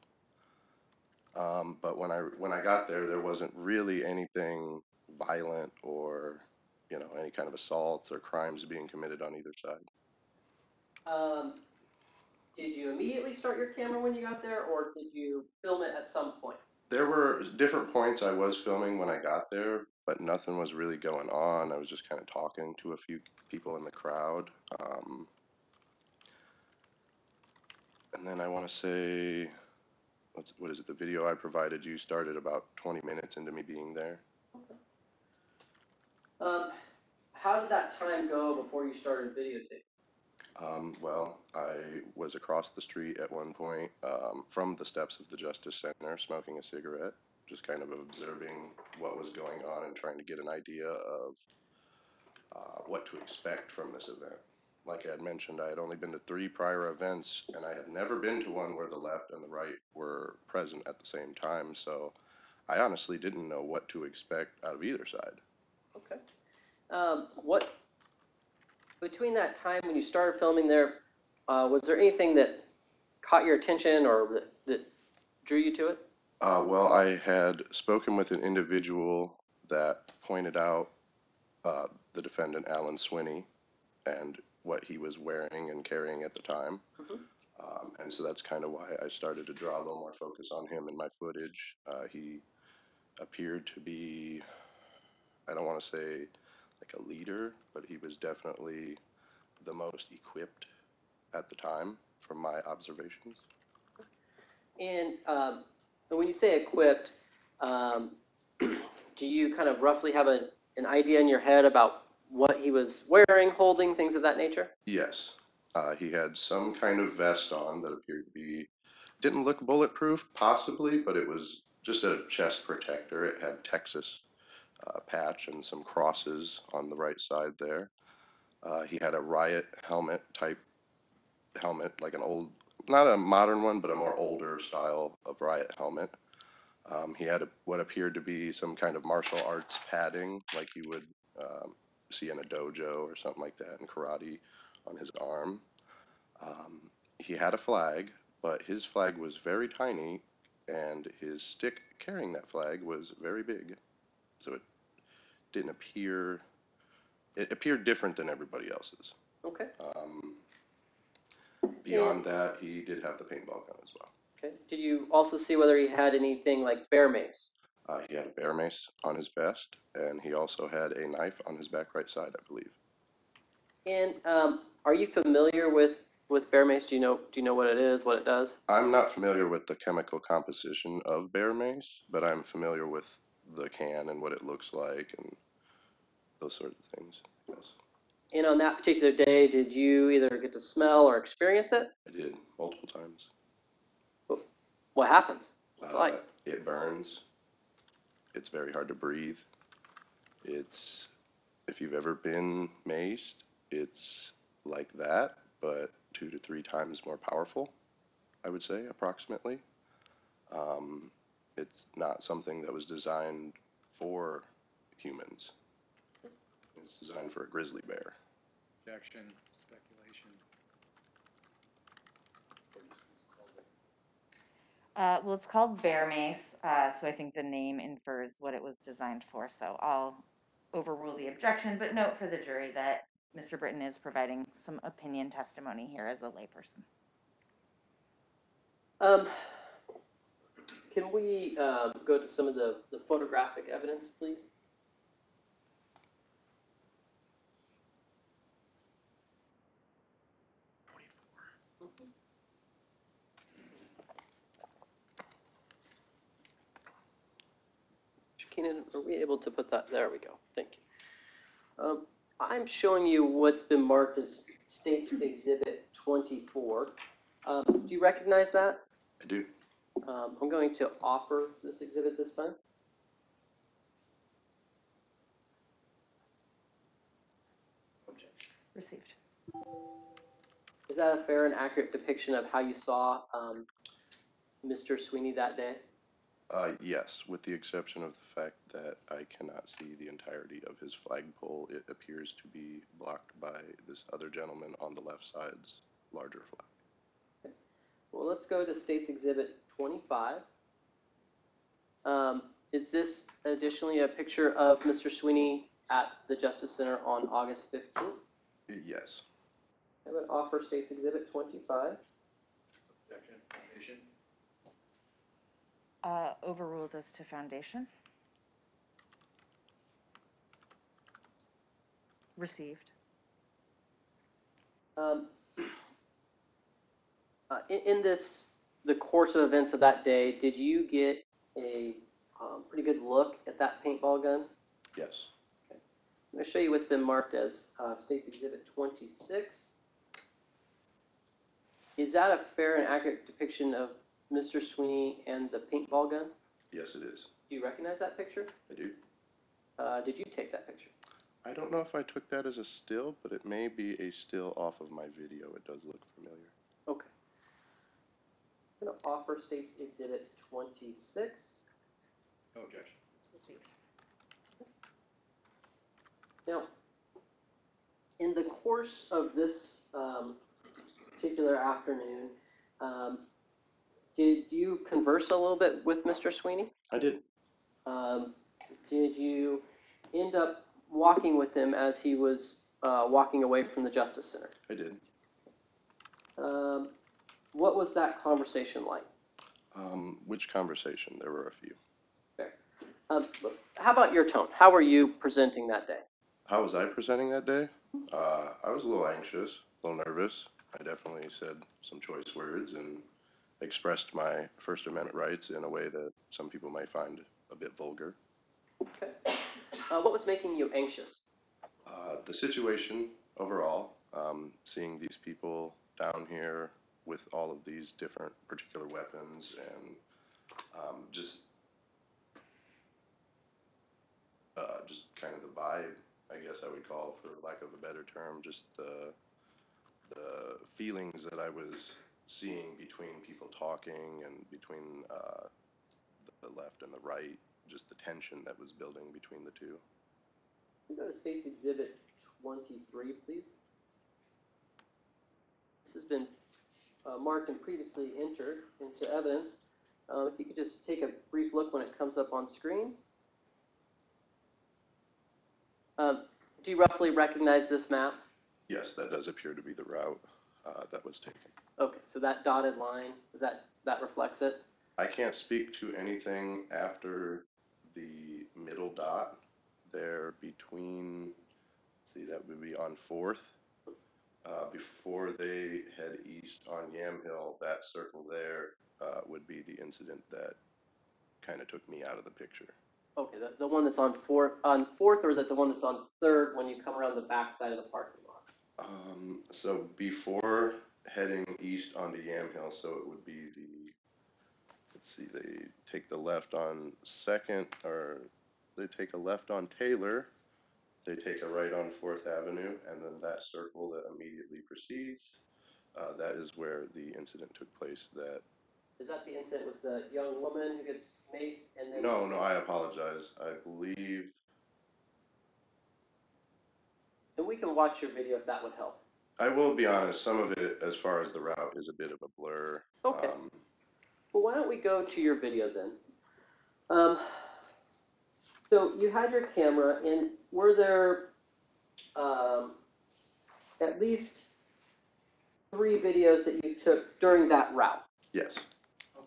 But when I got there, there wasn't really anything violent or, you know, any kind of assaults or crimes being committed on either side. Did you immediately start your camera when you got there, or did you film it at some point? There were different points I was filming when I got there, but nothing was really going on. I was just kind of talking to a few people in the crowd. And then I want to say, what is it? The video I provided you started about 20 minutes into me being there. Okay. How did that time go before you started videotaping? Well, I was across the street at one point from the steps of the Justice Center smoking a cigarette, just kind of observing what was going on and trying to get an idea of what to expect from this event. Like I had mentioned, I had only been to 3 prior events, and I had never been to one where the left and the right were present at the same time, so I honestly didn't know what to expect out of either side. Okay. Between that time when you started filming there, was there anything that caught your attention or that drew you to it? Well, I had spoken with an individual that pointed out the defendant, Alan Swinney, and what he was wearing and carrying at the time. Mm-hmm. And so that's kind of why I started to draw a little more focus on him in my footage. He appeared to be, I don't want to say like a leader, but he was definitely the most equipped at the time from my observations. And when you say equipped, do you kind of roughly have an idea in your head about what he was wearing, holding, things of that nature? Yes. He had some kind of vest on that appeared to be, didn't look bulletproof, possibly, but it was just a chest protector. It had Texas patch and some crosses on the right side there. He had a riot helmet type helmet, like an old, not a modern one, but a more older style of riot helmet. He had what appeared to be some kind of martial arts padding, like you would see in a dojo or something like that in karate, on his arm. He had a flag, but his flag was very tiny, and his stick carrying that flag was very big. So it didn't appear, it appeared different than everybody else's. Okay. Beyond that, he did have the paintball gun as well. Okay. Did you also see whether he had anything like bear mace? He had a bear mace on his vest, and he also had a knife on his back right side, I believe. And are you familiar with bear mace? Do you know what it is, what it does? I'm not familiar with the chemical composition of bear mace, but I'm familiar with the can and what it looks like and those sorts of things. Yes. And on that particular day, did you either get to smell or experience it? I did, multiple times. What happens? What's it like? It burns. It's very hard to breathe. It's, if you've ever been maced, it's like that, but 2 to 3 times more powerful, I would say, approximately. It's not something that was designed for humans. It's designed for a grizzly bear. Objection, speculation. Well, it's called bear mace, so I think the name infers what it was designed for. So I'll overrule the objection, but note for the jury that Mr. Britton is providing some opinion testimony here as a layperson. Can we go to some of the photographic evidence, please? Keenan, are we able to put that? There we go. Thank you. I'm showing you what's been marked as State's Exhibit 24. Do you recognize that? I do. I'm going to offer this exhibit this time. Received. Is that a fair and accurate depiction of how you saw Mr. Swinney that day? Yes, with the exception of the fact that I cannot see the entirety of his flagpole. It appears to be blocked by this other gentleman on the left side's larger flag. Okay. Well, let's go to State's Exhibit 25. Is this additionally a picture of Mr. Swinney at the Justice Center on August 15th? Yes. I would offer State's Exhibit 25. Objection, foundation. Overruled as to foundation. Received. In the course of events of that day, did you get a pretty good look at that paintball gun? Yes. Okay. I'm going to show you what's been marked as State's Exhibit 26. Is that a fair and accurate depiction of Mr. Swinney and the paintball gun? Yes, it is. Do you recognize that picture? I do. Did you take that picture? I don't know if I took that as a still, but it may be a still off of my video. It does look familiar. Okay. I'm going to offer State's Exhibit 26. No objection. Now, in the course of this particular afternoon, did you converse a little bit with Mr. Swinney? I did. Did you end up walking with him as he was walking away from the Justice Center? I did. What was that conversation like? Which conversation? There were a few. Fair. How about your tone? How were you presenting that day? How was I presenting that day? I was a little anxious, a little nervous. I definitely said some choice words and expressed my First Amendment rights in a way that some people might find a bit vulgar. Okay. What was making you anxious? The situation overall, seeing these people down here with all of these different particular weapons and just kind of the vibe, I guess I would call, for lack of a better term, just the feelings that I was seeing between people talking and between the left and the right, just the tension that was building between the two. Can you go to State's Exhibit 23, please? This has been marked and previously entered into evidence. If you could just take a brief look when it comes up on screen. Do you roughly recognize this map? Yes, that does appear to be the route that was taken. Okay, so that dotted line, is that reflects it? I can't speak to anything after the middle dot there between, see, that would be on 4th. Before they head east on Yamhill, that circle there would be the incident that kind of took me out of the picture. Okay, the one that's on 4th, or is it the one that's on 3rd when you come around the back side of the parking lot? So before heading east onto Yamhill, so it would be the, let's see, they take the left on 2nd, or they take a left on Taylor, they take a right on 4th Avenue, and then that circle that immediately precedes, that is where the incident took place. Is that the incident with the young woman who gets maced and then? No, I apologize. I believe. And we can watch your video if that would help. I will be honest, some of it, as far as the route, is a bit of a blur. Okay. Well, why don't we go to your video then? So you had your camera, and were there at least 3 videos that you took during that route? Yes.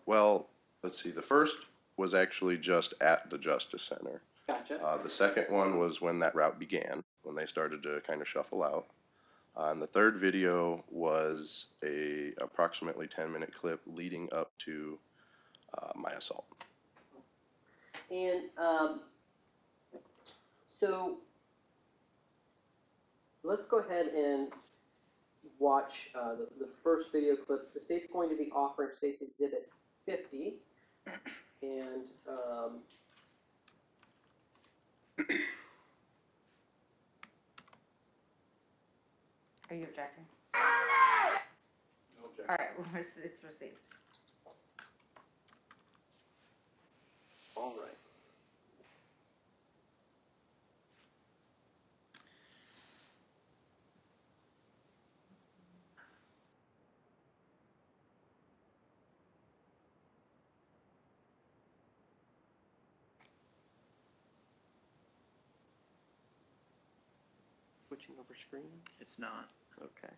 Well, let's see. The first was actually just at the Justice Center. Gotcha. The second one was when that route began, when they started to kind of shuffle out. And the third video was a approximately 10-minute clip leading up to my assault. And so let's go ahead and watch the first video clip. The state's going to be offering State's Exhibit 50. And Are you objecting? No objection. All right, well, it's received. all right. Switching over screen? It's not. Okay.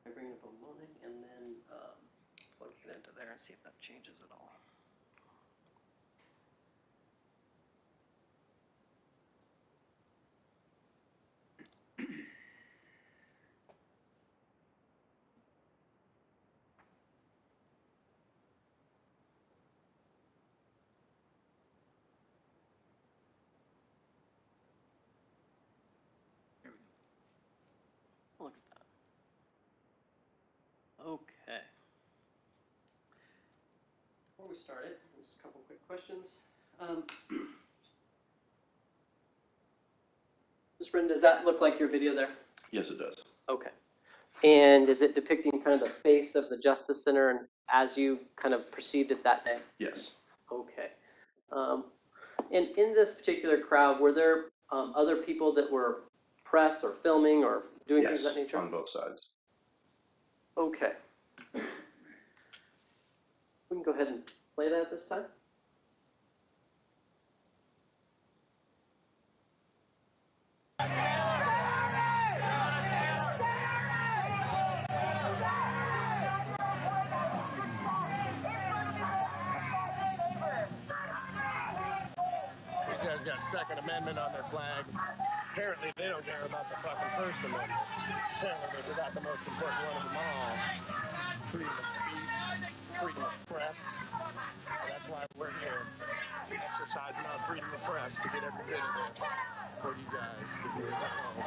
I bring up online and then Plug it into there and see if that changes at all. Look at that. Okay. Before we started, just a couple quick questions. Ms. Britton, does that look like your video there? Yes, it does. Okay. And is it depicting kind of the face of the Justice Center and as you kind of perceived it that day? Yes. Okay. And in this particular crowd, were there other people that were press or filming or doing things of that nature? On both sides. Okay. We can go ahead and play that at this time. These guys got Second Amendment on their flag. Apparently they don't care about the fucking First Amendment. Apparently they forgot the most important one of them all. Freedom of speech, freedom of press. And that's why we're here, exercising our freedom of press to get every bit of it for you guys to hear at home.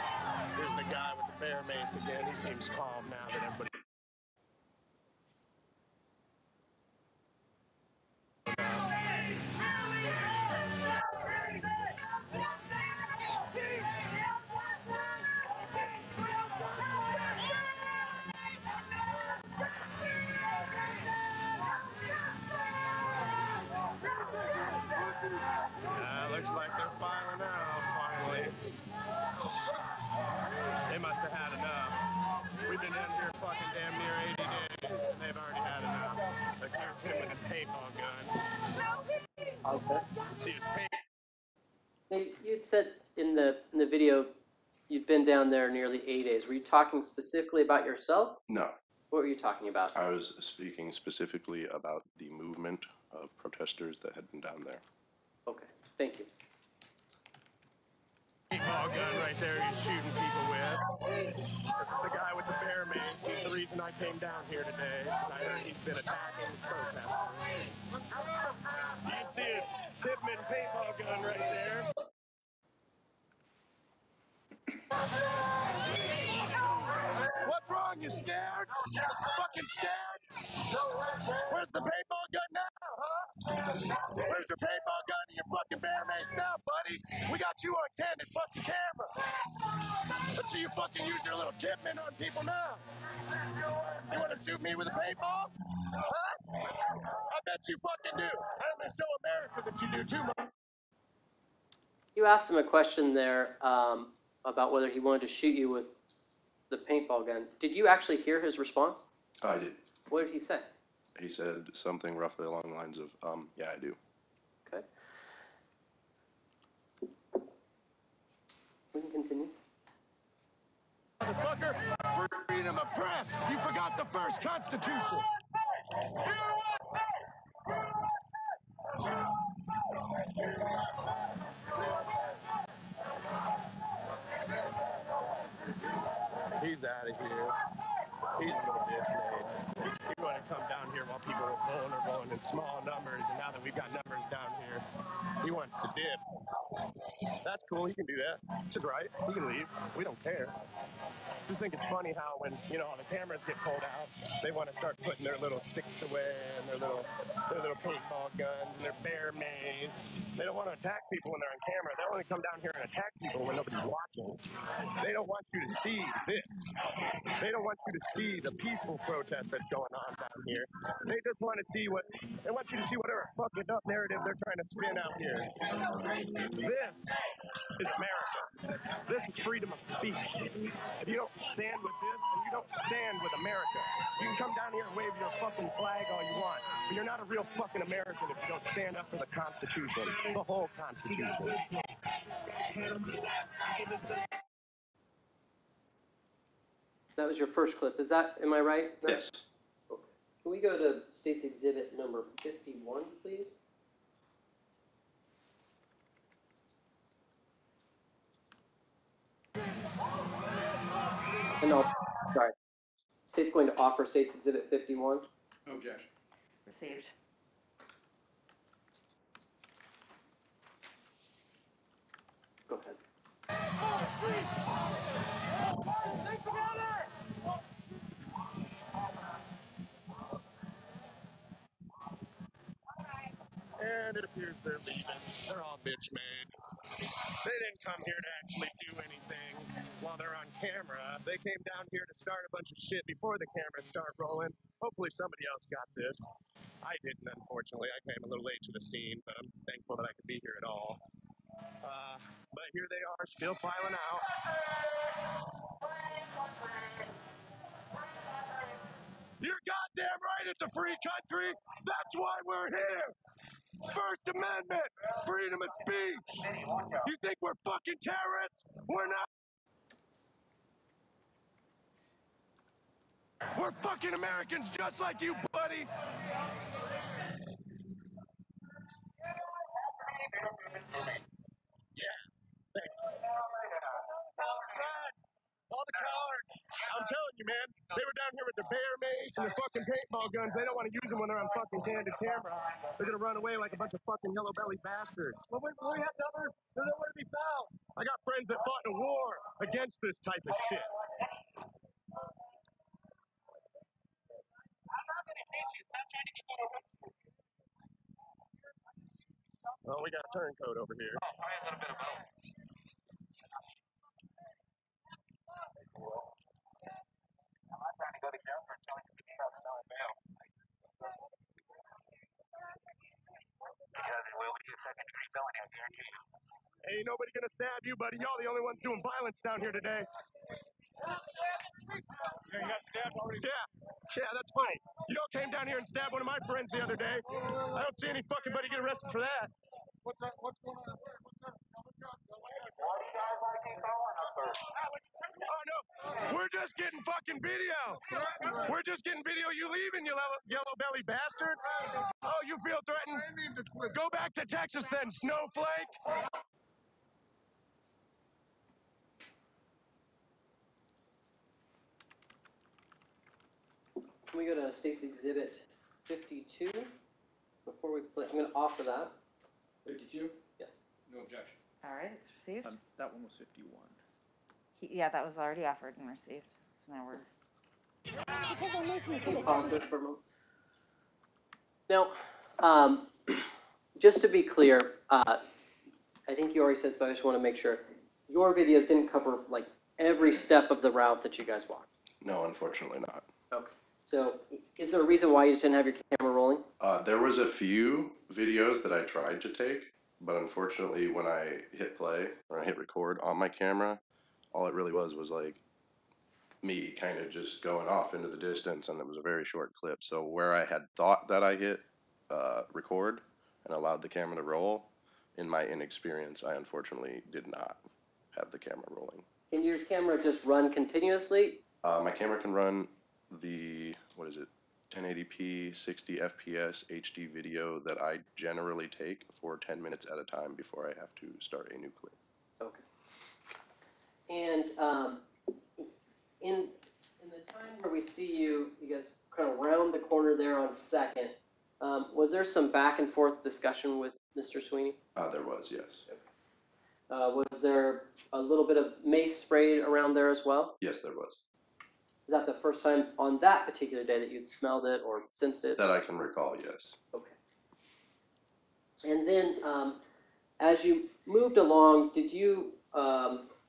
Here's the guy with the bear mace again. He seems calm now that everybody... Looks like they're filing out, finally. They must have had enough. We've been in here fucking damn near 80 days, and they've already had enough. Like, here's him with his paintball gun. Okay. See his paint. Hey, you'd said in the video you'd been down there nearly 8 days. Were you talking specifically about yourself? No. What were you talking about? I was speaking specifically about the movement of protesters that had been down there. Okay, thank you. Paintball gun right there he's shooting people with. This is the guy with the bear mace. He's the reason I came down here today. I heard he's been attacking protesters. You can see his Tipman paintball gun right there. What's wrong? You scared? Fucking scared? Where's the paintball gun now, huh? Where's your paintball gun and your fucking bear mace now, buddy? We got you on candid fucking camera. Let's see you fucking use your little Kidman on people now. You want to shoot me with a paintball? Huh? I bet you fucking do. I'm gonna show America that you do too much. You asked him a question there about whether he wanted to shoot you with the paintball gun. Did you actually hear his response? I did. What did he say? He said something roughly along the lines of, yeah, I do. Okay. We can continue. Motherfucker, freedom of press. You forgot the first Constitution. He's out of here. He's a little bitch, man. He wanted to come down here while people were vulnerable and in small numbers, and now that we've got numbers down here, he wants to dip. That's cool. He can do that. It's his right. He can leave. We don't care. Just think it's funny how when, you know, the cameras get pulled out, they want to start putting their little sticks away and their little paintball guns and their bear maze. They don't want to attack people when they're on camera. They only come down here and attack people when nobody's watching. They don't want you to see this. They don't want you to see the peaceful protest that's going on down here. They just want to see they want you to see whatever fucking up narrative they're trying to spin out here. This is America. This is freedom of speech. If you don't stand with this, then you don't stand with America. You can come down here and wave your fucking flag all you want, but you're not a real fucking American if you don't stand up for the Constitution, the whole Constitution. That was your first clip. Am I right? Yes. Okay. Can we go to State's Exhibit number 51, please? No, sorry. State's going to offer State's Exhibit 51. No objection. Received. Go ahead. And it appears they're leaving. They're all bitch made. They didn't come here to actually do anything while they're on camera. They came down here to start a bunch of shit before the cameras start rolling. Hopefully somebody else got this. I didn't, unfortunately. I came a little late to the scene, but I'm thankful that I could be here at all. But here they are, still filing out. You're goddamn right, it's a free country. That's why we're here. First Amendment, freedom of speech. You think we're fucking terrorists? We're not. We're fucking Americans just like you, buddy. Yeah, thank you. All the cowards. I'm telling you, man. They were down here with their bear mace and their fucking paintball guns. They don't want to use them when they're on fucking candid camera. They're gonna run away like a bunch of fucking yellow belly bastards. Well, we have numbers. They're nowhere to be found. I got friends that fought in a war against this type of shit. Well, we got a turncoat over here. Oh, probably a little bit of both. I'm not trying to go to jail for killing people selling bail. Because it will be a second-degree felony, I guarantee you. Ain't nobody gonna stab you, buddy. Y'all the only ones doing violence down here today. Yeah, you got stabbed already? Yeah, that's funny. You all came down here and stabbed one of my friends the other day. I don't see any fucking buddy get arrested for that. What's going on? What's up? Oh, no. We're just getting fucking video. We're just getting video. You leaving, you yellow belly bastard. Oh, you feel threatened? Go back to Texas then, snowflake. Can we go to State's Exhibit 52 before we play? I'm going to offer that. 52? Yes. No objection. All right, it's received. That one was 51. Yeah, that was already offered and received. So now we're. Pause this for a moment. Now, just to be clear, I think you already said, but I just want to make sure. Your videos didn't cover like every step of the route that you guys walked. No, unfortunately not. Okay. So is there a reason why you just didn't have your camera rolling? There was a few videos that I tried to take, but unfortunately when I hit play or I hit record on my camera, all it really was like me kind of just going off into the distance, and it was a very short clip. So where I had thought that I hit record and allowed the camera to roll, in my inexperience, I unfortunately did not have the camera rolling. Can your camera just run continuously? My camera can run the, 1080p, 60 FPS HD video that I generally take for 10 minutes at a time before I have to start a new clip. Okay. And in the time where we see you guys kind of round the corner there on Second, was there some back and forth discussion with Mr. Swinney? There was, yes. Was there a little bit of mace sprayed around there as well? Yes, there was. Is that the first time on that particular day that you'd smelled it or sensed it? That I can recall, yes. Okay. And then as you moved along, did you,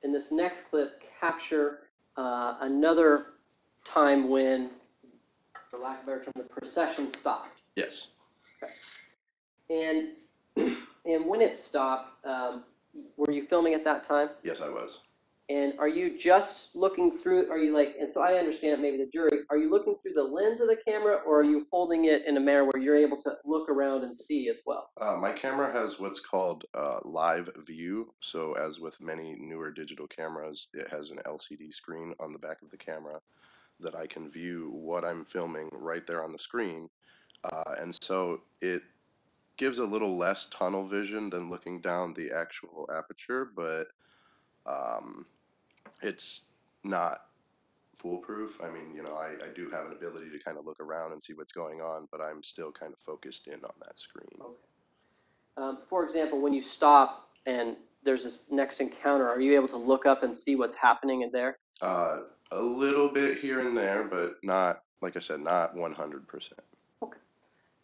in this next clip, capture another time when, for lack of a better term, the procession stopped? Yes. Okay. And when it stopped, were you filming at that time? Yes, I was. And are you just looking through, are you like, and so I understand maybe the jury, are you looking through the lens of the camera, or are you holding it in a manner where you're able to look around and see as well? My camera has what's called live view. So as with many newer digital cameras, it has an LCD screen on the back of the camera that I can view what I'm filming right there on the screen. And so it gives a little less tunnel vision than looking down the actual aperture, but it's not foolproof. I mean, I do have an ability to kind of look around and see what's going on, but I'm still kind of focused in on that screen. Okay. For example, when you stop and there's this next encounter, are you able to look up and see what's happening in there? A little bit here and there, but not, like I said, not 100%. Okay.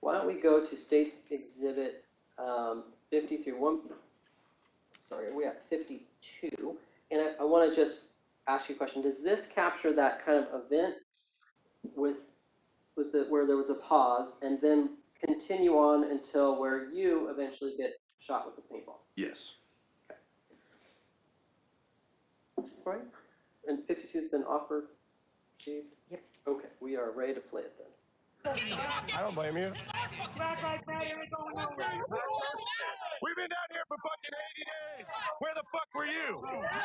Why don't we go to State's Exhibit 53. Sorry, we at 52. And I want to just ask you a question. Does this capture that kind of event with where there was a pause and then continue on until where you eventually get shot with the paintball? Yes. Okay. All right. And 52 has been offered, received? Yep. Okay, we are ready to play it then. I don't blame you. We've been down here for fucking 80 days. Where the fuck were you? Oh, yeah?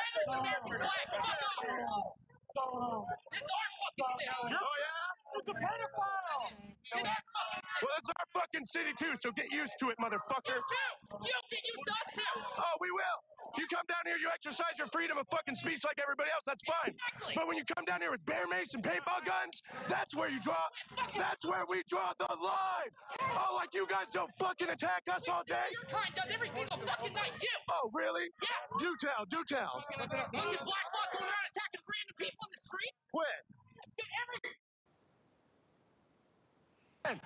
It's a pedophile! Well, it's our fucking city too, so get used to it, motherfucker. You get used to us too. Oh, we will. You come down here, you exercise your freedom of fucking speech like everybody else, that's fine. Exactly. But when you come down here with bear mace and paintball guns, that's where we draw the line. Oh, like you guys don't fucking attack us all day? Your kind does every single fucking night, you. Oh, really? Yeah. Do tell. Fucking black bloc going around attacking random people in the streets? When?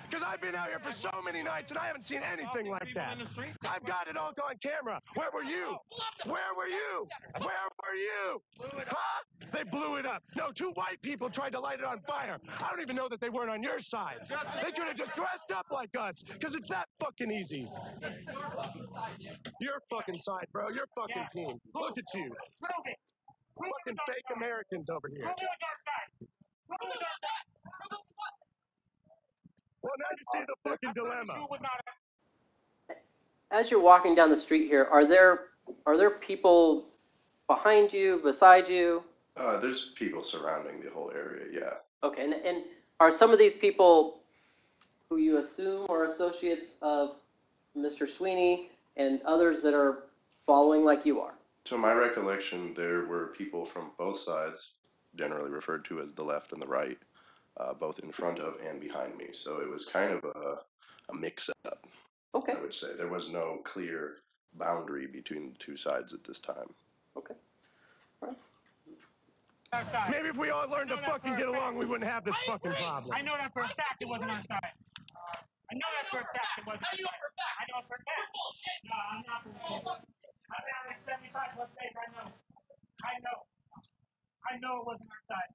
Because I've been out here for so many nights and I haven't seen anything like that. I've got it all on camera. Where were you? Where were you? Huh? They blew it up. No, 2 white people tried to light it on fire. I don't even know that they weren't on your side. They could have just dressed up like us, because it's that fucking easy. Your fucking side, bro. Your fucking team. Look at you. Fucking fake Americans over here. Well, now you see the fucking dilemma. As you're walking down the street here, are there people behind you, beside you? There's people surrounding the whole area, yeah. Okay, and are some of these people who you assume are associates of Mr. Swinney and others that are following like you are? To my recollection, there were people from both sides, generally referred to as the left and the right, both in front of and behind me. So it was kind of a mix-up, okay. I would say. There was no clear boundary between the two sides at this time. Okay. All right. Maybe if we all learned to fucking get along, we wouldn't have this fucking problem. I know that for a fact it wasn't our side. I know that for a fact it wasn't. I know for a fact. No, I'm not for shit. I'm down at 75 plus days. I know it wasn't our side.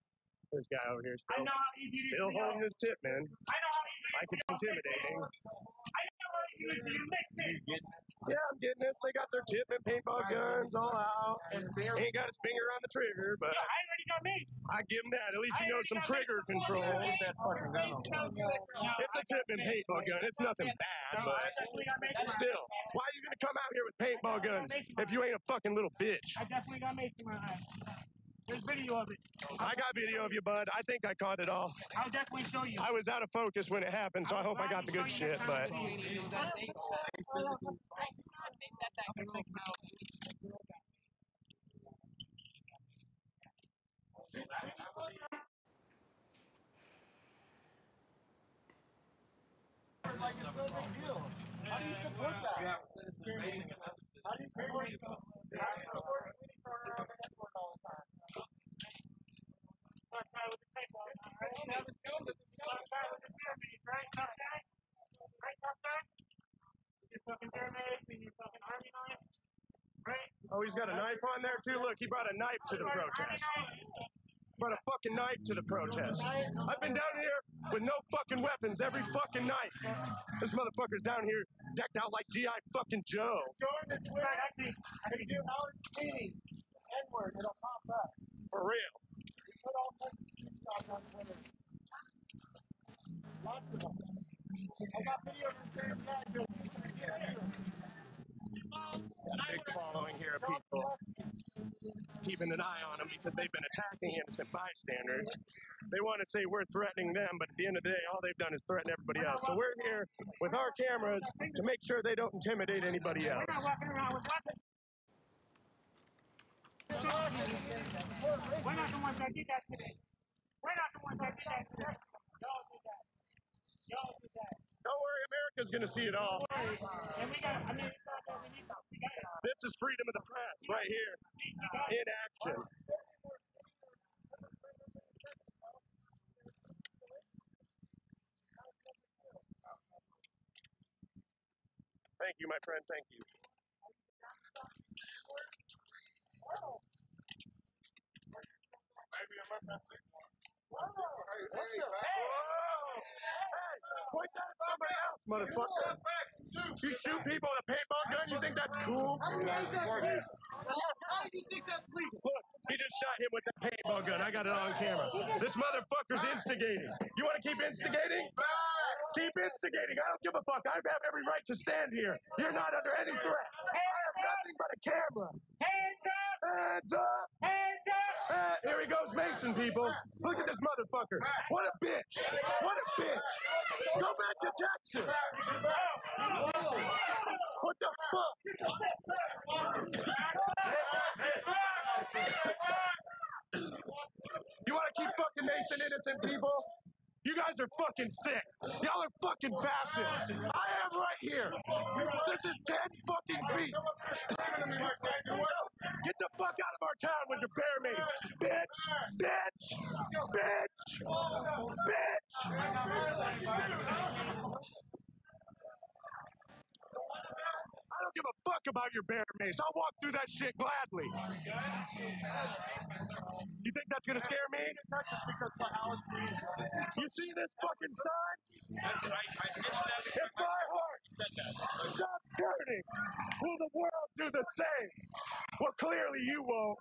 This guy over here still, holding his tip, man. I know how easy like it's intimidating. I know how easy it is to mix it. Yeah, I'm getting this. They got their tip and paintball guns all out. Ain't got his finger on the trigger, but I already got maced. I give him that. At least he knows some trigger control. That fucking gun. It's a tip and paintball gun. It's nothing bad, but still, why are you gonna come out here with paintball guns if you ain't a fucking little bitch? I definitely got maced in my eye. There's video of it. I got video of you, bud. I think I caught it all. I'll definitely show you. I was out of focus when it happened, so I hope I got the good shit, but... Like it's no big deal. How do you support that? How do you support Swinney throwing around the headboard all the time? Tough guy with the paintball, right? Tough guy with the beer beads, right? Tough guy? Right, tough guy? Your fucking beer mace and your fucking army knife, right? Oh, he's got a knife on there too? Look, he brought a knife to the protest. Brought a fucking knife to the protest. I've been down here with no fucking weapons every fucking night. This motherfucker's down here decked out like G.I. fucking Joe. Go into Twitter and do Alan Swinney. N-word, it'll pop up. For real. We put all kinds of stuff on Twitter. Lots of them. I got video of this damn guy doing a big following here of people keeping an eye on him because they've been attacking innocent bystanders. They want to say we're threatening them, but at the end of the day, all they've done is threaten everybody else. So we're here with our cameras to make sure they don't intimidate anybody else. We're not walking around with weapons. We're not the ones that did that today. We're not the ones that did that today. Y'all did that. Y'all did that. Don't worry, America's going to see it all. And we got, I mean, it's not that we need to. This is freedom of the press right here in action. Thank you, my friend. Thank you. Maybe unless I see one. Hey! Point that at somebody else, motherfucker. You shoot people with a paintball gun, you think that's cool? How do you think that's legal? Look, he just shot him with the paintball gun. I got it on camera. This motherfucker's instigating. You want to keep instigating? Keep instigating. I don't give a fuck. I have every right to stand here. You're not under any threat. I have nothing but a camera. Hands up! Hands up! Hands up! Here he goes, Mason, people. Look at this motherfucker. What a bitch. What a bitch. Go back to Texas. What the fuck? You want to keep fucking Mason innocent people? You guys are fucking sick. Y'all are fucking fascists. I am right here. This is 10 fucking feet. Get the fuck out of our town with your bear mace. Bitch. Bitch. Bitch. Bitch. I don't give a fuck about your bear mace. I'll walk through that shit gladly. You think that's gonna scare me? You see this fucking sign? That's right. I mentioned that. If my heart stops burning, will the world do the same? Well, clearly you won't.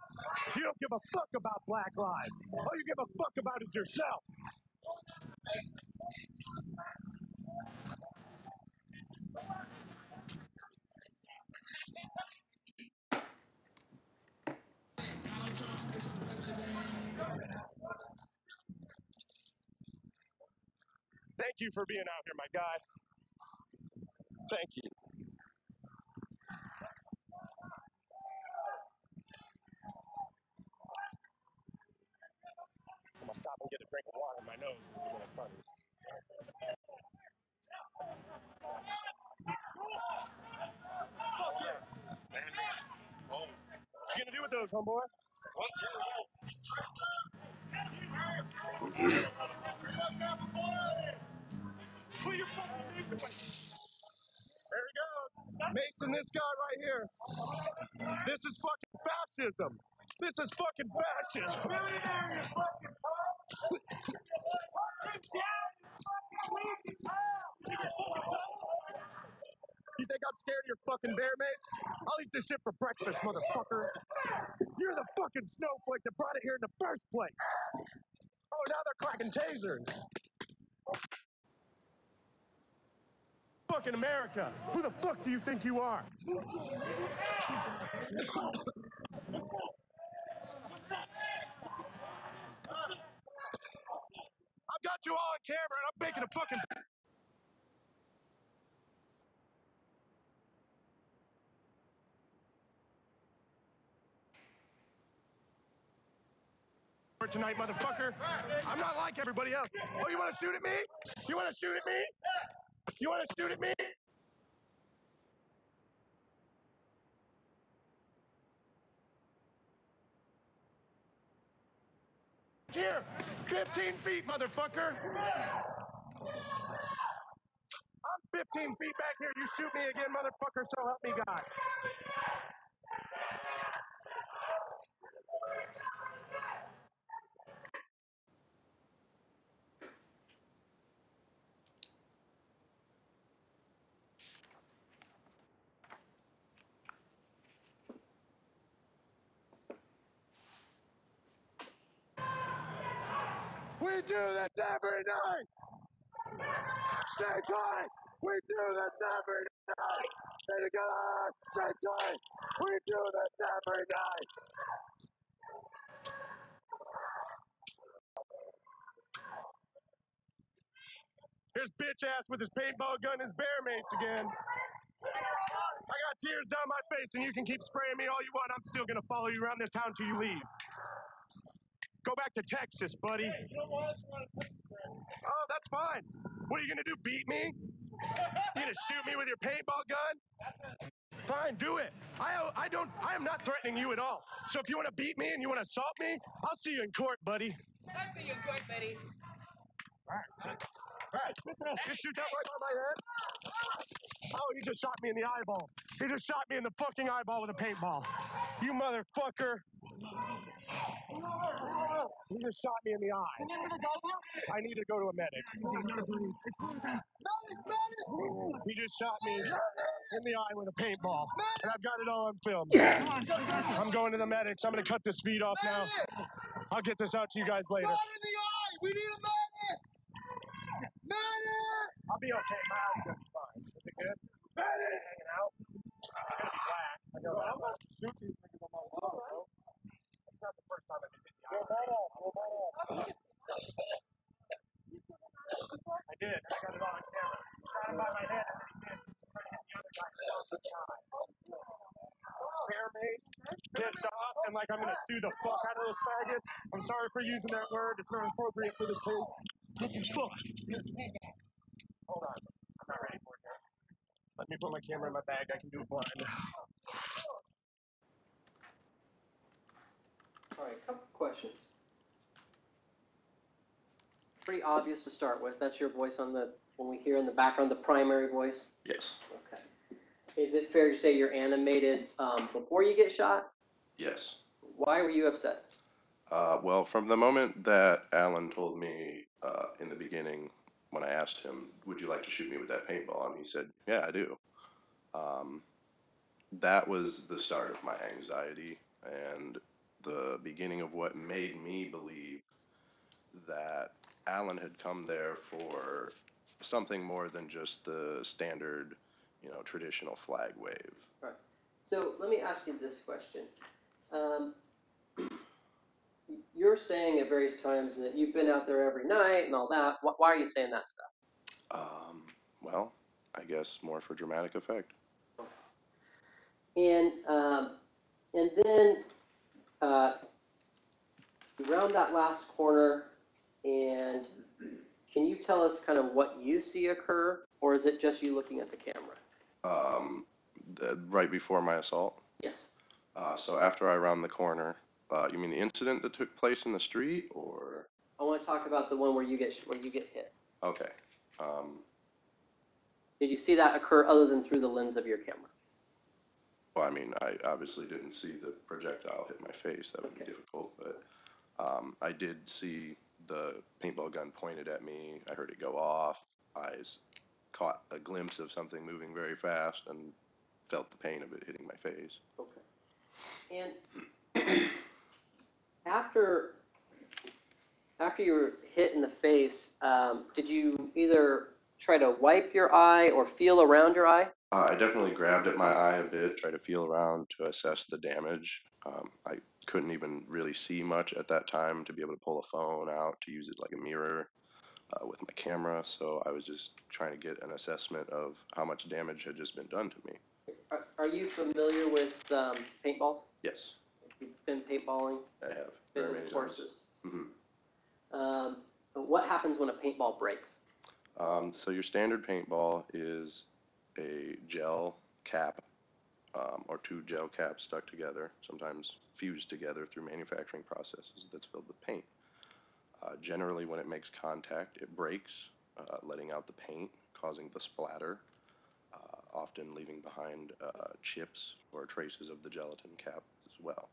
You don't give a fuck about Black Lives. All you give a fuck about is yourself. Thank you for being out here, my guy. Thank you. I'm gonna stop and get a drink of water in my nose. It's a little funny. What you gonna do with those, homeboy? Who you fucking and this guy right here. This is fucking fascism. This is fucking fascism. You think I'm scared of your fucking bear mates? I'll eat this shit for breakfast, motherfucker. You're the fucking snowflake that brought it here in the first place. Oh, now they're cracking tasers. Fucking America. Who the fuck do you think you are? I've got you all on camera and I'm making a fucking... tonight, motherfucker. I'm not like everybody else. Oh, you want to shoot at me? You want to shoot at me? You want to shoot at me? Here, 15 feet, motherfucker. I'm 15 feet back here. You shoot me again, motherfucker, so help me God. We do this every night. Stay tight. We do this every night. Stay together. Stay tight. We do this every night. Here's bitch ass with his paintball gun and his bear mace again. I got tears down my face and you can keep spraying me all you want. I'm still gonna follow you around this town till you leave. Go back to Texas, buddy. Oh, that's fine. What are you gonna do, beat me? You gonna shoot me with your paintball gun? Fine, do it. I am not threatening you at all. So if you wanna beat me and you wanna assault me, I'll see you in court, buddy. I'll see you in court, buddy. Right. Just shoot that right by my head. Oh, he just shot me in the eyeball. He just shot me in the fucking eyeball with a paintball. You motherfucker. He just shot me in the eye. I need to go to a medic. He just shot me in the eye with a paintball. And I've got it all on film. I'm going to the medics. I'm going to cut this feed off now. I'll get this out to you guys later. Shot in the eye! We need a medic! Medic! I'll be okay. My eye's going to be fine. Is it good? Medic! Hanging out. It's going to be black. I know that. I'm not shooting you on my wall, bro. It's not the first time I've been hit the eye. I did. I got it all on camera. He shot him by my head and then he missed. He's trying to hit the other guy in the eye. Bear mace, pissed off, and like I'm gonna sue the fuck out of those faggots. I'm sorry for using that word. It's not appropriate for this case. Fuck. Hold on. I'm not ready for it yet. Let me put my camera in my bag. I can do it blind. All right, a couple questions. Pretty obvious to start with. That's your voice on the, when we hear in the background, the primary voice. Yes. Okay. Is it fair to say you're animated before you get shot? Yes. Why were you upset? Well, from the moment that Alan told me in the beginning, when I asked him, would you like to shoot me with that paintball? And he said, yeah, I do. That was the start of my anxiety and the beginning of what made me believe that Alan had come there for something more than just the standard, traditional flag wave. Right. So let me ask you this question. You're saying at various times that you've been out there every night and all that. Why are you saying that stuff? Well, I guess more for dramatic effect. And then you round that last corner, and can you tell us kind of what you see occur, or is it just you looking at the camera? Right before my assault? Yes. So after I round the corner, you mean the incident that took place in the street, or? I want to talk about the one where you get hit. Okay. Did you see that occur other than through the lens of your camera? Well, I mean, I obviously didn't see the projectile hit my face. That would be difficult, but I did see the paintball gun pointed at me. I heard it go off. I caught a glimpse of something moving very fast and felt the pain of it hitting my face. Okay. And after you were hit in the face, did you either try to wipe your eye or feel around your eye? I definitely grabbed at my eye a bit, tried to feel around to assess the damage. I couldn't even really see much at that time to be able to pull a phone out to use it like a mirror with my camera. So I was just trying to get an assessment of how much damage had just been done to me. Are you familiar with paintballs? Yes, You've been paintballing? I have. Been Very with many courses? times. What happens when a paintball breaks? So your standard paintball is a gel cap or two gel caps stuck together, sometimes fused together through manufacturing processes that's filled with paint. Generally, when it makes contact, it breaks, letting out the paint, causing the splatter, often leaving behind chips or traces of the gelatin cap as well.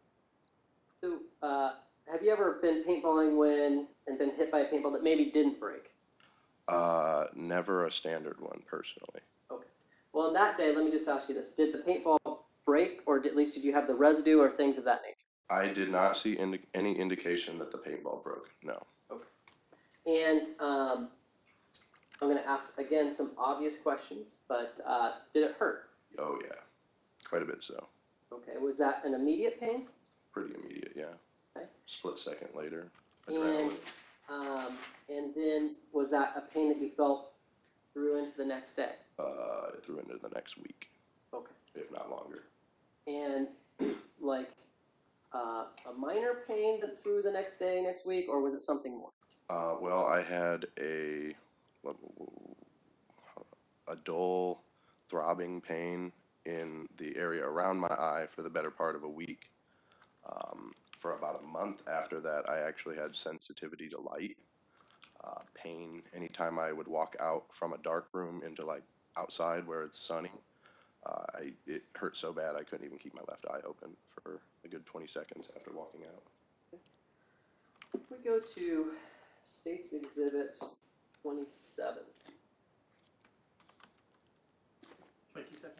So, have you ever been paintballing and been hit by a paintball that maybe didn't break? Never a standard one, personally. Okay. Well, on that day, let me just ask you this. Did the paintball break, or at least did you have the residue or things of that nature? I did not see any indication that the paintball broke, no. Okay. And I'm going to ask, again, some obvious questions, but did it hurt? Oh, yeah. Quite a bit so. Okay. Was that an immediate pain? Pretty immediate, yeah. Okay. Split second later, adrenaline. And then was that a pain that you felt through into the next day? It threw into the next week. Okay. If not longer. And like a minor pain that through the next day, next week, or was it something more? Well, I had a dull throbbing pain in the area around my eye for the better part of a week. For about a month after that, I actually had sensitivity to light, pain anytime I would walk out from a dark room into like outside where it's sunny. It hurt so bad I couldn't even keep my left eye open for a good 20 seconds after walking out. If we go to States Exhibit 27. 27.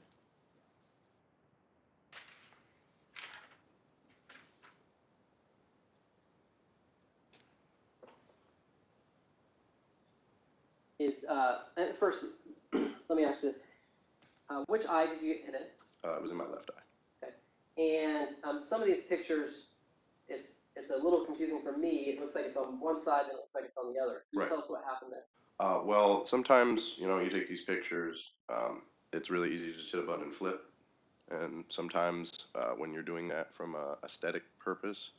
And first, let me ask you this. Which eye did you get hit in? It was in my left eye. Okay. And some of these pictures, it's a little confusing for me. It looks like it's on one side and it looks like it's on the other. Can you tell us what happened there? Well, sometimes, you take these pictures, it's really easy to just hit a button and flip. And sometimes when you're doing that from a aesthetic purpose,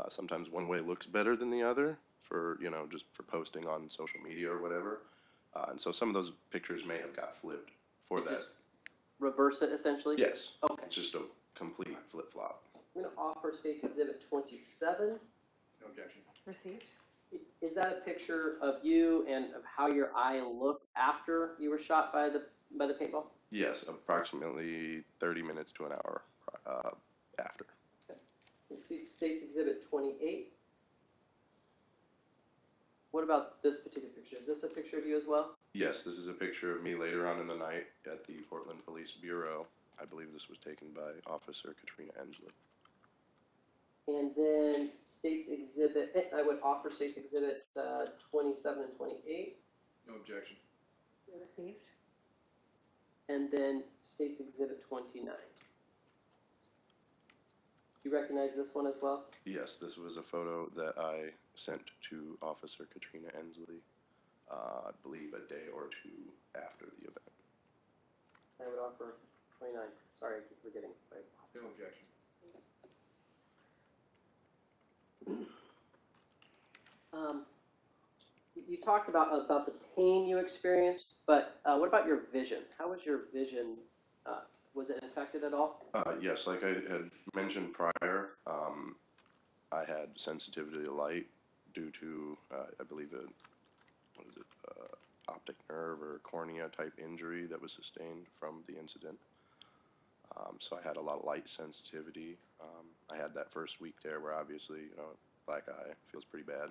sometimes one way looks better than the other for, just for posting on social media or whatever. And so some of those pictures may have got flipped for that. Just reverse it, essentially? Yes. Okay. It's just a complete flip-flop. I'm going to offer States Exhibit 27. No objection. Received. Is that a picture of you and of how your eye looked after you were shot by the paintball? Yes, approximately 30 minutes to an hour after. Okay. We see States Exhibit 28. What about this particular picture? Is this a picture of you as well? Yes, this is a picture of me later on in the night at the Portland Police Bureau. I believe this was taken by Officer Katrina Ensley. And then States Exhibit, I would offer States Exhibit 27 and 28. No objection. Received. And then States Exhibit 29. Do you recognize this one as well? Yes, this was a photo that I sent to Officer Katrina Ensley, I believe a day or two after the event. I would offer 29. Sorry, I keep forgetting. Right. No objection. You talked about the pain you experienced, but what about your vision? How was your vision? Was it affected at all? Yes, like I had mentioned prior, I had sensitivity to light due to, I believe, optic nerve or cornea type injury that was sustained from the incident. So I had a lot of light sensitivity. I had that first week there where obviously, black eye feels pretty bad.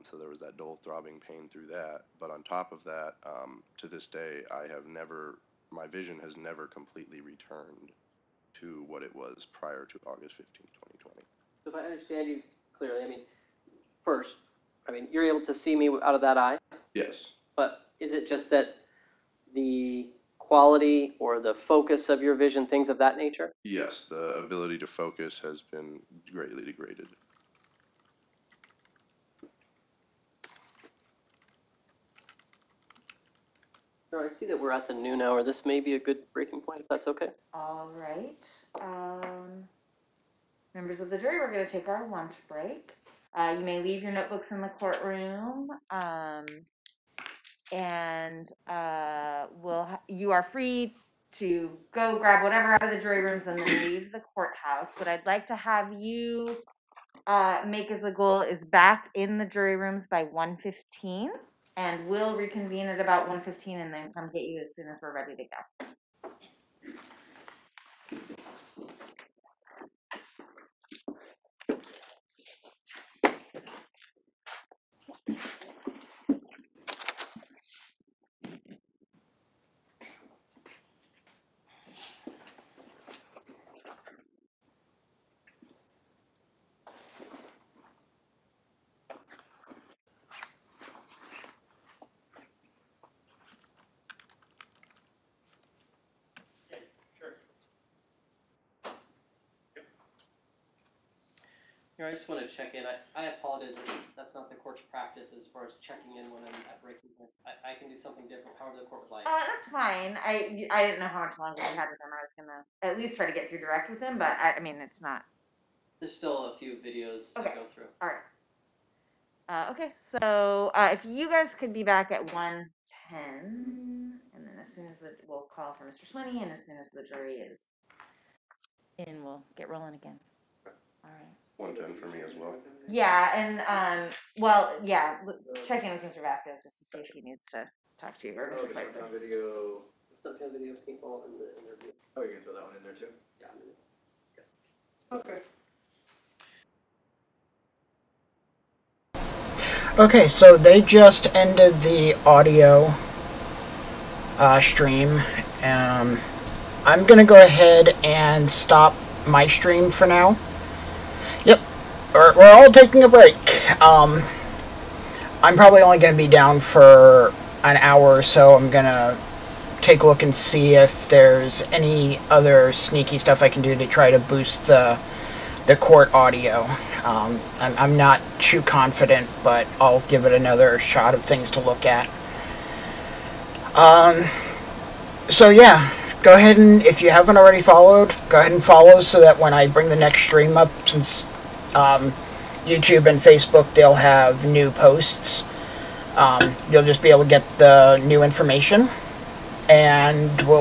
So there was that dull throbbing pain through that. But on top of that, to this day, my vision has never completely returned to what it was prior to August 15th, 2020. So if I understand you clearly, first, you're able to see me out of that eye, Yes. but is it just that the quality or the focus of your vision, things of that nature? Yes, the ability to focus has been greatly degraded. No, I see that we're at the noon hour. This may be a good breaking point, if that's okay. All right. Members of the jury, we're going to take our lunch break. You may leave your notebooks in the courtroom, and you are free to go grab whatever out of the jury rooms and then leave the courthouse. What I'd like to have you make as a goal is back in the jury rooms by 1:15, and we'll reconvene at about 1:15 and then come get you as soon as we're ready to go. I just want to check in. I apologize. That's not the court's practice as far as checking in when I'm at breaking points. I can do something different, however the court would like. That's fine. I didn't know how much longer we had with him. I was gonna at least try to get through direct with him, but it's not. There's still a few videos to go through. All right. Okay, so if you guys could be back at 1:10, and then as soon as we'll call for Mr. Swinney, and as soon as the jury is in, we'll get rolling again. All right. 1:10 for me as well. Yeah, and check in with Mr. Vasquez just to see if he needs to talk to you or Mr. Schweitzer. Video. Stuntman video, paintball in the interview. Oh, you can throw that one in there too? Yeah. Okay. Okay, so they just ended the audio stream. I'm going to go ahead and stop my stream for now. Yep, we're all taking a break. I'm probably only going to be down for an hour or so. I'm going to take a look and see if there's any other sneaky stuff I can do to try to boost the court audio. I'm not too confident, but I'll give it another shot of things to look at. So yeah, go ahead and, if you haven't already followed, go ahead and follow so that when I bring the next stream up, since YouTube and Facebook, they'll have new posts. You'll just be able to get the new information, and we'll